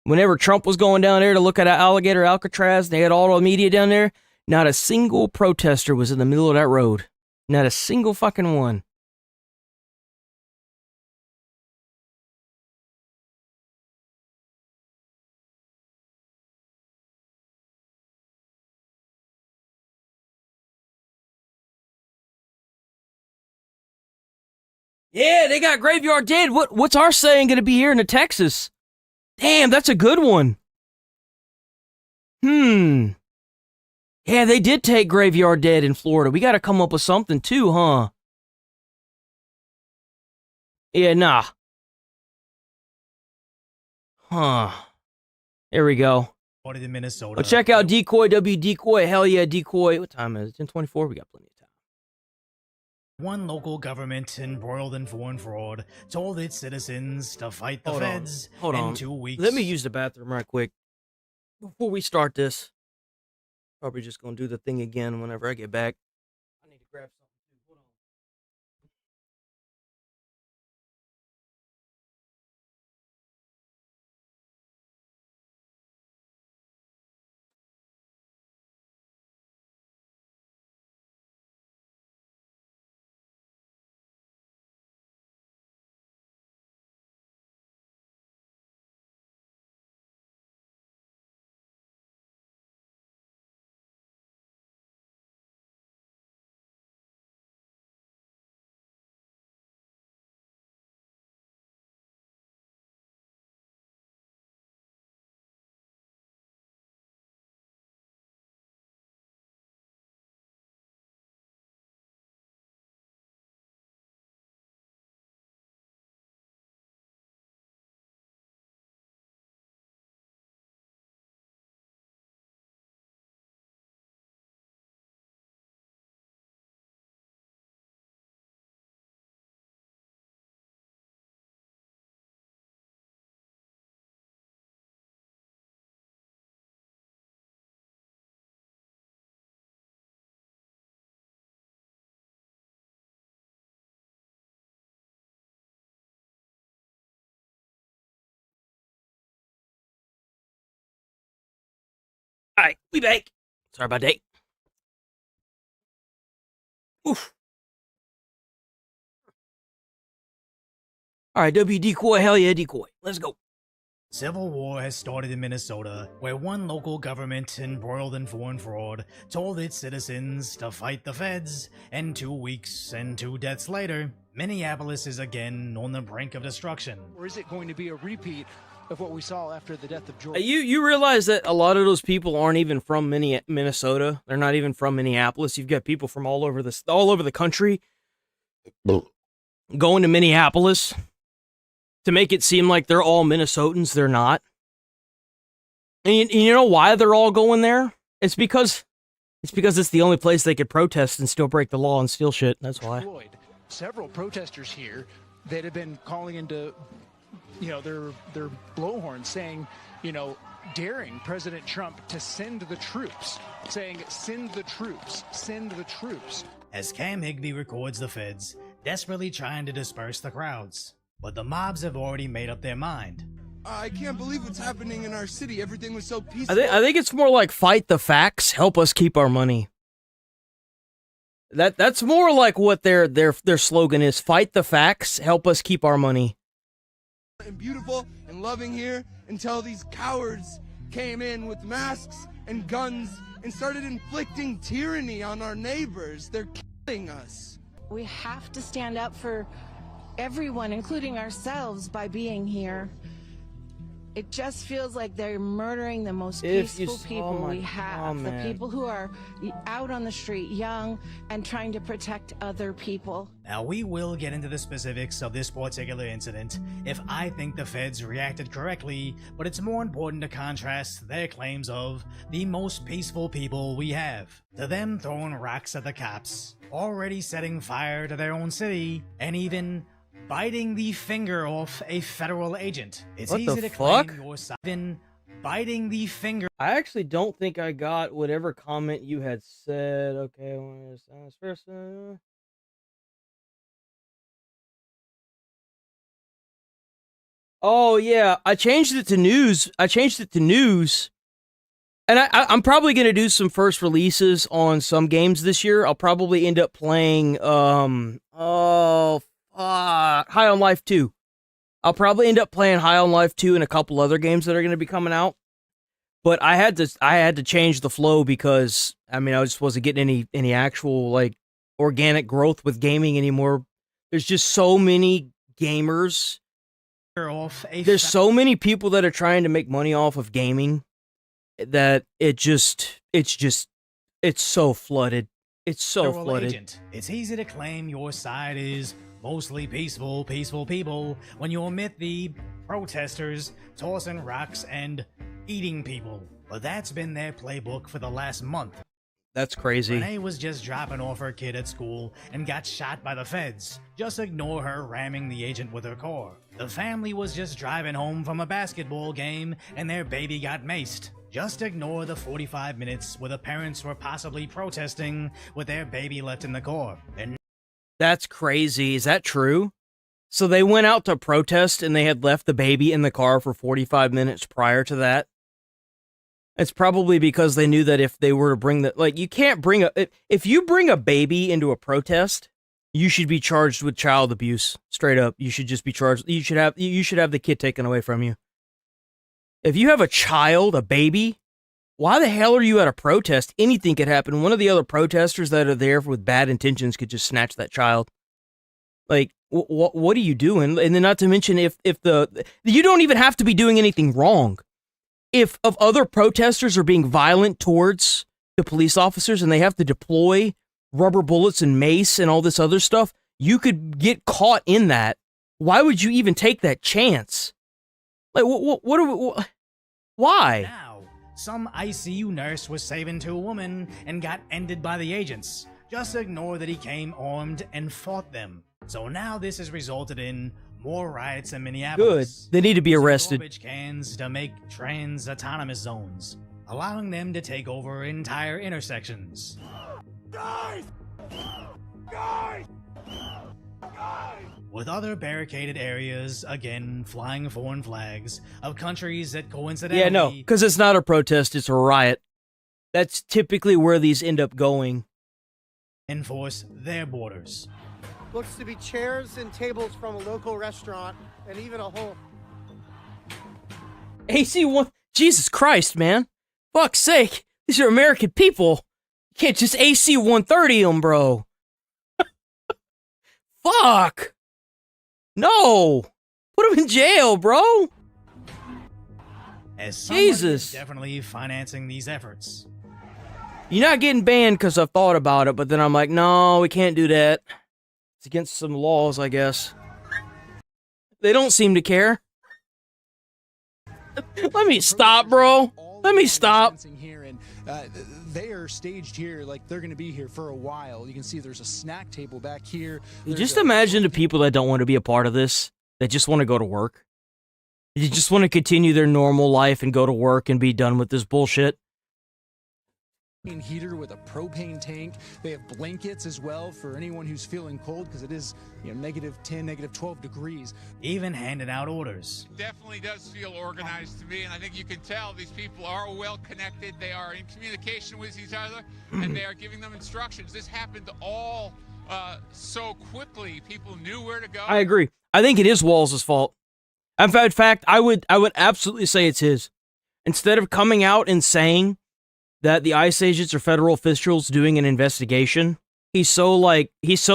Whenever Trump was going down there to look at Alligator Alcatraz, they had all the media down there, not a single protester was in the middle of that road. Not a single fucking one. Yeah, they got Graveyard Dead. What's our saying going to be here in Texas? Damn, that's a good one. Yeah, Yeah, they did take Graveyard Dead in Florida. We got to come up with something too, huh? Yeah, nah. Huh. Here we go. In Minnesota. Well, check out Decoy W Decoy. Hell yeah, Decoy. What time is it? 10:24. We got plenty of time. One local government embroiled in foreign fraud told its citizens to fight the feds in 2 weeks. Let me use the bathroom right quick before we start this. Probably just gonna do the thing again whenever I get back. I need to grab something. Hold on. All right, we back. Sorry about that. Oof. All right, W Decoy. Hell yeah, Decoy. Let's go. Civil war has started in Minnesota, where one local government embroiled in foreign fraud told its citizens to fight the feds, and 2 weeks and 2 deaths later, Minneapolis is again on the brink of destruction. Or is it going to be a repeat of what we saw after the death of George? You realize that a lot of those people aren't even from Minnesota. They're not even from Minneapolis. You've got people from all over the country going to Minneapolis to make it seem like they're all Minnesotans. They're not. And you know why they're all going there? It's because it's the only place they could protest and still break the law and steal shit. That's why. Several protesters here that have been calling into, their blowhorn, saying, daring President Trump to send the troops, saying, send the troops, send the troops. As Cam Higbee records the feds desperately trying to disperse the crowds. But the mobs have already made up their mind. I can't believe what's happening in our city. Everything was so peaceful. I think it's more like fight the facts, help us keep our money. That's more like what their slogan is. Fight the facts, help us keep our money. And beautiful and loving here until these cowards came in with masks and guns and started inflicting tyranny on our neighbors. They're killing us. We have to stand up for everyone, including ourselves, by being here. It just feels like they're murdering the most peaceful people we have. The people who are out on the street, young, and trying to protect other people. Now, we will get into the specifics of this particular incident if I think the feds reacted correctly, but it's more important to contrast their claims of the most peaceful people we have, to them throwing rocks at the cops, already setting fire to their own city, and even biting the finger off a federal agent. It's what easy the to fuck? claim your side. Even biting the finger. I actually don't think I got whatever comment you had said. Okay, first. Oh yeah, I changed it to news. And I'm probably gonna do some first releases on some games this year. I'll probably end up playing High on Life 2. I'll probably end up playing High on Life 2 and a couple other games that are going to be coming out. But I had to change the flow because I just wasn't getting any actual like organic growth with gaming anymore. There's just so many gamers. There's so many people that are trying to make money off of gaming that it's just It's so flooded. It's so Federal flooded. agent. It's easy to claim your side is mostly peaceful people when you omit the protesters tossing rocks and eating people. But that's been their playbook for the last month. That's crazy. Renee was just dropping off her kid at school and got shot by the feds. Just ignore her ramming the agent with her car. The family was just driving home from a basketball game and their baby got maced. Just ignore the 45 minutes where the parents were possibly protesting with their baby left in the car. And that's crazy. Is that true? So they went out to protest and they had left the baby in the car for 45 minutes prior to that? It's probably because they knew that if they were to bring the, like, you can't bring if you bring a baby into a protest, you should be charged with child abuse. Straight up. You should just be charged. You should have the kid taken away from you. If you have a child, a baby, why the hell are you at a protest? Anything could happen. One of the other protesters that are there with bad intentions could just snatch that child. Like, what are you doing? And then not to mention you don't even have to be doing anything wrong. If other protesters are being violent towards the police officers and they have to deploy rubber bullets and mace and all this other stuff, you could get caught in that. Why would you even take that chance? Like, why? now, some ICU nurse was saving to a woman and got ended by the agents. Just ignore that he came armed and fought them. So now this has resulted in more riots in Minneapolis. Good. They need to be arrested. Garbage cans to make trans autonomous zones, allowing them to take over entire intersections. Guys! Guys! Guys! With other barricaded areas, again, flying foreign flags of countries that coincidentally... Yeah, no, because it's not a protest, it's a riot. That's typically where these end up going. Enforce their borders. Looks to be chairs and tables from a local restaurant, and even a whole... AC-1... Jesus Christ, man. Fuck's sake. These are American people. You can't just AC-130 them, bro. Fuck. No. Put them in jail, bro. As Jesus. Definitely financing these efforts. You're not getting banned because I've thought about it, but then I'm like, no, we can't do that. It's against some laws, I guess. They don't seem to care. Let me stop, bro. Let me stop. Here and they are staged here like they're going to be here for a while. You can see there's a snack table back here. Just imagine the people that don't want to be a part of this, that just want to go to work. They just want to continue their normal life and go to work and be done with this bullshit. Heater with a propane tank. They have blankets as well for anyone who's feeling cold because it is, negative 10, negative 12 degrees. Even handing out orders. Definitely does feel organized to me, and I think you can tell these people are well connected. They are in communication with each other, and they are giving them instructions. This happened all so quickly. People knew where to go. I agree. I think it is Walls' fault. In fact, I would absolutely say it's his. Instead of coming out and saying that the ICE agents are federal officials doing an investigation, he's so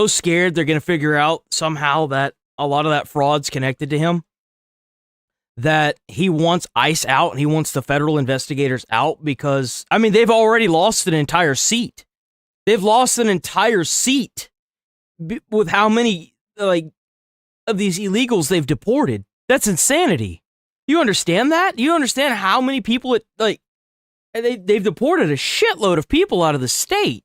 scared they're going to figure out somehow that a lot of that fraud's connected to him, that he wants ICE out and he wants the federal investigators out because, they've already lost an entire seat. They've lost an entire seat with how many, of these illegals they've deported. That's insanity. You understand that? You understand how many people they've deported a shitload of people out of the state.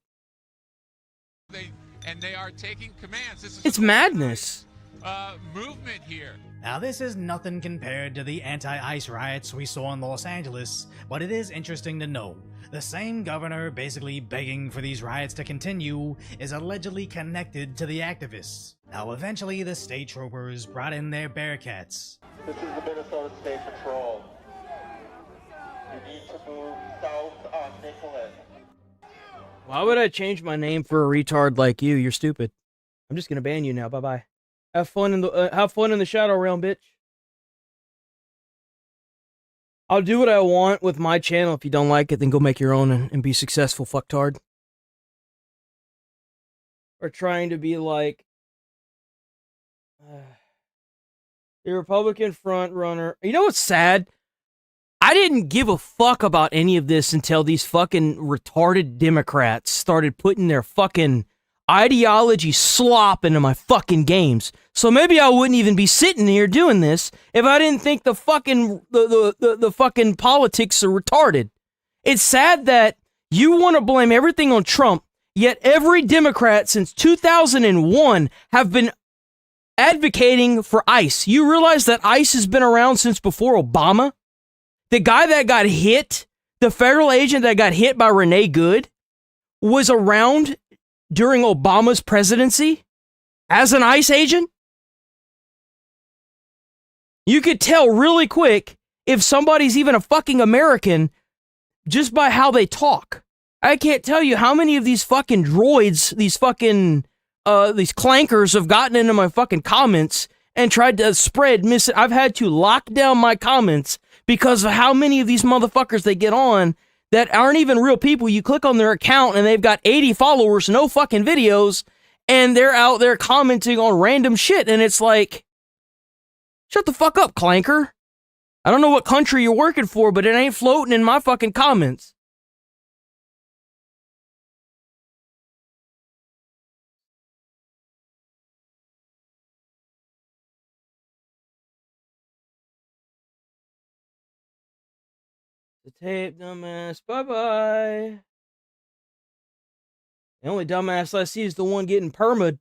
They are taking commands. It's madness. Movement here. Now, this is nothing compared to the anti-ICE riots we saw in Los Angeles, but it is interesting to know the same governor basically begging for these riots to continue is allegedly connected to the activists. Now, eventually, the state troopers brought in their Bearcats. This is the Minnesota State Patrol. You need to move south on Nicollet. Why would I change my name for a retard like you? You're stupid. I'm just gonna ban you now. Bye-bye. Have fun in the Shadow Realm, bitch. I'll do what I want with my channel. If you don't like it, then go make your own and be successful, fucktard. Or trying to be like the Republican front runner. You know what's sad? I didn't give a fuck about any of this until these fucking retarded Democrats started putting their fucking ideology slop into my fucking games. So maybe I wouldn't even be sitting here doing this if I didn't think the fucking the fucking politics are retarded. It's sad that you want to blame everything on Trump, yet every Democrat since 2001 have been advocating for ICE. You realize that ICE has been around since before Obama? The guy that got hit, the federal agent that got hit by Renee Good, was around during Obama's presidency as an ICE agent. You could tell really quick if somebody's even a fucking American just by how they talk. I can't tell you how many of these fucking droids, these fucking, these clankers have gotten into my fucking comments and tried to spread I've had to lock down my comments because of how many of these motherfuckers they get on that aren't even real people. You click on their account and they've got 80 followers, no fucking videos, and they're out there commenting on random shit, and it's like, shut the fuck up, clanker. I don't know what country you're working for, but it ain't floating in my fucking comments. The tape, dumbass. Bye-bye. The only dumbass I see is the one getting perma'd.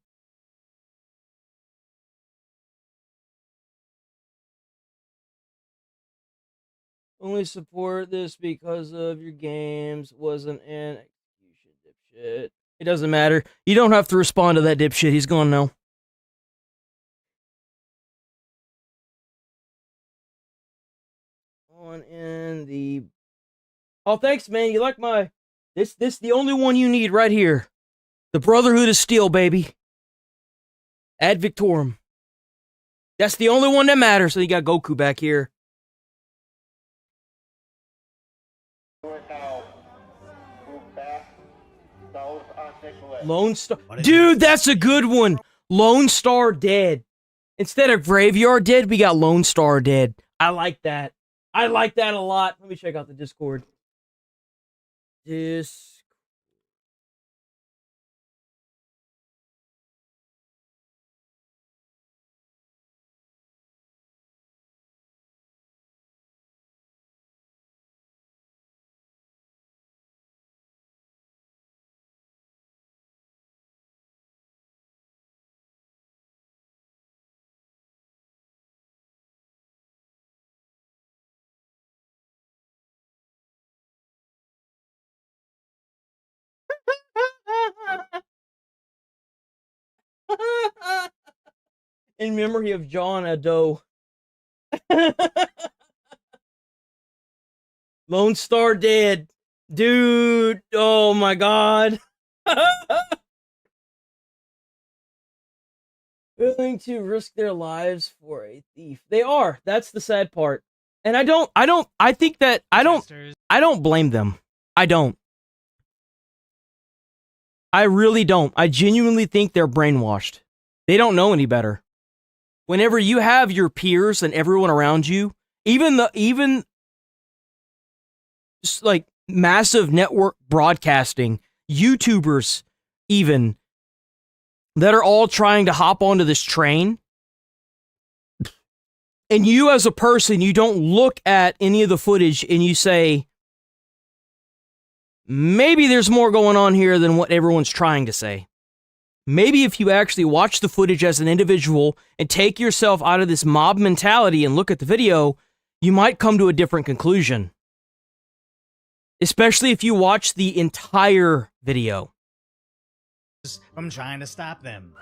Only support this because of your games. Wasn't an execution, dipshit. It doesn't matter. You don't have to respond to that dipshit. He's gone now. On in the... Oh, thanks, man. You like my... This the only one you need right here. The Brotherhood of Steel, baby. Ad Victorum. That's the only one that matters. So you got Goku back here. Lone Star. Dude, that's a good one. Lone Star Dead. Instead of Graveyard Dead, we got Lone Star Dead. I like that. I like that a lot. Let me check out the Discord. In memory of John Ado. Lone Star Dead. Dude, oh my god. Willing to risk their lives for a thief. They are. That's the sad part. And I don't blame them. I don't. I really don't. I genuinely think they're brainwashed. They don't know any better. Whenever you have your peers and everyone around you, even just like massive network broadcasting, YouTubers even, that are all trying to hop onto this train, and you as a person, you don't look at any of the footage and you say, maybe there's more going on here than what everyone's trying to say. Maybe if you actually watch the footage as an individual and take yourself out of this mob mentality and look at the video, you might come to a different conclusion. Especially if you watch the entire video. From trying to stop them.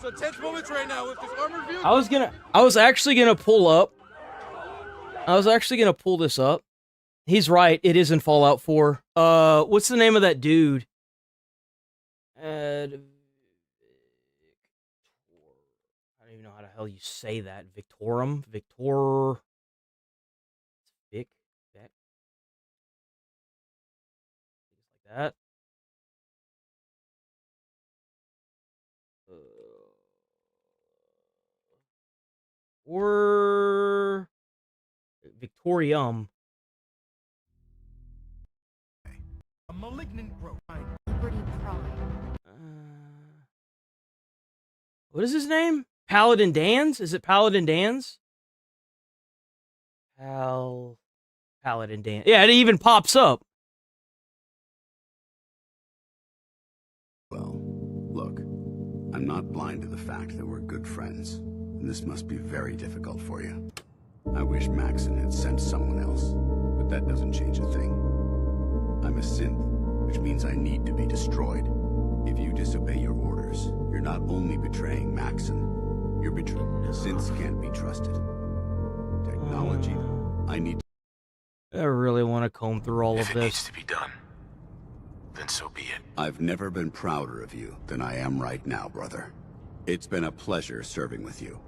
So tense moments right now with this armored vehicle. I was actually gonna pull this up. He's right, it is in Fallout 4. What's the name of that dude? I don't even know how the hell you say that. Victorum? Victor... Vic? that. Or Victorium. A malignant growth. What is his name? Paladin Dan's? Is it Paladin Dan's? Paladin Dan. Yeah, it even pops up. Well, look, I'm not blind to the fact that we're good friends, and this must be very difficult for you. I wish Maxon had sent someone else, but that doesn't change a thing. I'm a synth, which means I need to be destroyed. If you disobey your orders, you're not only betraying Maxon, you're betraying... Synths can't be trusted. Technology, I need... I really want to comb through all of this. Needs to be done, then so be it. I've never been prouder of you than I am right now, brother. It's been a pleasure serving with you.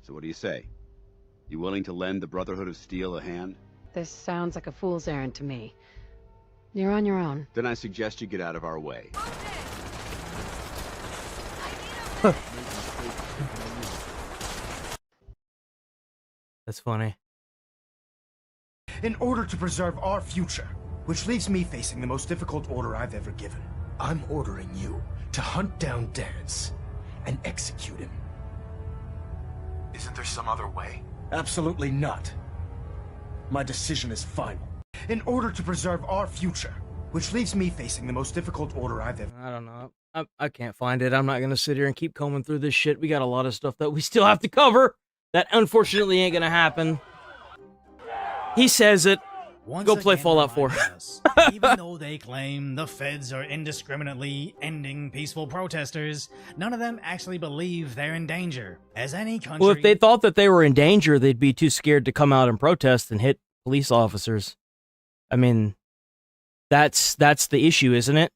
So what do you say? You willing to lend the Brotherhood of Steel a hand? This sounds like a fool's errand to me. You're on your own. Then I suggest you get out of our way. That's funny. In order to preserve our future, which leaves me facing the most difficult order I've ever given, I'm ordering you to hunt down Dance and execute him. Isn't there some other way? Absolutely not. My decision is final. In order to preserve our future, which leaves me facing the most difficult order I've ever... I don't know. I can't find it. I'm not going to sit here and keep combing through this shit. We got a lot of stuff that we still have to cover. That unfortunately ain't going to happen. He says it. Go play Fallout 4. Even though they claim the feds are indiscriminately ending peaceful protesters, none of them actually believe they're in danger. As any country... Well, if they thought that they were in danger, they'd be too scared to come out and protest and hit police officers. I mean, that's the issue, isn't it?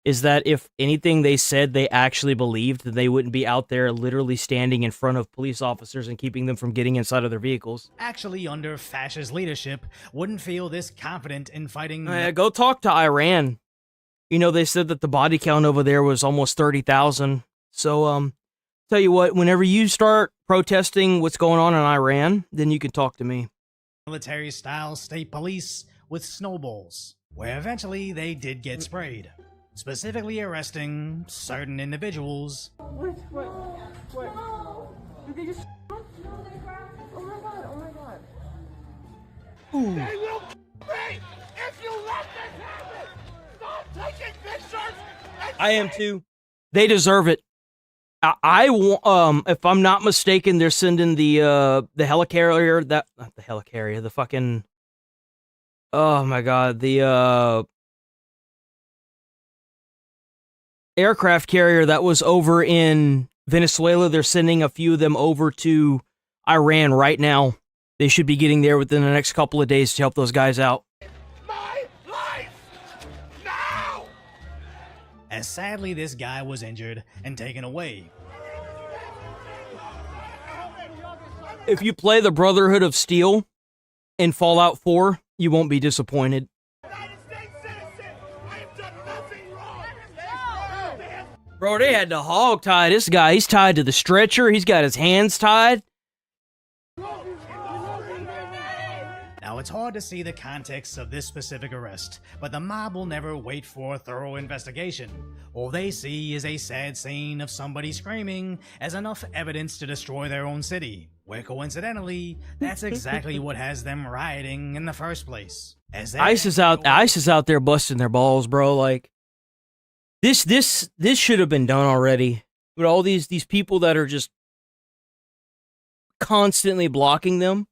Is that if anything they said they actually believed, then they wouldn't be out there literally standing in front of police officers and keeping them from getting inside of their vehicles. Actually, under fascist leadership, wouldn't feel this confident in fighting... Go talk to Iran. You know, they said that the body count over there was almost 30,000. So, tell you what, whenever you start protesting what's going on in Iran, then you can talk to me. Military-style state police with snowballs, where eventually they did get sprayed. Specifically arresting certain individuals. Wait. Did they just... No, they grabbed... Oh my god. Ooh. They will me if you let this happen! Stop taking pictures! I am too. They deserve it. If I'm not mistaken, they're sending the helicarrier, not the helicarrier, the fucking... Oh my god, the, aircraft carrier that was over in Venezuela. They're sending a few of them over to Iran right now. They should be getting there within the next couple of days to help those guys out. My life! Now! As sadly this guy was injured and taken away. If you play the Brotherhood of Steel in Fallout 4, you won't be disappointed. Bro, they had to hog tie this guy. He's tied to the stretcher. He's got his hands tied. Now, it's hard to see the context of this specific arrest, but the mob will never wait for a thorough investigation. All they see is a sad scene of somebody screaming as enough evidence to destroy their own city, where coincidentally, that's exactly what has them rioting in the first place. ICE is out there busting their balls, bro. Like, This should have been done already. But all these people that are just constantly blocking them.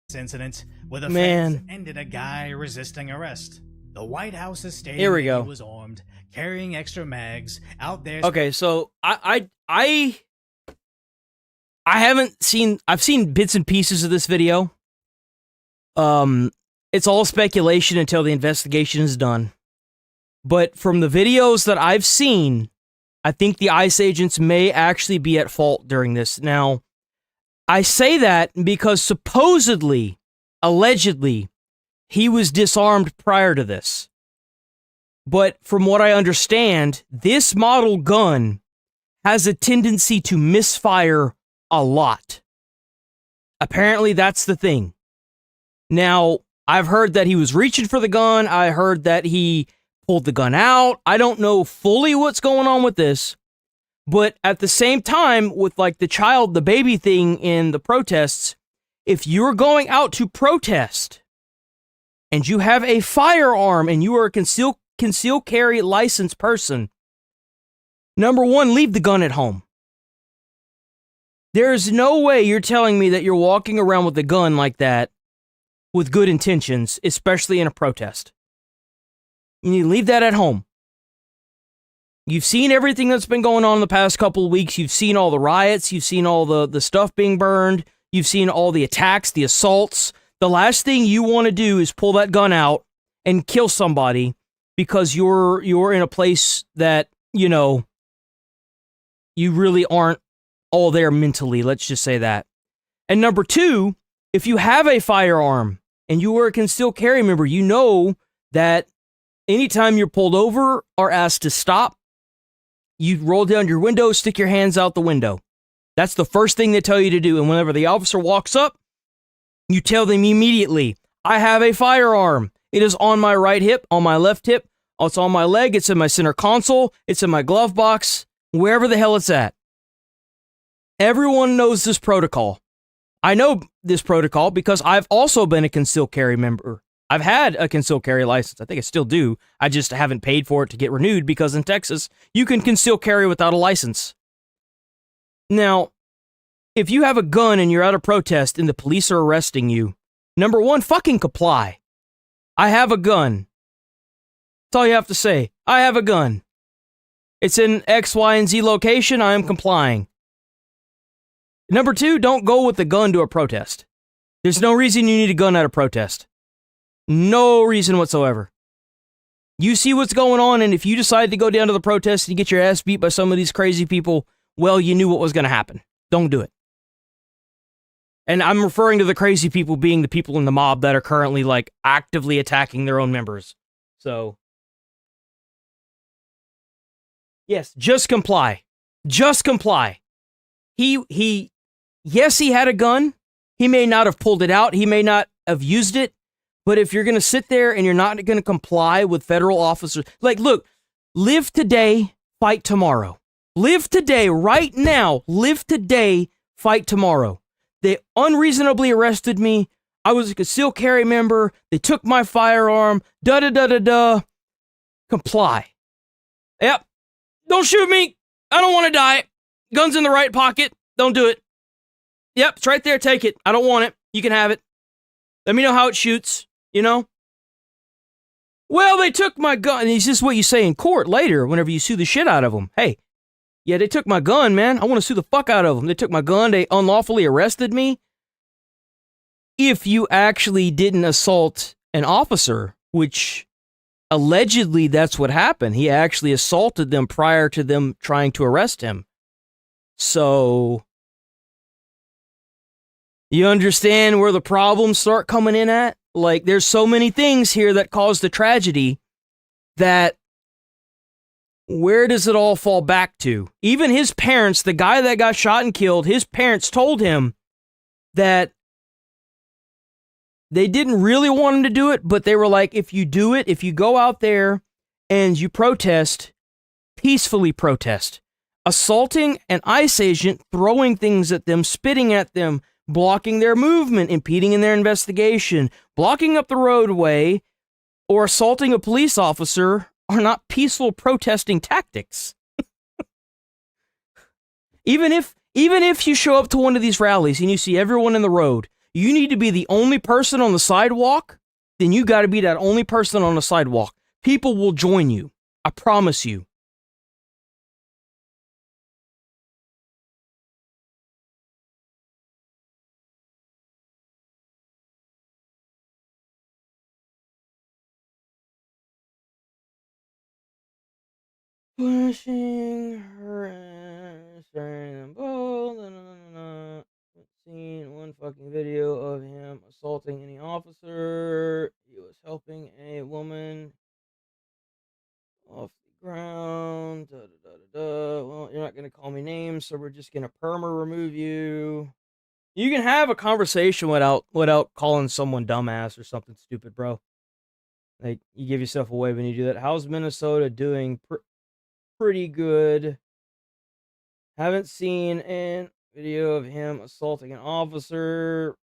This incident where the feds ended a guy resisting arrest. The White House is stating Here we that go. he was armed, carrying extra mags out there. Okay, so I haven't seen. I've seen bits and pieces of this video. It's all speculation until the investigation is done. But from the videos that I've seen, I think the ICE agents may actually be at fault during this. Now, I say that because supposedly, allegedly, he was disarmed prior to this. But from what I understand, this model gun has a tendency to misfire a lot. Apparently, that's the thing. Now, I've heard that he was reaching for the gun. I heard that he pulled the gun out. I don't know fully what's going on with this. But at the same time, with like the baby thing in the protests, if you're going out to protest and you have a firearm and you are a conceal carry licensed person, number one, leave the gun at home. There's no way you're telling me that you're walking around with a gun like that with good intentions, especially in a protest. You need to leave that at home. You've seen everything that's been going on in the past couple of weeks. You've seen all the riots. You've seen all the stuff being burned. You've seen all the attacks, the assaults. The last thing you want to do is pull that gun out and kill somebody because you're in a place that, you know, you really aren't all there mentally. Let's just say that. And number two, if you have a firearm and you are a concealed carry member, you know that anytime you're pulled over or asked to stop, you roll down your window, stick your hands out the window. That's the first thing they tell you to do. And whenever the officer walks up, you tell them immediately, I have a firearm. It is on my right hip, on my left hip. It's on my leg. It's in my center console. It's in my glove box, wherever the hell it's at. Everyone knows this protocol. I know this protocol because I've also been a concealed carry member. I've had a concealed carry license. I think I still do. I just haven't paid for it to get renewed because in Texas, you can conceal carry without a license. Now, if you have a gun and you're at a protest and the police are arresting you, number one, fucking comply. I have a gun. That's all you have to say. I have a gun. It's in X, Y, and Z location. I am complying. Number two, don't go with the gun to a protest. There's no reason you need a gun at a protest. No reason whatsoever. You see what's going on, and if you decide to go down to the protest and get your ass beat by some of these crazy people, well, you knew what was going to happen. Don't do it. And I'm referring to the crazy people being the people in the mob that are currently, like, actively attacking their own members. So, yes, just comply. Just comply. Yes, he had a gun. He may not have pulled it out. He may not have used it. But if you're going to sit there and you're not going to comply with federal officers, like, look, live today, fight tomorrow. Live today, right now. Live today, fight tomorrow. They unreasonably arrested me. I was a concealed carry member. They took my firearm. Da-da-da-da-da. Comply. Yep. Don't shoot me. I don't want to die. Gun's in the right pocket. Don't do it. Yep, it's right there. Take it. I don't want it. You can have it. Let me know how it shoots. You know? Well, they took my gun. And it's just what you say in court later whenever you sue the shit out of them. Hey, yeah, they took my gun, man. I want to sue the fuck out of them. They took my gun. They unlawfully arrested me. If you actually didn't assault an officer, which allegedly that's what happened. He actually assaulted them prior to them trying to arrest him. So, you understand where the problems start coming in at? Like, there's so many things here that caused the tragedy that where does it all fall back to? Even his parents, the guy that got shot and killed, his parents told him that they didn't really want him to do it, but they were like, if you do it, if you go out there and you protest, peacefully protest. Assaulting an ICE agent, throwing things at them, spitting at them, blocking their movement, impeding in their investigation, blocking up the roadway, or assaulting a police officer are not peaceful protesting tactics. Even if you show up to one of these rallies and you see everyone in the road, you need to be the only person on the sidewalk, then you got to be that only person on the sidewalk. People will join you. I promise you. Pushing her. Let's see. one fucking video of him assaulting any officer. He was helping a woman off the ground. Da, da, da, da, da. Well, you're not going to call me names, so we're just going to perma remove you. You can have a conversation without calling someone dumbass or something stupid, bro. Like, you give yourself away when you do that. How's Minnesota doing? Pretty good. Haven't seen a video of him assaulting an officer.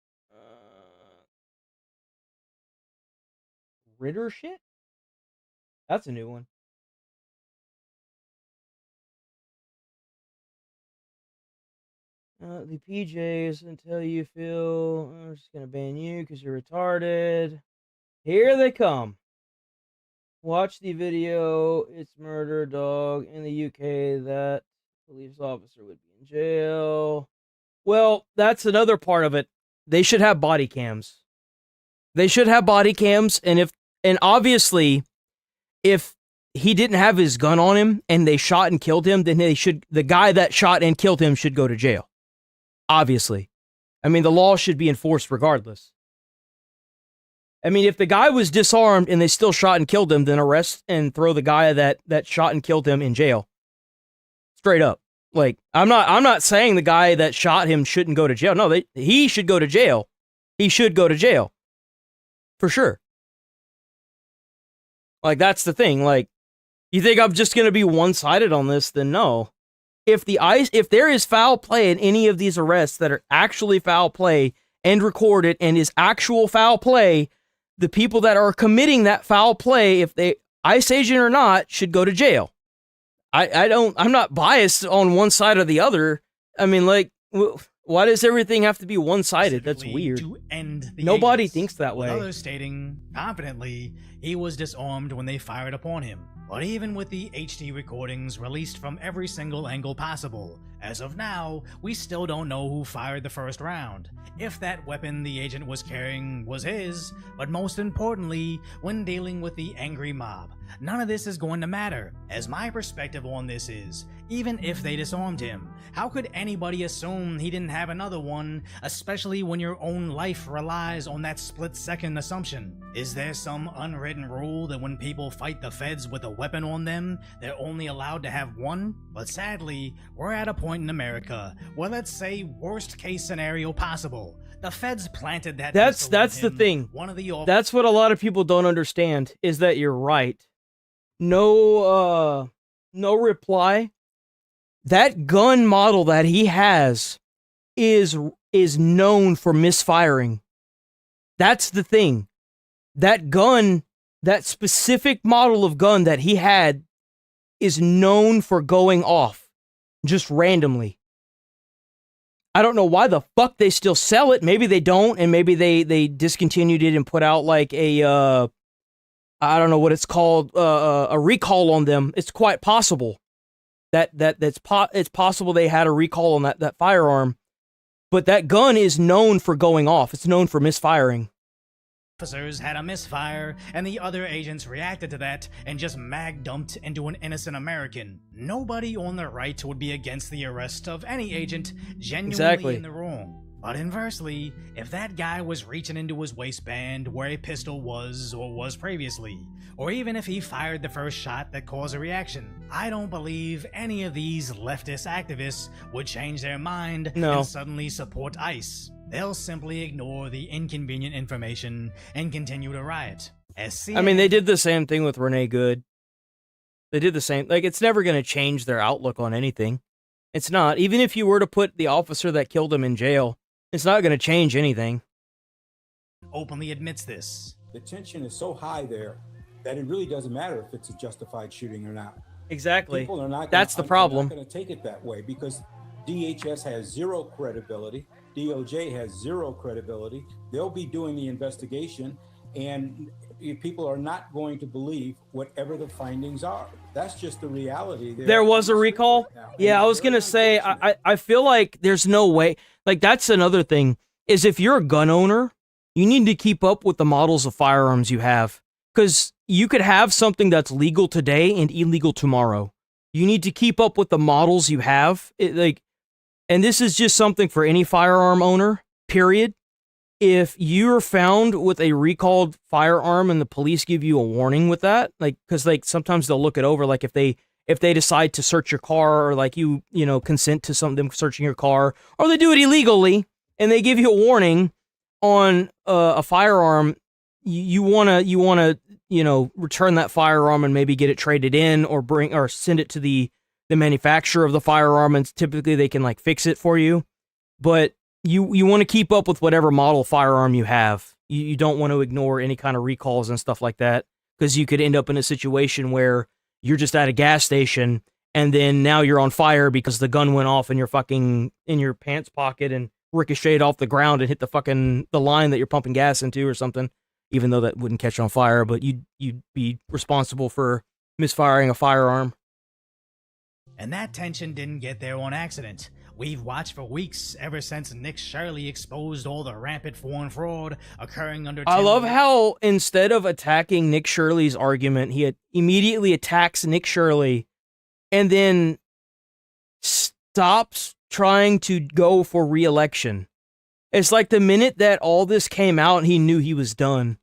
Ritter shit? That's a new one. The PJs until you feel I'm just gonna ban you because you're retarded. Here they come. Watch the video. It's murder, dog. In the UK, that police officer would be in jail. Well, that's another part of it. They should have body cams. They should have body cams, and obviously, if he didn't have his gun on him and they shot and killed him, then the guy that shot and killed him should go to jail. Obviously. I mean, the law should be enforced regardless. I mean, if the guy was disarmed and they still shot and killed him, then arrest and throw the guy that shot and killed him in jail. Straight up. Like, I'm not saying the guy that shot him shouldn't go to jail. No, he should go to jail. He should go to jail. For sure. Like, that's the thing. Like, you think I'm just going to be one-sided on this? Then no. If there is foul play in any of these arrests that are actually foul play and recorded and is actual foul play, the people that are committing that foul play, if they ICE agent or not, should go to jail. I'm not biased on one side or the other. I mean, like, why does everything have to be one-sided? That's weird. To end the Nobody agents, thinks that way. With others stating confidently he was disarmed when they fired upon him. But even with the HD recordings released from every single angle possible, as of now, we still don't know who fired the first round, if that weapon the agent was carrying was his, but most importantly, when dealing with the angry mob, none of this is going to matter, as my perspective on this is, even if they disarmed him, how could anybody assume he didn't have another one, especially when your own life relies on that split-second assumption? Is there some unwritten rule that when people fight the feds with a weapon on them, they're only allowed to have one? But sadly, we're at a point in America where, let's say, worst case scenario possible, the feds planted that. That's the thing. That's what a lot of people don't understand, is that you're right. No reply. That gun model that he has is known for misfiring. That's the thing. That gun, that specific model of gun that he had, is known for going off just randomly. I don't know why the fuck they still sell it. Maybe they don't, and maybe they discontinued it and put out like a I don't know what it's called, a recall on them. It's quite possible it's possible they had a recall on that firearm, but that gun is known for going off. It's known for misfiring. Officers had a misfire, and the other agents reacted to that and just mag-dumped into an innocent American. Nobody on the right would be against the arrest of any agent genuinely in the wrong. But inversely, if that guy was reaching into his waistband where a pistol was or was previously, or even if he fired the first shot that caused a reaction, I don't believe any of these leftist activists would change their mind and suddenly support ICE. They'll simply ignore the inconvenient information and continue to riot. I mean, they did the same thing with Renee Good. They did the same. Like, it's never going to change their outlook on anything. It's not. Even if you were to put the officer that killed him in jail, it's not going to change anything. Openly admits this. The tension is so high there that it really doesn't matter if it's a justified shooting or not. Exactly. People are not. That's the problem. They're not going to take it that way because DHS has zero credibility. DOJ has zero credibility. They'll be doing the investigation, and people are not going to believe whatever the findings are. That's just the reality. There was a recall? Yeah, I was going to say, I feel like there's no way. Like, that's another thing, is if you're a gun owner, you need to keep up with the models of firearms you have. Because you could have something that's legal today and illegal tomorrow. You need to keep up with the models you have. And this is just something for any firearm owner. period, if you're found with a recalled firearm and the police give you a warning with that, like, because like sometimes they'll look it over, like if they decide to search your car, or like you know, consent to them searching your car, or they do it illegally and they give you a warning on a firearm, you wanna you know, return that firearm and maybe get it traded in, or send it to the manufacturer of the firearm, and typically they can like fix it for you. But you want to keep up with whatever model firearm you have. You don't want to ignore any kind of recalls and stuff like that, because you could end up in a situation where you're just at a gas station and then now you're on fire because the gun went off in your pants pocket and ricocheted off the ground and hit the line that you're pumping gas into or something, even though that wouldn't catch on fire, but you'd be responsible for misfiring a firearm. And that tension didn't get there on accident. We've watched for weeks, ever since Nick Shirley exposed all the rampant foreign fraud occurring under... I love how instead of attacking Nick Shirley's argument, he immediately attacks Nick Shirley and then stops trying to go for re-election. It's like the minute that all this came out, he knew he was done.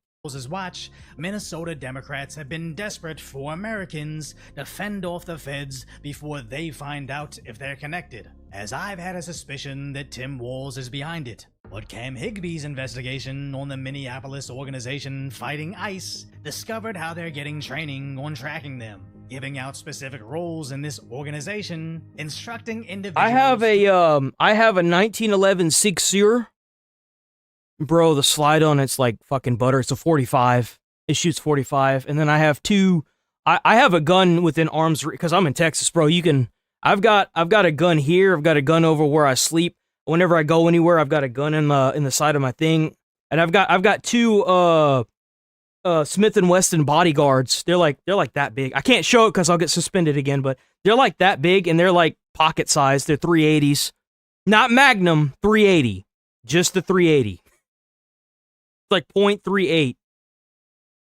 Watch, Minnesota Democrats have been desperate for Americans to fend off the feds before they find out if they're connected, as I've had a suspicion that Tim Walz is behind it. But Cam Higby's investigation on the Minneapolis organization Fighting ICE discovered how they're getting training on tracking them, giving out specific roles in this organization, instructing individuals... I have a 1911 Six-Seer. Bro, the slide on it's like fucking butter. It's a 45. It shoots 45. And then I have two... I have a gun within arm's reach, because I'm in Texas, bro. I've got a gun here. I've got a gun over where I sleep. Whenever I go anywhere, I've got a gun in the side of my thing. And I've got two Smith & Wesson bodyguards. They're like that big. I can't show it because I'll get suspended again, but they're like that big, and they're like pocket size. They're 380s. Not Magnum, 380. Just the 380. Like 0.38,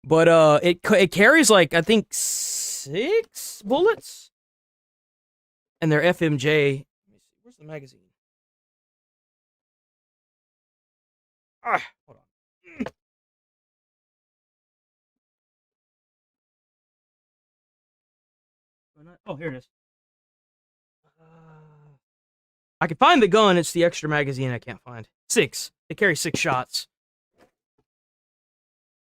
but it carries like I think 6 bullets, and they're FMJ. Where's the magazine? Hold on. Oh, here it is. I can find the gun. It's the extra magazine I can't find. 6. They carry 6 shots.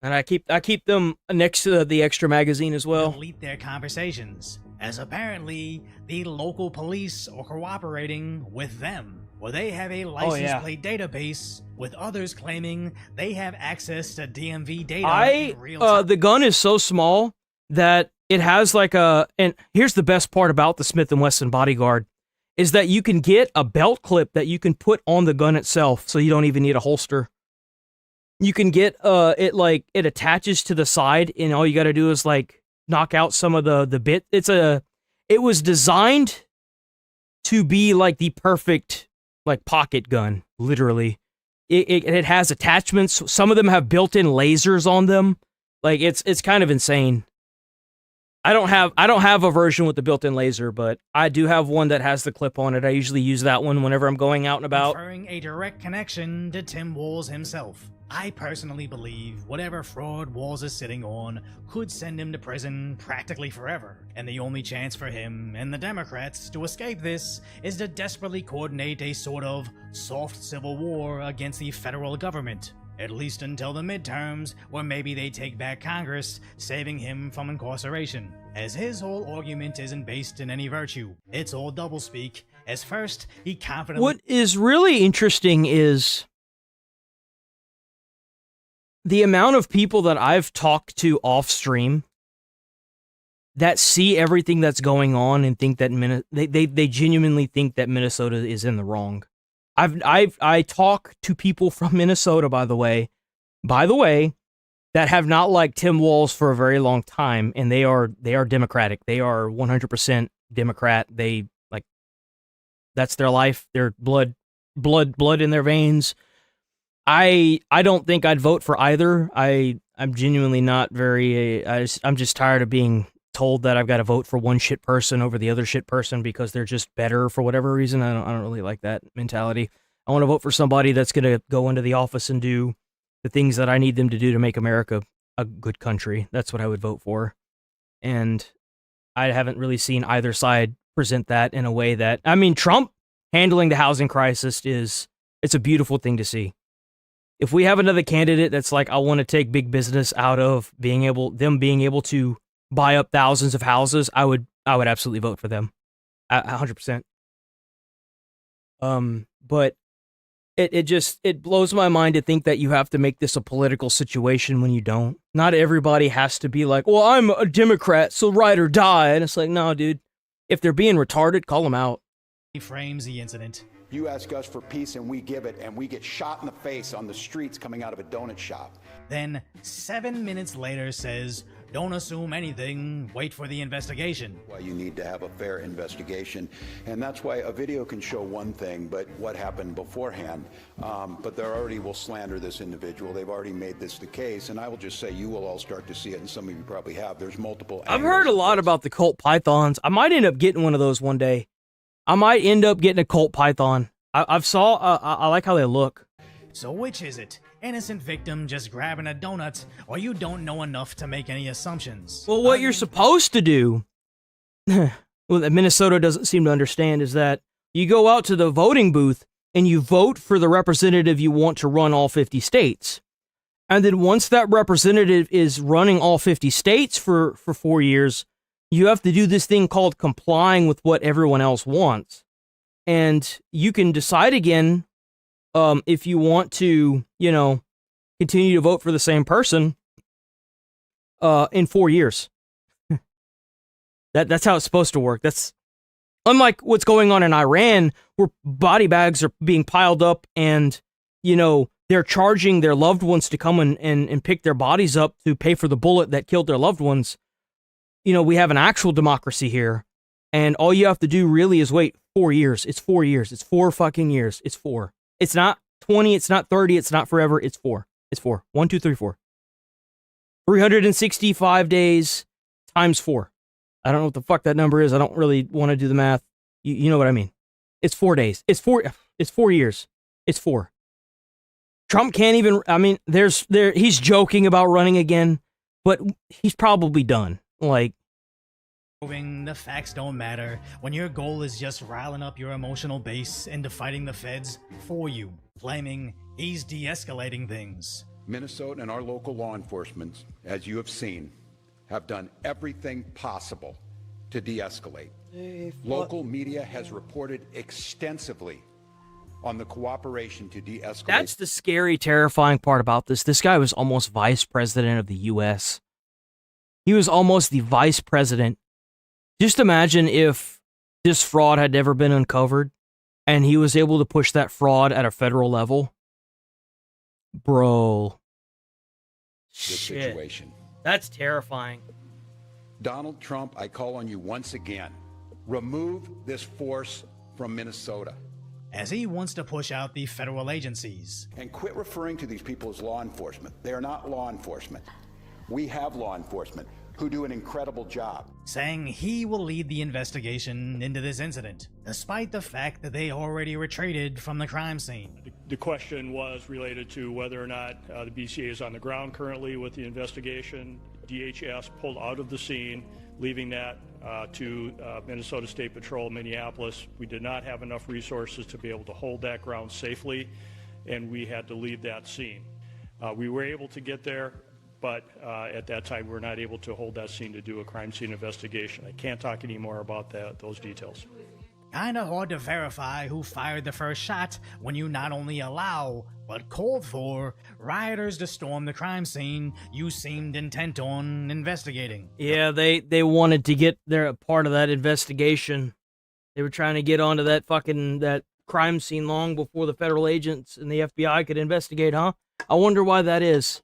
And I keep them next to the extra magazine as well. Delete their conversations, as apparently the local police are cooperating with them, where they have a license plate database with others claiming they have access to DMV data in real time. The gun is so small that it has like and here's the best part about the Smith & Wesson Bodyguard, is that you can get a belt clip that you can put on the gun itself, so you don't even need a holster. You can get it attaches to the side, and all you got to do is like knock out some of the bit. It was designed to be like the perfect like pocket gun, literally. It has attachments. Some of them have built-in lasers on them. Like it's kind of insane. I don't have a version with the built-in laser, but I do have one that has the clip on it. I usually use that one whenever I'm going out and about. Inferring a direct connection to Tim Walz himself. I personally believe whatever fraud Walz is sitting on could send him to prison practically forever, and the only chance for him and the Democrats to escape this is to desperately coordinate a sort of soft civil war against the federal government, at least until the midterms, where maybe they take back Congress, saving him from incarceration, as his whole argument isn't based in any virtue. It's all doublespeak, as first he confidently... What is really interesting is the amount of people that I've talked to off stream that see everything that's going on and think that they genuinely think that Minnesota is in the wrong. I talk to people from Minnesota, by the way, that have not liked Tim Walz for a very long time, and they are Democratic. They are 100% Democrat. They like that's their life. Their blood in their veins. I don't think I'd vote for either. I'm genuinely not very. I'm just tired of being told that I've got to vote for one shit person over the other shit person because they're just better for whatever reason. I don't really like that mentality. I want to vote for somebody that's going to go into the office and do the things that I need them to do to make America a good country. That's what I would vote for. And I haven't really seen either side present that in a way that, I mean, Trump handling the housing crisis it's a beautiful thing to see. If we have another candidate that's like, I want to take big business out of being able to buy up thousands of houses, I would absolutely vote for them. 100%. But it blows my mind to think that you have to make this a political situation when you don't. Not everybody has to be like, well, I'm a Democrat, so ride or die. And it's like, no, dude, if they're being retarded, call them out. He frames the incident. You ask us for peace and we give it, and we get shot in the face on the streets coming out of a donut shop. Then 7 minutes later says, don't assume anything, wait for the investigation. Well, you need to have a fair investigation, and that's why a video can show one thing, but what happened beforehand. But they already will slander this individual. They've already made this the case, and I will just say you will all start to see it, and some of you probably have. There's multiple I've heard a lot about the cult pythons. I might end up getting one of those one day. I might end up getting a cult python. I like how they look. So which is it? Innocent victim just grabbing a donut, or you don't know enough to make any assumptions? Well, what you're supposed to do, well, that Minnesota doesn't seem to understand, is that you go out to the voting booth and you vote for the representative you want to run all 50 states. And then once that representative is running all 50 states for 4 years, you have to do this thing called complying with what everyone else wants. And you can decide again if you want to, continue to vote for the same person in 4 years. That's how it's supposed to work. That's unlike what's going on in Iran, where body bags are being piled up and, they're charging their loved ones to come and pick their bodies up to pay for the bullet that killed their loved ones. We have an actual democracy here, and all you have to do really is wait 4 years. It's 4 years. It's 4 fucking years. It's 4. It's not 20. It's not 30. It's not forever. It's 4. It's 4. 1, 2, 3, 4. 365 days times 4. I don't know what the fuck that number is. I don't really want to do the math. You know what I mean. It's 4 days. It's 4 years. It's 4. Trump can't even, he's joking about running again, but he's probably done. Like, proving the facts don't matter when your goal is just riling up your emotional base into fighting the feds for you, claiming he's de-escalating things. Minnesota and our local law enforcement, as you have seen, have done everything possible to de-escalate. Local media has reported extensively on the cooperation to de-escalate. That's the scary, terrifying part about this. This guy was almost vice president of the U.S. He was almost the vice president. Just imagine if this fraud had never been uncovered and he was able to push that fraud at a federal level. Bro. Shit. Situation. That's terrifying. Donald Trump, I call on you once again. Remove this force from Minnesota. As he wants to push out the federal agencies. And quit referring to these people as law enforcement. They are not law enforcement. We have law enforcement who do an incredible job. Saying he will lead the investigation into this incident, despite the fact that they already retreated from the crime scene. The question was related to whether or not the BCA is on the ground currently with the investigation. DHS pulled out of the scene, leaving that to Minnesota State Patrol, Minneapolis. We did not have enough resources to be able to hold that ground safely, and we had to leave that scene. We were able to get there, but at that time we were not able to hold that scene to do a crime scene investigation. I can't talk any more about those details. Kinda hard to verify who fired the first shot when you not only allow, but called for, rioters to storm the crime scene you seemed intent on investigating. Yeah, they wanted to get their part of that investigation. They were trying to get onto that crime scene long before the federal agents and the FBI could investigate, huh? I wonder why that is.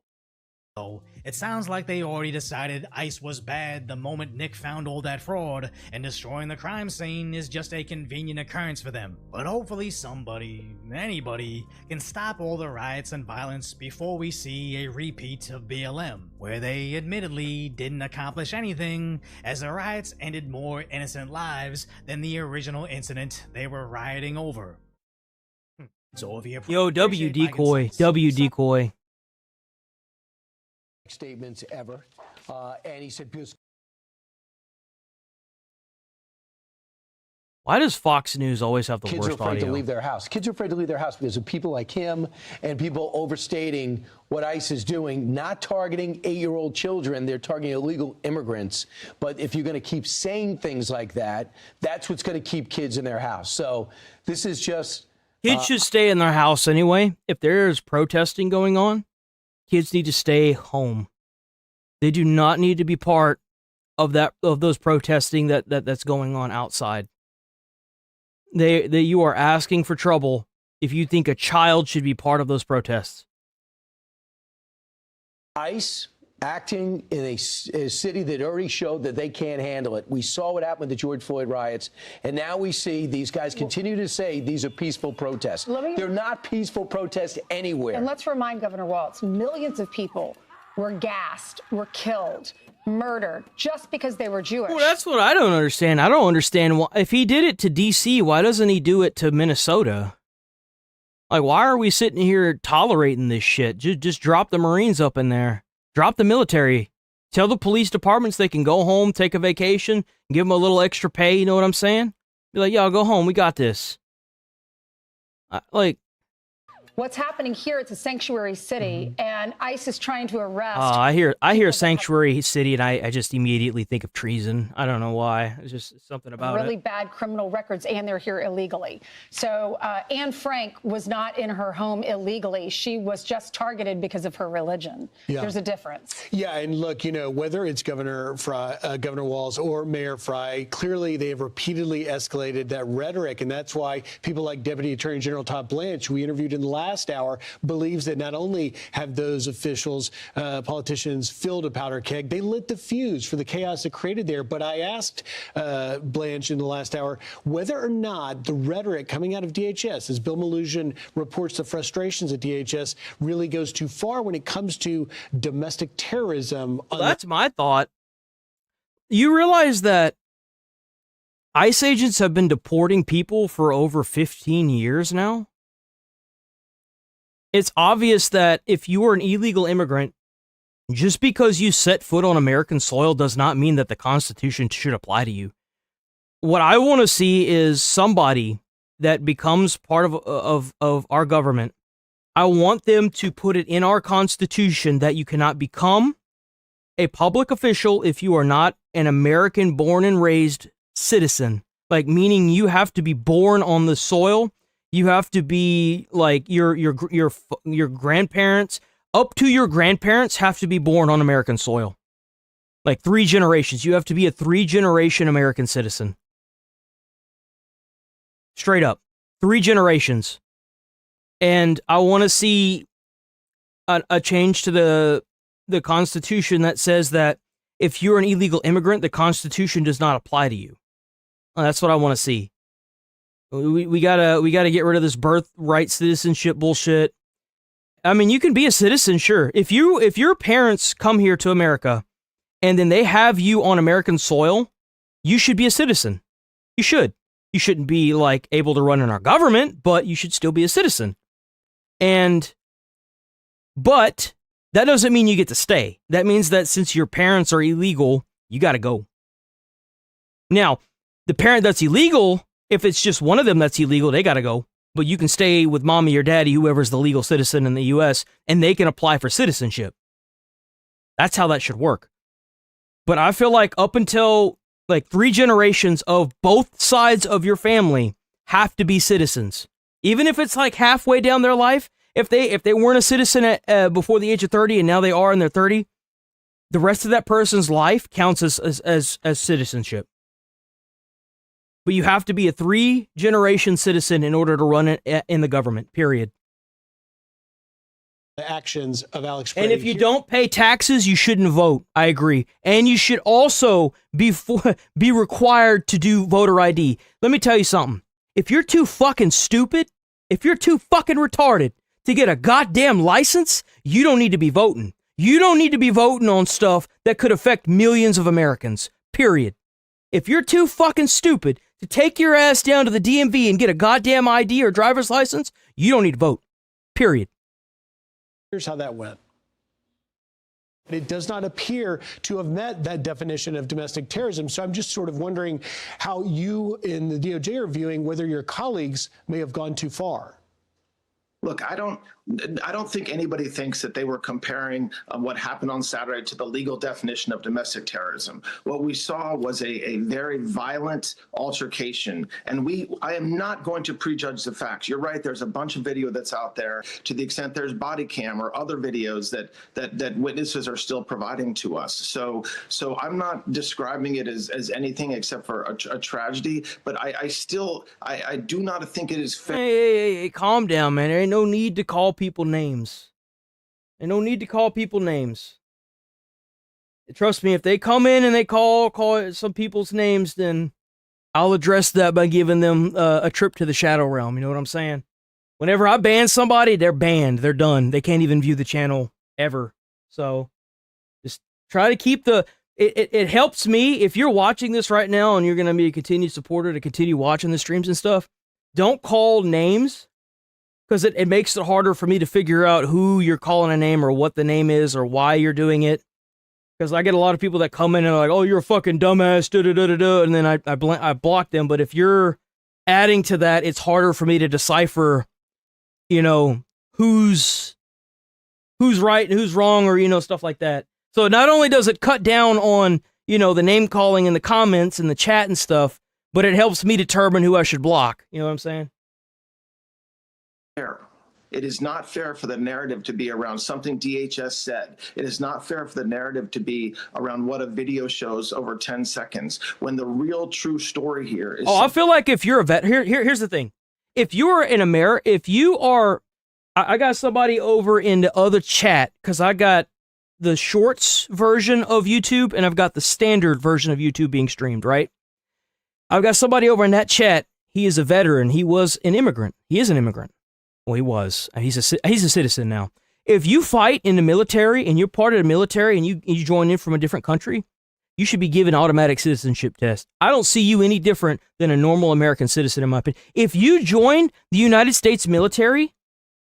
It sounds like they already decided ICE was bad the moment Nick found all that fraud, and destroying the crime scene is just a convenient occurrence for them. But hopefully anybody, can stop all the riots and violence before we see a repeat of BLM, where they admittedly didn't accomplish anything, as the riots ended more innocent lives than the original incident they were rioting over. So if you Yo, W decoy, W decoy. Statements ever, and he said because. Why does Fox News always have the Kids are worst afraid audio? to leave their house. Kids are afraid to leave their house because of people like him and people overstating what ICE is doing, not targeting 8-year-old children. They're targeting illegal immigrants. But if you're going to keep saying things like that, that's what's going to keep kids in their house. So this is just... Kids should stay in their house anyway. If there's protesting going on, kids need to stay home. They do not need to be part of those protesting that's going on outside. You are asking for trouble if you think a child should be part of those protests. ICE acting in a city that already showed that they can't handle it. We saw what happened with the George Floyd riots, and now we see these guys continue to say these are peaceful protests. They're not peaceful protests anywhere. And let's remind Governor Walz, millions of people were gassed, were killed, murdered, just because they were Jewish. Well, that's what I don't understand. I don't understand why, if he did it to D.C., why doesn't he do it to Minnesota? Like, why are we sitting here tolerating this shit? Just drop the Marines up in there. Drop the military. Tell the police departments they can go home, take a vacation, give them a little extra pay, you know what I'm saying? Be like, y'all go home, we got this. What's happening here, it's a sanctuary city, and ICE is trying to arrest... I hear sanctuary city, and I just immediately think of treason. I don't know why. It's just something about really it. bad criminal records, and they're here illegally. So Anne Frank was not in her home illegally. She was just targeted because of her religion. Yeah. There's a difference. Yeah, and look, whether it's Governor Walz or Mayor Fry, clearly they have repeatedly escalated that rhetoric, and that's why people like Deputy Attorney General Todd Blanche, who we interviewed in the last hour, believes that not only have those officials, politicians, filled a powder keg, they lit the fuse for the chaos that created there. But I asked Blanche in the last hour whether or not the rhetoric coming out of DHS, as Bill Maloogian reports the frustrations at DHS, really goes too far when it comes to domestic terrorism. Well, that's my thought. You realize that ICE agents have been deporting people for over 15 years now? It's obvious that if you are an illegal immigrant, just because you set foot on American soil does not mean that the Constitution should apply to you. What I want to see is somebody that becomes part of our government. I want them to put it in our Constitution that you cannot become a public official if you are not an American born and raised citizen. Like, meaning you have to be born on the soil. You have to be like your grandparents, up to your grandparents have to be born on American soil. Like 3 generations. You have to be a 3-generation American citizen. Straight up. 3 generations. And I want to see a change to the Constitution that says that if you're an illegal immigrant, the Constitution does not apply to you. That's what I want to see. We gotta get rid of this birthright citizenship bullshit. I mean, you can be a citizen, sure. If your parents come here to America and then they have you on American soil, you should be a citizen. You should. You shouldn't be like able to run in our government, but you should still be a citizen. But that doesn't mean you get to stay. That means that since your parents are illegal, you gotta go. Now, the parent that's illegal, if it's just one of them that's illegal, they gotta go. But you can stay with mommy or daddy, whoever's the legal citizen in the U.S., and they can apply for citizenship. That's how that should work. But I feel like up until like 3 generations of both sides of your family have to be citizens. Even if it's like halfway down their life, if they weren't a citizen before the age of 30 and now they are in their 30, the rest of that person's life counts as citizenship. But you have to be a 3-generation citizen in order to run it in the government, period. The actions of Alex. And if you don't pay taxes, you shouldn't vote. I agree. And you should also be required to do voter ID. Let me tell you something. If you're too fucking stupid, if you're too fucking retarded to get a goddamn license, you don't need to be voting. You don't need to be voting on stuff that could affect millions of Americans, period. If you're too fucking stupid to take your ass down to the DMV and get a goddamn ID or driver's license, you don't need to vote. Period. Here's how that went. It does not appear to have met that definition of domestic terrorism. So I'm just sort of wondering how you in the DOJ are viewing whether your colleagues may have gone too far. Look, I don't think anybody thinks that they were comparing what happened on Saturday to the legal definition of domestic terrorism. What we saw was a very violent altercation, and I am not going to prejudge the facts. You're right. There's a bunch of video that's out there. To the extent there's body cam or other videos that witnesses are still providing to us. So I'm not describing it as anything except for a tragedy. But I do not think it is fair. Hey, calm down, man. There ain't no need to call people names. There's no need to call people names. Trust me, if they come in and they call some people's names, then I'll address that by giving them a trip to the Shadow Realm. You know what I'm saying? Whenever I ban somebody, they're banned. They're done. They can't even view the channel ever. So just try to keep it helps me if you're watching this right now and you're going to be a continued supporter to continue watching the streams and stuff. Don't call names. Because it makes it harder for me to figure out who you're calling a name or what the name is or why you're doing it. Because I get a lot of people that come in and are like, oh, you're a fucking dumbass, da-da-da-da-da, and then I block them. But if you're adding to that, it's harder for me to decipher, who's right and who's wrong or, stuff like that. So not only does it cut down on, the name calling in the comments and the chat and stuff, but it helps me determine who I should block. You know what I'm saying? It is not fair for the narrative to be around something DHS said. It is not fair for the narrative to be around what a video shows over 10 seconds when the real true story here is... I feel like if you're a vet... Here's the thing. If you're in America... If you are... I got somebody over in the other chat because I got the shorts version of YouTube and I've got the standard version of YouTube being streamed, right? I've got somebody over in that chat. He is a veteran. He was an immigrant. He is an immigrant. Well, he was. He's a citizen now. If you fight in the military and you're part of the military and you join in from a different country, you should be given automatic citizenship test. I don't see you any different than a normal American citizen, in my opinion. If you join the United States military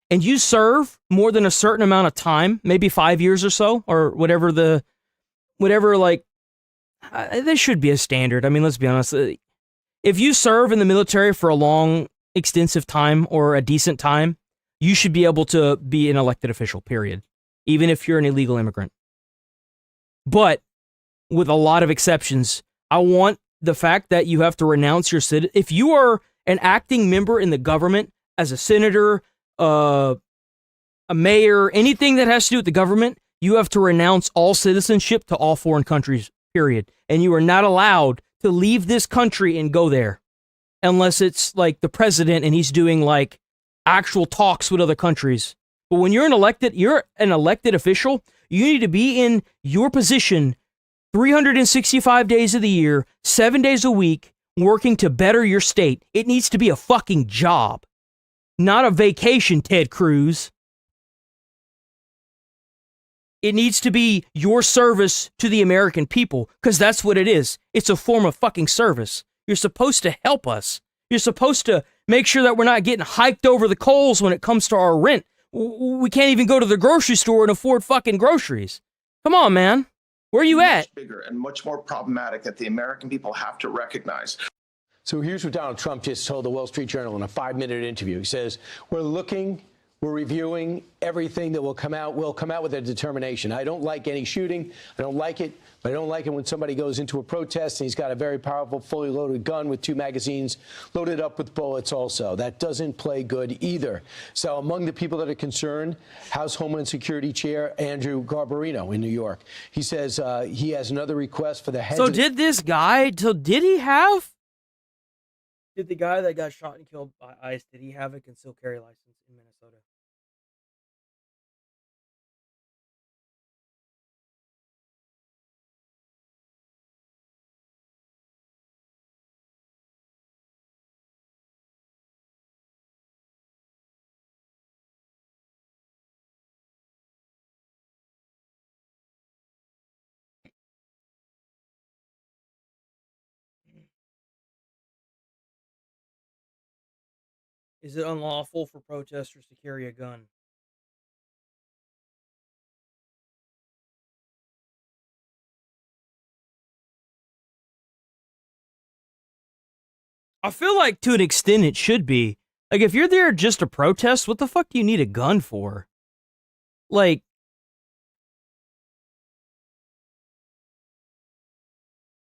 and you serve more than a certain amount of time, maybe 5 years or so, or whatever, there should be a standard. I mean, let's be honest. If you serve in the military for a long, extensive time or a decent time, you should be able to be an elected official, period. Even if you're an illegal immigrant. But with a lot of exceptions, I want the fact that you have to renounce your citizenship. If you are an acting member in the government as a senator, a mayor, anything that has to do with the government, you have to renounce all citizenship to all foreign countries, period. And you are not allowed to leave this country and go there. Unless it's like the president and he's doing like actual talks with other countries. But when you're an elected official, you need to be in your position 365 days of the year, 7 days a week, working to better your state. It needs to be a fucking job, not a vacation, Ted Cruz. It needs to be your service to the American people, because that's what it is. It's a form of fucking service. You're supposed to help us. You're supposed to make sure that we're not getting hiked over the coals when it comes to our rent. We can't even go to the grocery store and afford fucking groceries. Come on, man. Where are you at? Much bigger and much more problematic that the American people have to recognize. So here's what Donald Trump just told the Wall Street Journal in a 5-minute interview. He says, we're reviewing everything that will come out. We'll come out with a determination. I don't like any shooting. I don't like it. But I don't like it when somebody goes into a protest and he's got a very powerful, fully loaded gun with 2 magazines loaded up with bullets also. That doesn't play good either. So among the people that are concerned, House Homeland Security Chair Andrew Garbarino in New York. He says he has another request for the heads. So did the guy that got shot and killed by ICE, did he have a concealed carry license in Minnesota? Is it unlawful for protesters to carry a gun? I feel like to an extent it should be. Like, if you're there just to protest, what the fuck do you need a gun for? Like,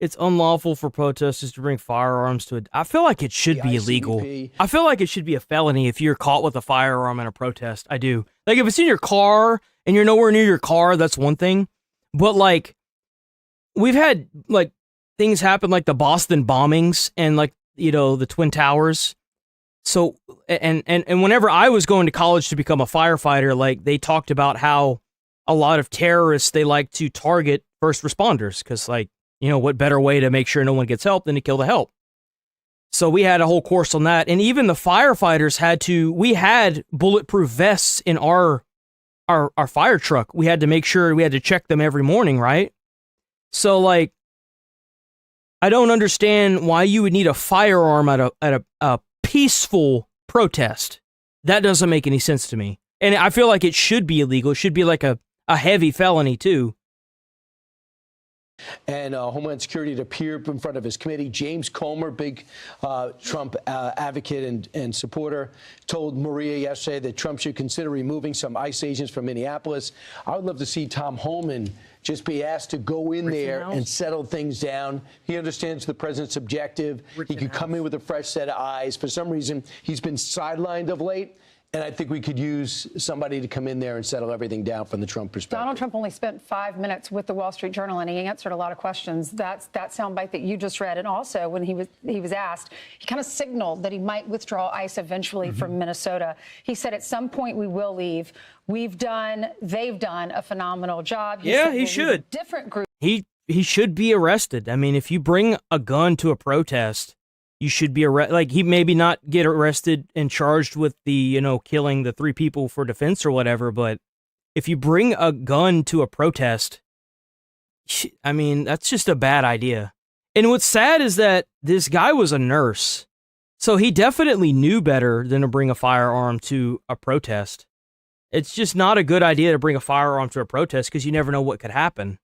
it's unlawful for protesters to bring firearms to I feel like it should be illegal. I feel like it should be a felony if you're caught with a firearm in a protest. I do. Like, if it's in your car and you're nowhere near your car, that's one thing. But, like, we've had, like, things happen like the Boston bombings and, like, you know, the Twin Towers. So, and whenever I was going to college to become a firefighter, like, they talked about how a lot of terrorists, they like to target first responders because, like, you know, what better way to make sure no one gets help than to kill the help? So we had a whole course on that. And even the firefighters we had bulletproof vests in our fire truck. We had to make sure we had to check them every morning, right? So, like, I don't understand why you would need a firearm at a peaceful protest. That doesn't make any sense to me. And I feel like it should be illegal. It should be like a heavy felony, too. And Homeland Security to appear in front of his committee. James Comer, big Trump advocate and supporter, told Maria yesterday that Trump should consider removing some ICE agents from Minneapolis. I would love to see Tom Homan just be asked to go in there and settle things down. He understands the president's objective. He could come in with a fresh set of eyes. For some reason, he's been sidelined of late. And I think we could use somebody to come in there and settle everything down from the Trump perspective. Donald Trump only spent 5 minutes with the Wall Street Journal, and he answered a lot of questions. That's that soundbite that you just read. And also, when he was asked, he kind of signaled that he might withdraw ICE eventually from Minnesota. He said, at some point, we will leave. They've done a phenomenal job. He should. Different group. He should be arrested. I mean, if you bring a gun to a protest, you should be arrested. Like, he maybe not get arrested and charged with the, you know, killing the 3 people for defense or whatever, but if you bring a gun to a protest, I mean, that's just a bad idea. And what's sad is that this guy was a nurse, so he definitely knew better than to bring a firearm to a protest. It's just not a good idea to bring a firearm to a protest because you never know what could happen.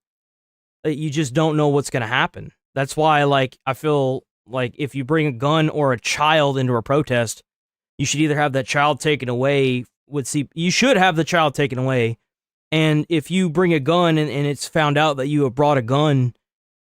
You just don't know what's going to happen. That's why, like, I feel like if you bring a gun or a child into a protest, you should either have that child taken away you should have the child taken away. And if you bring a gun and it's found out that you have brought a gun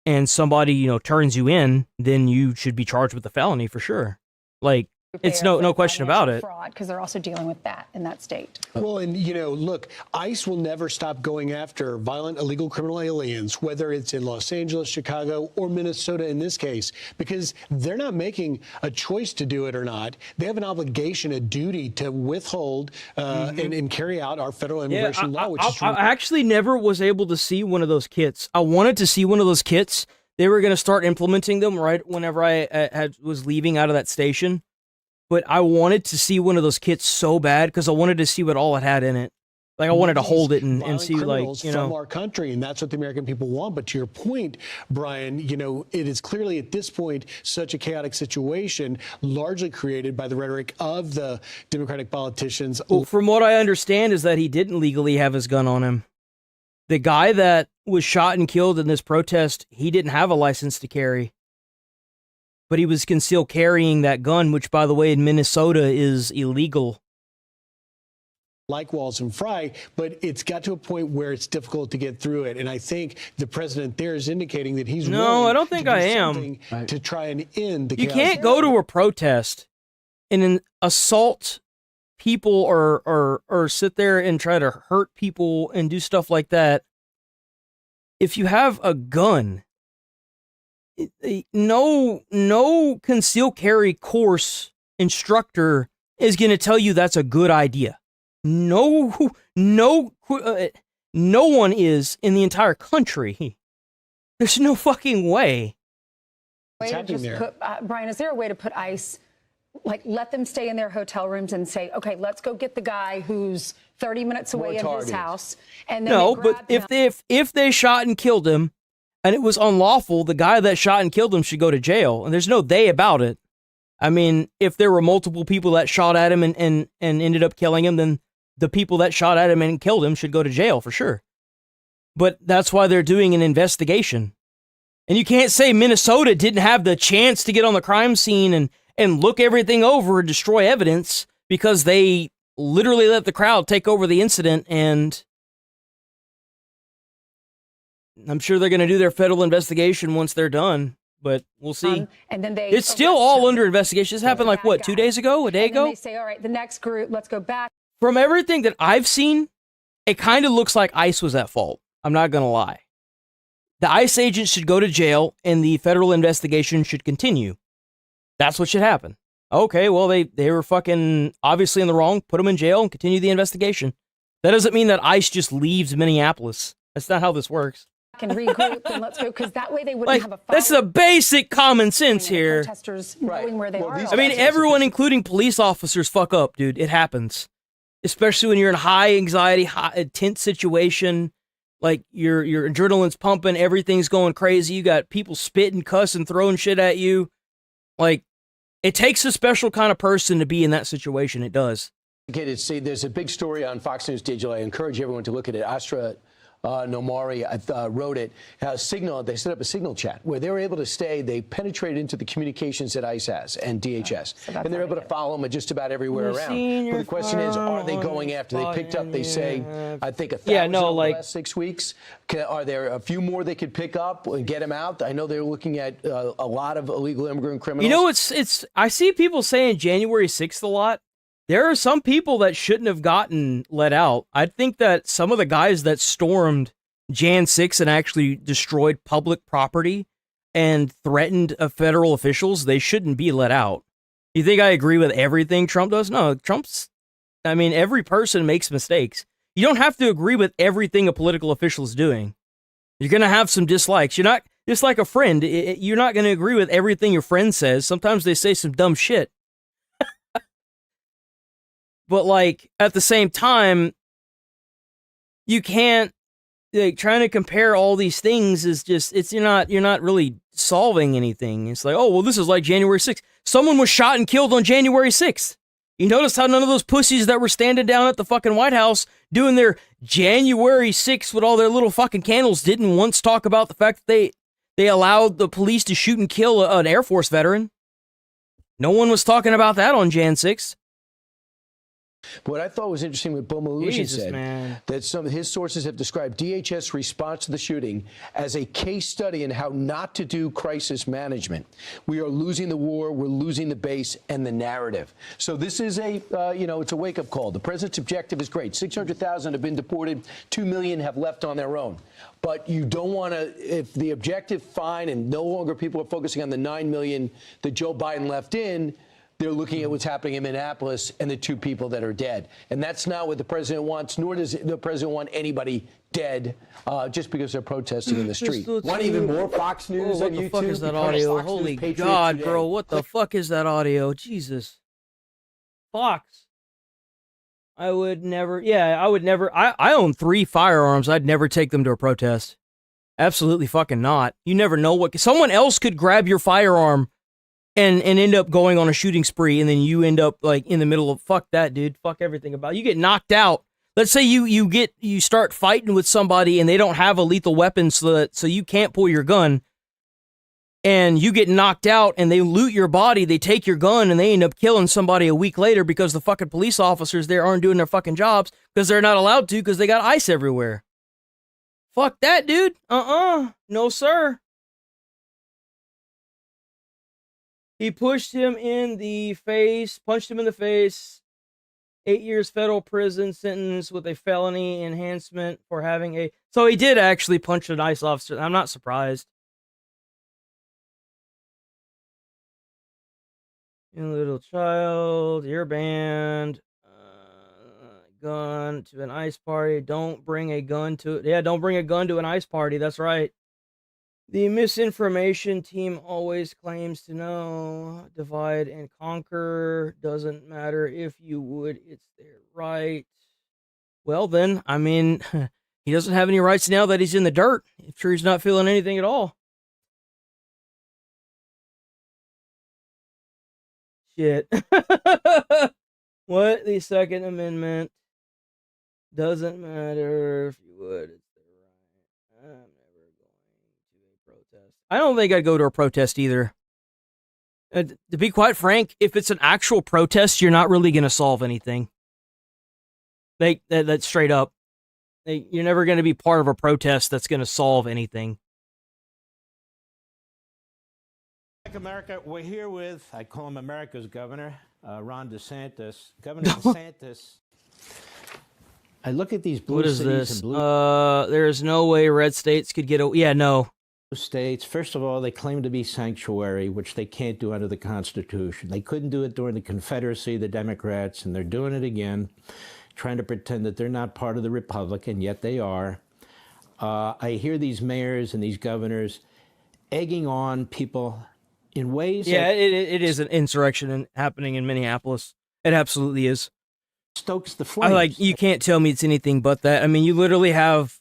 and somebody, you know, turns you in, then you should be charged with a felony for sure. Like, it's no question about it. Fraud, because they're also dealing with that in that state. Well, and, you know, look, ICE will never stop going after violent, illegal criminal aliens, whether it's in Los Angeles, Chicago, or Minnesota in this case, because they're not making a choice to do it or not. They have an obligation, a duty to withhold and carry out our federal immigration law, which is true. I actually never was able to see one of those kits. I wanted to see one of those kits. They were going to start implementing them right whenever I was leaving out of that station. But I wanted to see one of those kits so bad because I wanted to see what all it had in it. Like, I wanted to hold it and see, like, you know, from our country, and that's what the American people want. But to your point, Brian, you know, it is clearly at this point such a chaotic situation, largely created by the rhetoric of the Democratic politicians. Well, from what I understand is that he didn't legally have his gun on him. The guy that was shot and killed in this protest, he didn't have a license to carry. But he was concealed carrying that gun, which, by the way, in Minnesota is illegal. Like Walls and Fry, but it's got to a point where it's difficult to get through it. And I think the president there is indicating that he's No, I don't think I am. To try and end the You chaos. can't go to a protest and assault people or sit there and try to hurt people and do stuff like that. If you have a gun, no concealed carry course instructor is going to tell you that's a good idea. No one is in the entire country. There's no fucking way. Brian, is there a way to put ICE, like, let them stay in their hotel rooms and say, okay, let's go get the guy who's 30 minutes away in his house, and then no, but if they shot and killed him, and it was unlawful, the guy that shot and killed him should go to jail, and there's no they about it. I mean, if there were multiple people that shot at him and ended up killing him, then the people that shot at him and killed him should go to jail for sure. But that's why they're doing an investigation. And you can't say Minnesota didn't have the chance to get on the crime scene and look everything over and destroy evidence because they literally let the crowd take over the incident, and I'm sure they're going to do their federal investigation once they're done, but we'll see. And then it's still all under investigation. This happened like, what, 2 days ago? A day ago? They say, all right, the next group, let's go back. From everything that I've seen, it kind of looks like ICE was at fault. I'm not going to lie. The ICE agents should go to jail, and the federal investigation should continue. That's what should happen. Okay, well, they were fucking obviously in the wrong. Put them in jail and continue the investigation. That doesn't mean that ICE just leaves Minneapolis. That's not how this works. And regroup and let's go, because that way they wouldn't have a fight. That's the basic common sense here. Protesters knowing where they are. I mean, everyone, including police officers, fuck up, dude. It happens. Especially when you're in high anxiety, tense situation. Like, your adrenaline's pumping, everything's going crazy. You got people spitting, cussing, throwing shit at you. Like, it takes a special kind of person to be in that situation. It does. Okay, see, there's a big story on Fox News Digital. I encourage everyone to look at it. Astra Nomari wrote it. Signal, they set up a Signal chat where they were able to stay. They penetrated into the communications that ICE has and DHS, and they're able to follow them just about everywhere around. But the question is, are they going after? They picked up, they say, I think 1,000 over the last 6 weeks. Are there a few more they could pick up and get them out? I know they're looking at a lot of illegal immigrant criminals. You know, it's. I see people saying January 6th a lot. There are some people that shouldn't have gotten let out. I think that some of the guys that stormed Jan 6 and actually destroyed public property and threatened federal officials, they shouldn't be let out. You think I agree with everything Trump does? No, I mean, every person makes mistakes. You don't have to agree with everything a political official is doing. You're going to have some dislikes. You're not, just like a friend, you're not going to agree with everything your friend says. Sometimes they say some dumb shit. But, like, at the same time, you can't, like, trying to compare all these things is just, you're not really solving anything. It's like, oh, well, this is like January 6th. Someone was shot and killed on January 6th. You notice how none of those pussies that were standing down at the fucking White House doing their January 6th with all their little fucking candles didn't once talk about the fact that they allowed the police to shoot and kill an Air Force veteran. No one was talking about that on Jan 6th. What I thought was interesting what Bill Malusian said, that some of his sources have described DHS response to the shooting as a case study in how not to do crisis management. We are losing the war, we're losing the base and the narrative. So this is a, it's a wake-up call. The president's objective is great. 600,000 have been deported, 2 million have left on their own. But you don't want to, if the objective fine and no longer people are focusing on the 9 million that Joe Biden left in, they're looking at what's happening in Minneapolis and the 2 people that are dead. And that's not what the president wants, nor does the president want anybody dead just because they're protesting in the street. Want even more Fox News on YouTube? What the fuck is that audio? Holy God, bro. What the fuck is that audio? Jesus. Fox. I would never, I own 3 firearms. I'd never take them to a protest. Absolutely fucking not. You never know what, someone else could grab your firearm and end up going on a shooting spree, and then you end up like in the middle of, fuck that, dude. Fuck everything about it. You get knocked out. Let's say you start fighting with somebody and they don't have a lethal weapon, so you can't pull your gun, and you get knocked out and they loot your body, they take your gun, and they end up killing somebody a week later because the fucking police officers there aren't doing their fucking jobs because they're not allowed to because they got ICE everywhere. Fuck that, dude. No, sir. He punched him in the face. 8 years federal prison sentence with a felony enhancement for having a... So he did actually punch an ICE officer. I'm not surprised. You little child, you're banned. Gun to an ICE party. Don't bring a gun to it. Yeah, don't bring a gun to an ICE party. That's right. The misinformation team always claims to know. Divide and conquer. Doesn't matter if you would. It's their right. Well, then, I mean, he doesn't have any rights now that he's in the dirt. I'm sure he's not feeling anything at all. Shit. What? The Second Amendment doesn't matter if you would. It's the right. I'm never going to a protest. I don't think I'd go to a protest either. To be quite frank, if it's an actual protest, you're not really going to solve anything. That's straight up. You're never going to be part of a protest that's going to solve anything. America, we're here with, I call him America's governor, Ron DeSantis. Governor DeSantis, I look at these blue what is cities this? and blue... There's no way red states could get... Yeah, no. States, first of all, they claim to be sanctuary, which they can't do under the Constitution. They couldn't do it during the Confederacy, the Democrats, and they're doing it again, trying to pretend that they're not part of the Republic, and yet they are. I hear these mayors and these governors egging on people in ways Yeah, that it is an insurrection happening in Minneapolis. It absolutely is. Stokes the flames. Like, you can't tell me it's anything but that. I mean, you literally have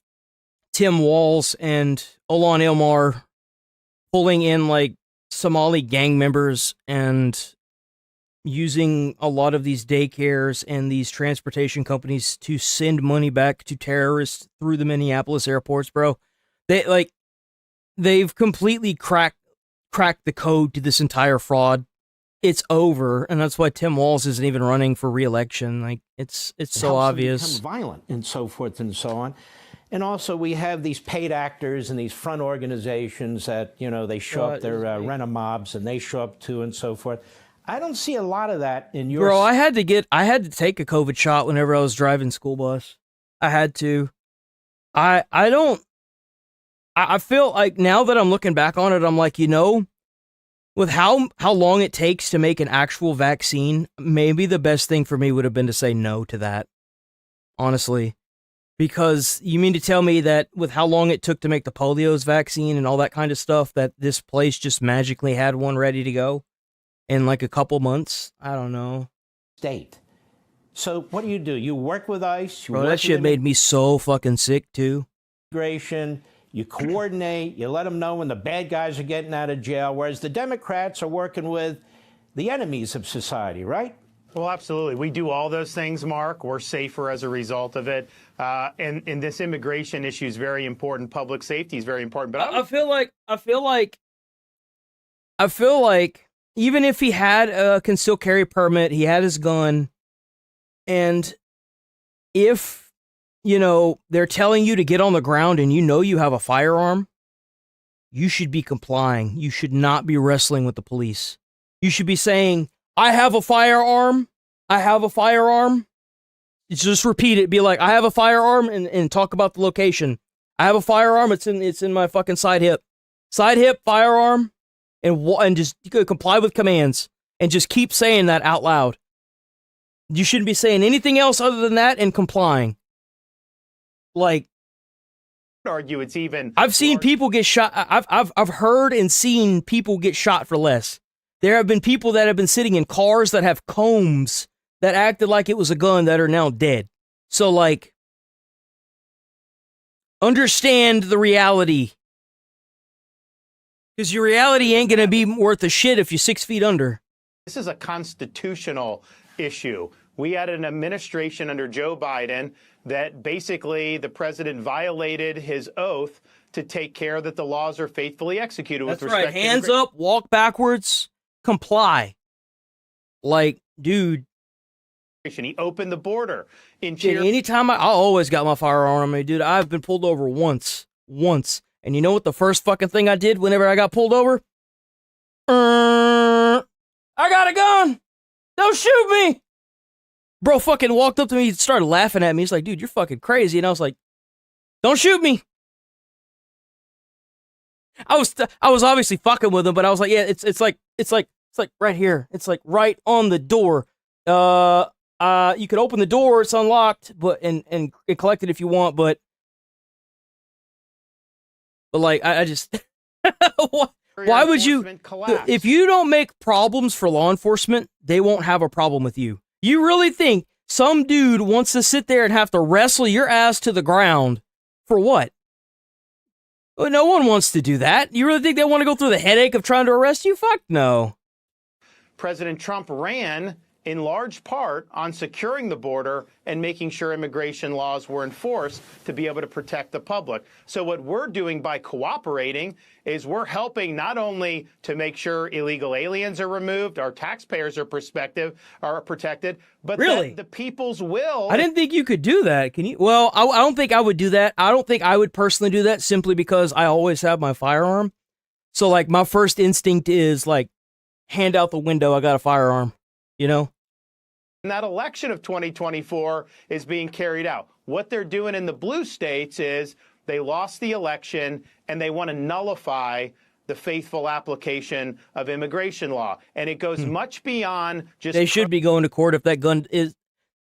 Tim Walz and Olan Ilmar pulling in, like, Somali gang members and using a lot of these daycares and these transportation companies to send money back to terrorists through the Minneapolis airports, bro. They've completely cracked the code to this entire fraud. It's over, and that's why Tim Walz isn't even running for re-election. Like, it's so obvious. Become violent and so forth and so on. And also, we have these paid actors and these front organizations that, you know, they show up, they're rent-a-mobs, and they show up too, and so forth. I don't see a lot of that in your... Bro, I had to take a COVID shot whenever I was driving school bus. I had to. I feel like now that I'm looking back on it, I'm like, you know, with how long it takes to make an actual vaccine, maybe the best thing for me would have been to say no to that. Honestly. Because you mean to tell me that with how long it took to make the polio's vaccine and all that kind of stuff, that this place just magically had one ready to go in like a couple months? I don't know. State. So what do? You work with ICE. Bro, that shit made me so fucking sick too. Immigration. You coordinate. You let them know when the bad guys are getting out of jail, whereas the Democrats are working with the enemies of society, right? Well, absolutely. We do all those things, Mark. We're safer as a result of it. And this immigration issue is very important. Public safety is very important. But I feel like even if he had a concealed carry permit, he had his gun, and if, you know, they're telling you to get on the ground and you know you have a firearm, you should be complying. You should not be wrestling with the police. You should be saying, I have a firearm. I have a firearm. Just repeat it. Be like, I have a firearm, and talk about the location. I have a firearm. It's in my fucking side hip. Side hip, firearm, and just comply with commands. And just keep saying that out loud. You shouldn't be saying anything else other than that and complying. Like, argue it's even. I've seen people get shot. I've heard and seen people get shot for less. There have been people that have been sitting in cars that have combs that acted like it was a gun that are now dead. So, like, understand the reality. Because your reality ain't going to be worth a shit if you're 6 feet under. This is a constitutional issue. We had an administration under Joe Biden that basically the president violated his oath to take care that the laws are faithfully executed. That's with respect right. Hands up, walk backwards, comply. Like, dude. He opened the border. Anytime I always got my firearm on me, dude. I've been pulled over once. And you know what the first fucking thing I did whenever I got pulled over? I got a gun. Don't shoot me. Bro fucking walked up to me and started laughing at me. He's like, dude, you're fucking crazy. And I was like, don't shoot me. I was obviously fucking with him, but I was like, yeah, it's like right here. It's like right on the door. You could open the door, it's unlocked, but and collect it if you want, but like I just why would you, if you don't make problems for law enforcement, they won't have a problem with you. You really think some dude wants to sit there and have to wrestle your ass to the ground for what? Well, no one wants to do that. You really think they want to go through the headache of trying to arrest you? Fuck no. President Trump ran in large part on securing the border and making sure immigration laws were enforced to be able to protect the public. So what we're doing by cooperating is we're helping not only to make sure illegal aliens are removed, our taxpayers are protected, but Really? that the people's will. I didn't think you could do that. Can you? Well, I don't think I would do that. I don't think I would personally do that simply because I always have my firearm. So, like, my first instinct is, like, hand out the window, I got a firearm, you know? And that election of 2024 is being carried out. What they're doing in the blue states is they lost the election and they want to nullify the faithful application of immigration law. And it goes much beyond just... They should be going to court if that gun is...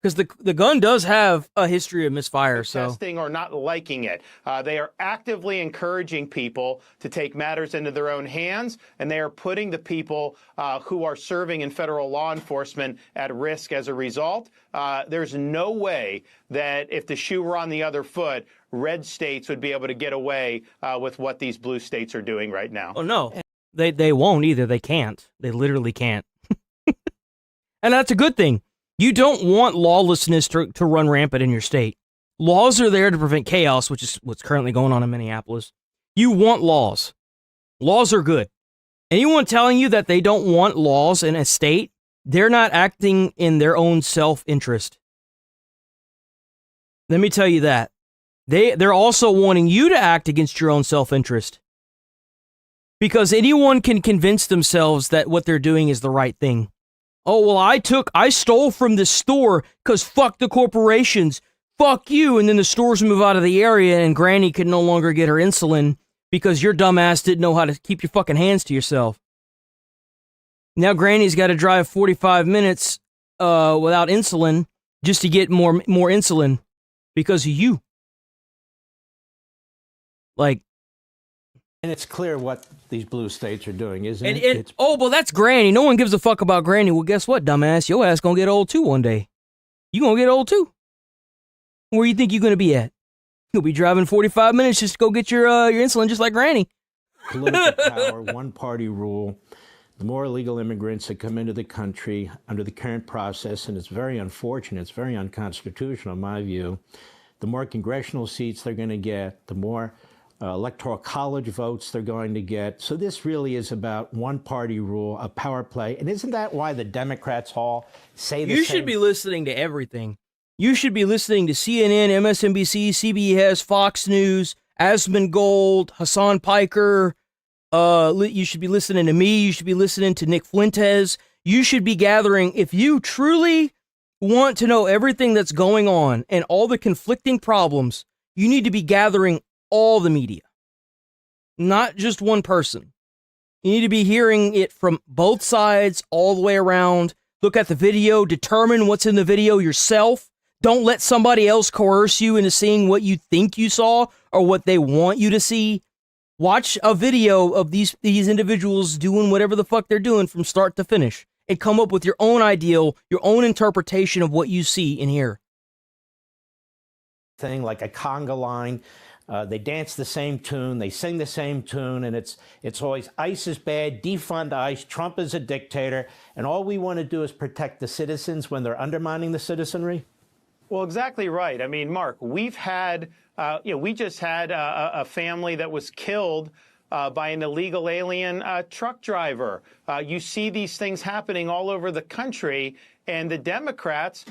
Because the gun does have a history of misfire, so... testing or not liking it. They are actively encouraging people to take matters into their own hands, and they are putting the people who are serving in federal law enforcement at risk as a result. There's no way that if the shoe were on the other foot, red states would be able to get away with what these blue states are doing right now. Oh, no. They won't either. They can't. They literally can't. And that's a good thing. You don't want lawlessness to run rampant in your state. Laws are there to prevent chaos, which is what's currently going on in Minneapolis. You want laws. Laws are good. Anyone telling you that they don't want laws in a state, they're not acting in their own self-interest. Let me tell you that. They're also wanting you to act against your own self-interest. Because anyone can convince themselves that what they're doing is the right thing. Oh, well, I stole from this store because fuck the corporations. Fuck you. And then the stores move out of the area and Granny can no longer get her insulin because your dumbass didn't know how to keep your fucking hands to yourself. Now Granny's got to drive 45 minutes without insulin just to get more insulin because of you. Like, and it's clear what these blue states are doing, isn't it? Oh, well, that's Granny. No one gives a fuck about Granny. Well, guess what, dumbass? Your ass gonna get old too one day. You gonna get old too. Where you think you're gonna be at? You'll be driving 45 minutes just to go get your insulin, just like Granny. Political power, one-party rule. The more illegal immigrants that come into the country under the current process, and it's very unfortunate, it's very unconstitutional in my view, the more congressional seats they're going to get, the more electoral college votes they're going to get. So this really is about one-party rule, a power play. And isn't that why the Democrats all say the same? You should be listening to everything. You should be listening to CNN, MSNBC, CBS, Fox News, Asmongold, Hassan Piker. You should be listening to me. You should be listening to Nick Fuentes. You should be gathering, if you truly want to know everything that's going on and all the conflicting problems, you need to be gathering all the media, not just one person. You need to be hearing it from both sides all the way around. Look at the video, determine what's in the video yourself. Don't let somebody else coerce you into seeing what you think you saw or what they want you to see. Watch a video of these individuals doing whatever the fuck they're doing from start to finish and come up with your own ideal, your own interpretation of what you see and hear. Thing like a conga line. They dance the same tune, they sing the same tune, and it's always ICE is bad, defund ICE, Trump is a dictator, and all we want to do is protect the citizens when they're undermining the citizenry? Well, exactly right. I mean, Mark, we've had, we just had a family that was killed by an illegal alien truck driver. You see these things happening all over the country, and the Democrats,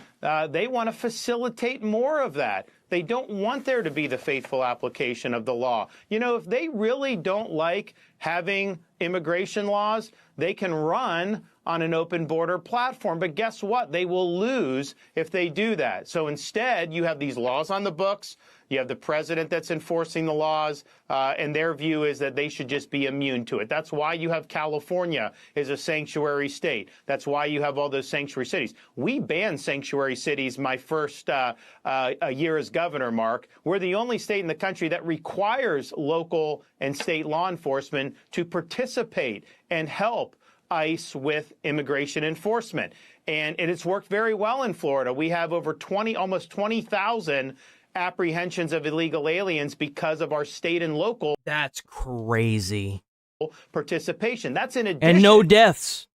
they want to facilitate more of that. They don't want there to be the faithful application of the law. You know, if they really don't like having immigration laws, they can run on an open border platform. But guess what? They will lose if they do that. So instead, you have these laws on the books. You have the president that's enforcing the laws, and their view is that they should just be immune to it. That's why you have California is a sanctuary state. That's why you have all those sanctuary cities. We banned sanctuary cities my first year as governor, Mark. We're the only state in the country that requires local and state law enforcement to participate and help ICE with immigration enforcement. And it's worked very well in Florida. We have over almost 20,000 apprehensions of illegal aliens because of our state and local. That's crazy. Participation. That's in addition. And no deaths.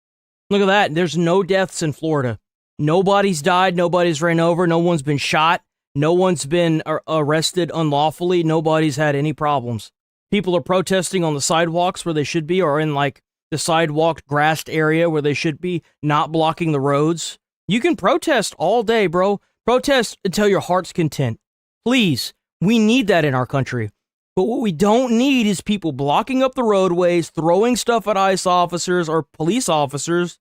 Look at that. There's no deaths in Florida. Nobody's died. Nobody's ran over. No one's been shot. No one's been arrested unlawfully. Nobody's had any problems. People are protesting on the sidewalks where they should be, or in like the sidewalk grassed area where they should be, not blocking the roads. You can protest all day, bro. Protest until your heart's content. Please. We need that in our country. But what we don't need is people blocking up the roadways, throwing stuff at ICE officers or police officers.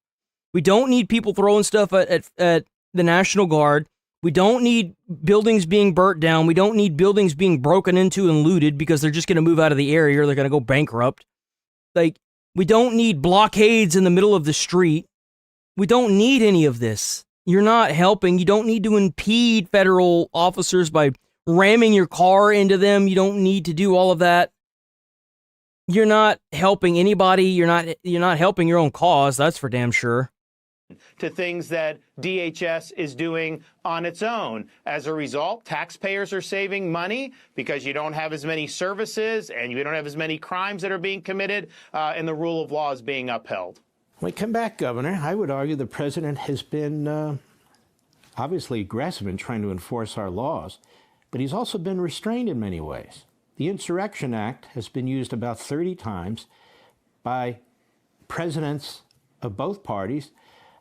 We don't need people throwing stuff at the National Guard. We don't need buildings being burnt down. We don't need buildings being broken into and looted because they're just going to move out of the area or they're going to go bankrupt. Like, we don't need blockades in the middle of the street. We don't need any of this. You're not helping. You don't need to impede federal officers by ramming your car into them. You don't need to do all of that. You're not helping anybody. You're not helping your own cause. That's for damn sure. To things that DHS is doing on its own. As a result, taxpayers are saving money because you don't have as many services and you don't have as many crimes that are being committed, and the rule of law is being upheld. When we come back, Governor, I would argue the president has been obviously aggressive in trying to enforce our laws, but he's also been restrained in many ways. The Insurrection Act has been used about 30 times by presidents of both parties.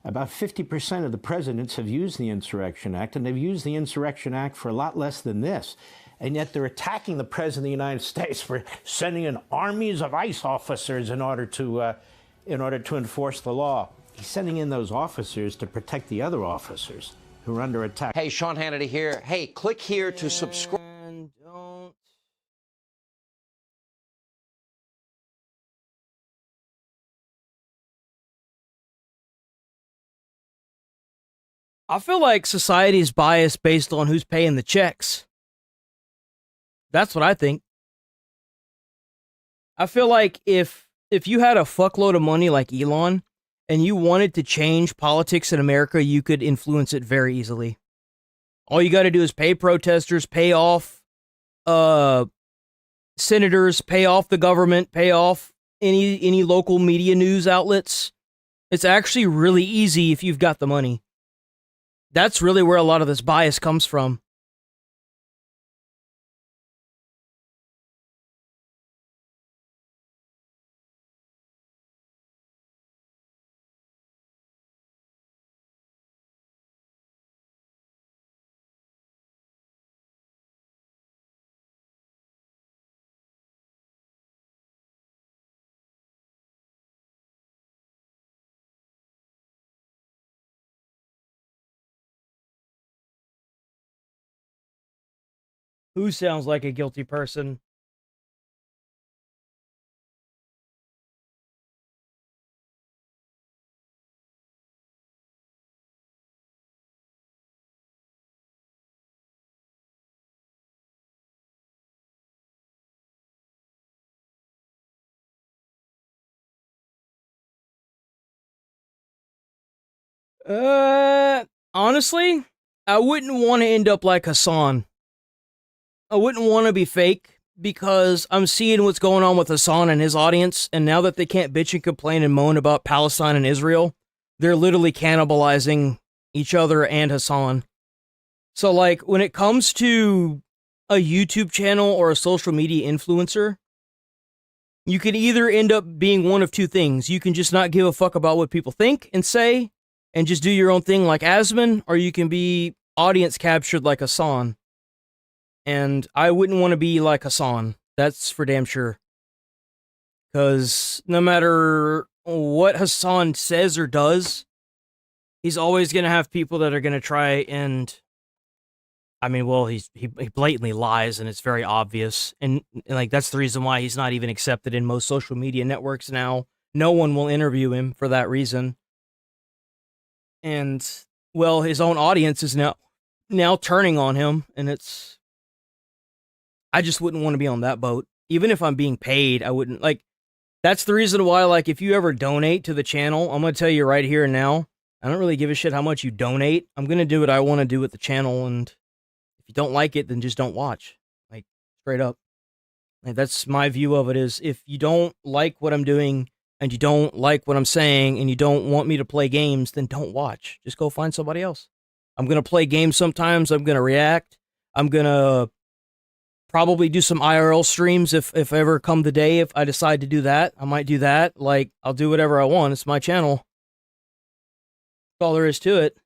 About 50% of the presidents have used the Insurrection Act, and they've used the Insurrection Act for a lot less than this. And yet they're attacking the President of the United States for sending in armies of ICE officers in order to enforce the law. He's sending in those officers to protect the other officers who are under attack. Hey, Sean Hannity here. Hey, click here to subscribe. I feel like society is biased based on who's paying the checks. That's what I think. I feel like if you had a fuckload of money like Elon and you wanted to change politics in America, you could influence it very easily. All you got to do is pay protesters, pay off senators, pay off the government, pay off any local media news outlets. It's actually really easy if you've got the money. That's really where a lot of this bias comes from. Who sounds like a guilty person? Honestly, I wouldn't want to end up like Hassan. I wouldn't want to be fake because I'm seeing what's going on with Hassan and his audience, and now that they can't bitch and complain and moan about Palestine and Israel, they're literally cannibalizing each other and Hassan. So, like, when it comes to a YouTube channel or a social media influencer, you could either end up being one of two things. You can just not give a fuck about what people think and say, and just do your own thing like Asman, or you can be audience captured like Hassan. And I wouldn't want to be like Hassan. That's for damn sure. Because no matter what Hassan says or does, he's always going to have people that are going to try and... I mean, well, he blatantly lies, and it's very obvious. And like, that's the reason why he's not even accepted in most social media networks now. No one will interview him for that reason. And, well, his own audience is now turning on him, and it's... I just wouldn't want to be on that boat. Even if I'm being paid, I wouldn't, like... That's the reason why, like, if you ever donate to the channel, I'm going to tell you right here and now, I don't really give a shit how much you donate. I'm going to do what I want to do with the channel, and if you don't like it, then just don't watch. Like, straight up. Like, that's my view of it, is if you don't like what I'm doing, and you don't like what I'm saying and you don't want me to play games, then don't watch. Just go find somebody else. I'm going to play games sometimes. I'm going to react. I'm going to probably do some IRL streams if ever come the day. If I decide to do that, I might do that. Like, I'll do whatever I want. It's my channel. That's all there is to it.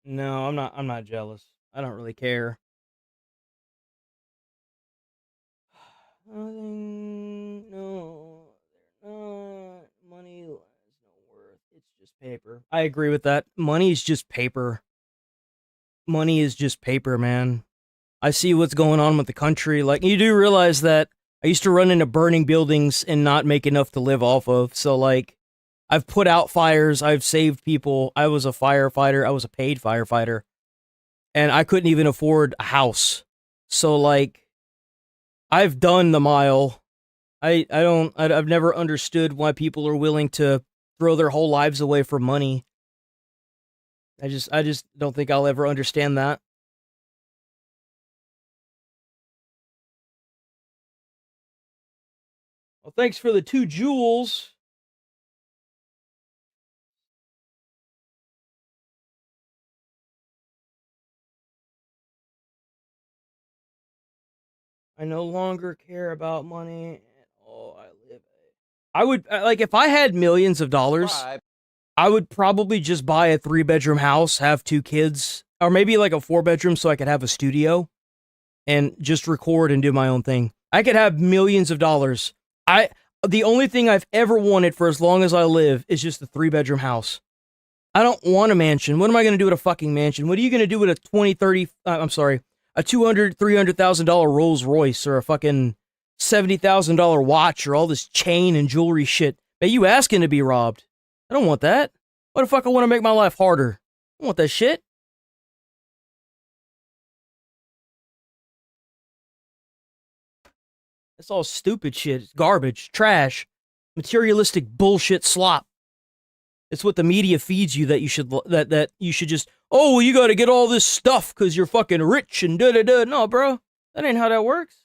No, I'm not jealous. I don't really care. No, they're not. Money has no worth. It's just paper. I agree with that. Money is just paper. Money is just paper, man. I see what's going on with the country. Like, you do realize that I used to run into burning buildings and not make enough to live off of. So, like, I've put out fires. I've saved people. I was a firefighter. I was a paid firefighter. And I couldn't even afford a house. So, like, I've done the mile. I've never understood why people are willing to throw their whole lives away for money. I just don't think I'll ever understand that. Well, thanks for the 2 jewels. I no longer care about money. Oh, I would, like, if I had millions of dollars, I would probably just buy a 3-bedroom house, have 2 kids, or maybe like a 4-bedroom so I could have a studio and just record and do my own thing. I could have millions of dollars. The only thing I've ever wanted for as long as I live is just a 3-bedroom house. I don't want a mansion. What am I going to do with a fucking mansion? What are you going to do with a a $200,000, $300,000 Rolls Royce or a fucking $70,000 watch or all this chain and jewelry shit? Are you asking to be robbed? I don't want that. Why the fuck I want to make my life harder? I don't want that shit. It's all stupid shit. It's garbage, trash, materialistic bullshit slop. It's what the media feeds you that you should just, oh, well, you got to get all this stuff because you're fucking rich and da-da-da. No, bro. That ain't how that works.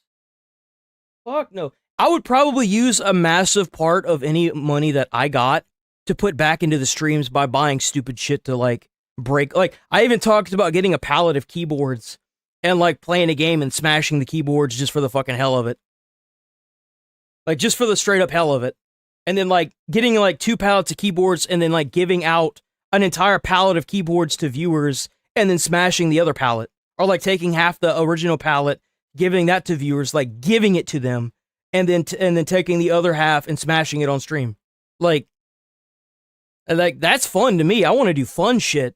Fuck no. I would probably use a massive part of any money that I got to put back into the streams by buying stupid shit to, like, break. Like, I even talked about getting a pallet of keyboards and, like, playing a game and smashing the keyboards just for the fucking hell of it. Like, just for the straight up hell of it. And then, like, getting, like, 2 pallets of keyboards and then, like, giving out an entire pallet of keyboards to viewers and then smashing the other pallet. Or, like, taking half the original pallet, giving that to viewers, like, giving it to them, and then taking the other half and smashing it on stream. Like, that's fun to me. I want to do fun shit.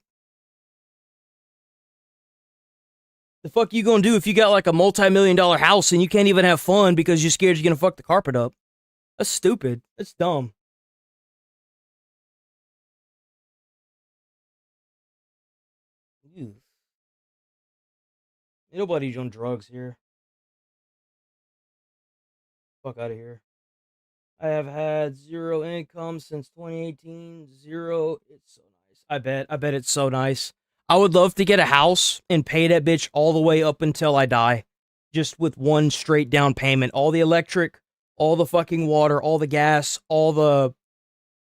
The fuck you gonna do if you got, like, a multi-million-dollar house and you can't even have fun because you're scared you're gonna fuck the carpet up? That's stupid. That's dumb. Ew. Ain't nobody on drugs here. Fuck out of here. I have had 0 income since 2018. 0. It's so nice. I bet it's so nice. I would love to get a house and pay that bitch all the way up until I die. Just with one straight down payment. All the electric, all the fucking water, all the gas, all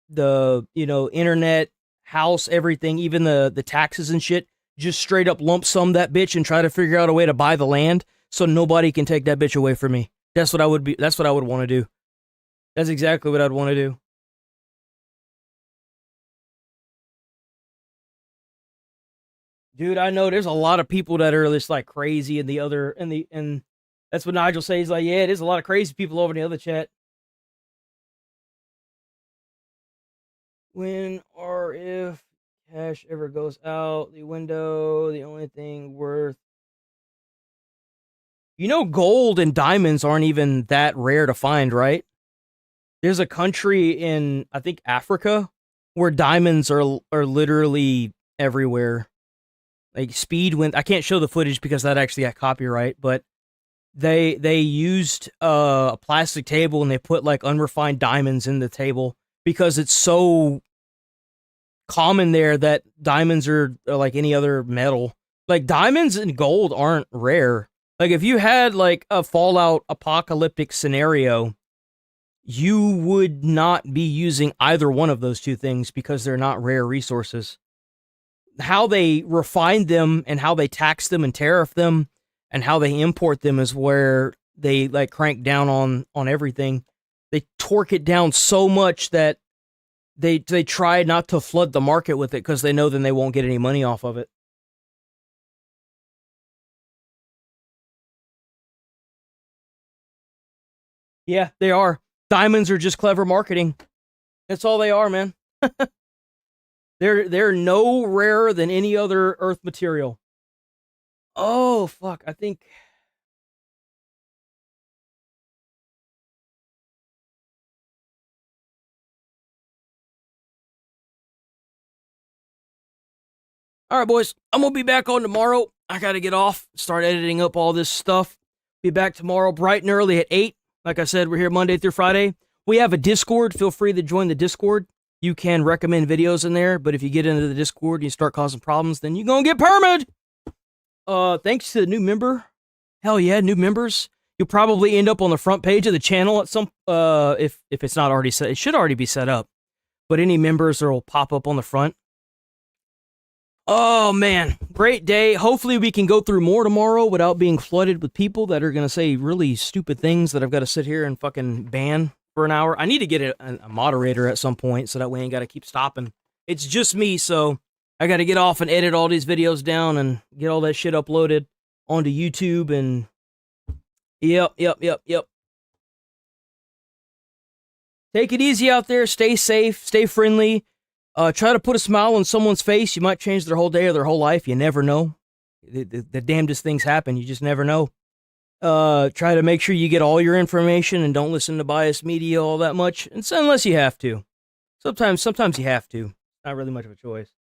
the internet, house, everything, even the taxes and shit. Just straight up lump sum that bitch and try to figure out a way to buy the land so nobody can take that bitch away from me. That's what I would want to do. That's exactly what I'd want to do. Dude, I know there's a lot of people that are just, like, crazy and that's what Nigel says. He's like, yeah, there's a lot of crazy people over in the other chat. When or if cash ever goes out the window, the only thing worth... gold and diamonds aren't even that rare to find, right? There's a country in, I think, Africa, where diamonds are literally everywhere. Like, I can't show the footage because that actually got copyright, but they used a plastic table and they put, like, unrefined diamonds in the table because it's so common there that diamonds are like any other metal. Like diamonds and gold aren't rare. Like if you had like a Fallout apocalyptic scenario, you would not be using either one of those two things because they're not rare resources. How they refine them and how they tax them and tariff them and how they import them is where they like crank down on everything. They torque it down so much that they try not to flood the market with it because they know then they won't get any money off of it. Yeah, they are. Diamonds are just clever marketing. That's all they are, man. They're no rarer than any other earth material. Oh, fuck. I think... All right, boys. I'm going to be back on tomorrow. I got to get off, start editing up all this stuff. Be back tomorrow bright and early at 8. Like I said, we're here Monday through Friday. We have a Discord. Feel free to join the Discord. You can recommend videos in there, but if you get into the Discord and you start causing problems, then you're going to get permed. Thanks to the new member. Hell yeah, new members. You'll probably end up on the front page of the channel at some, if it's not already set. It should already be set up. But any members will pop up on the front. Oh, man. Great day. Hopefully we can go through more tomorrow without being flooded with people that are going to say really stupid things that I've got to sit here and fucking ban for an hour. I need to get a moderator at some point so that way I ain't got to keep stopping. It's just me, so I got to get off and edit all these videos down and get all that shit uploaded onto YouTube and... Yep. Take it easy out there. Stay safe. Stay friendly. Try to put a smile on someone's face. You might change their whole day or their whole life. You never know. The damnedest things happen. You just never know. Try to make sure you get all your information and don't listen to biased media all that much. And so, unless you have to. Sometimes you have to. Not really much of a choice.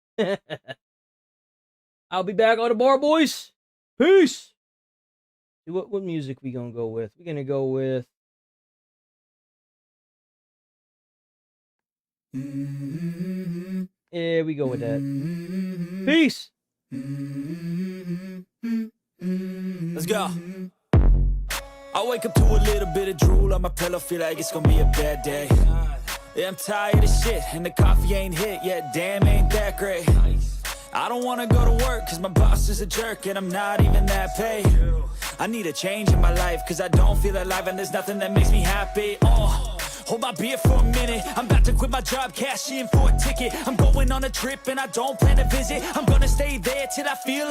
I'll be back on tomorrow, boys. Peace. What music we gonna go with? We're gonna go with... Yeah, we go with that. Peace. Let's go. I wake up to a little bit of drool on my pillow, feel like it's gonna be a bad day. Yeah, I'm tired of shit, and the coffee ain't hit yet, damn, ain't that great. I don't wanna go to work, cause my boss is a jerk, and I'm not even that paid. I need a change in my life, cause I don't feel alive, and there's nothing that makes me happy. Hold my beer for a minute. I'm about to quit my job, cash in for a ticket. I'm going on a trip and I don't plan to visit. I'm gonna stay there till I feel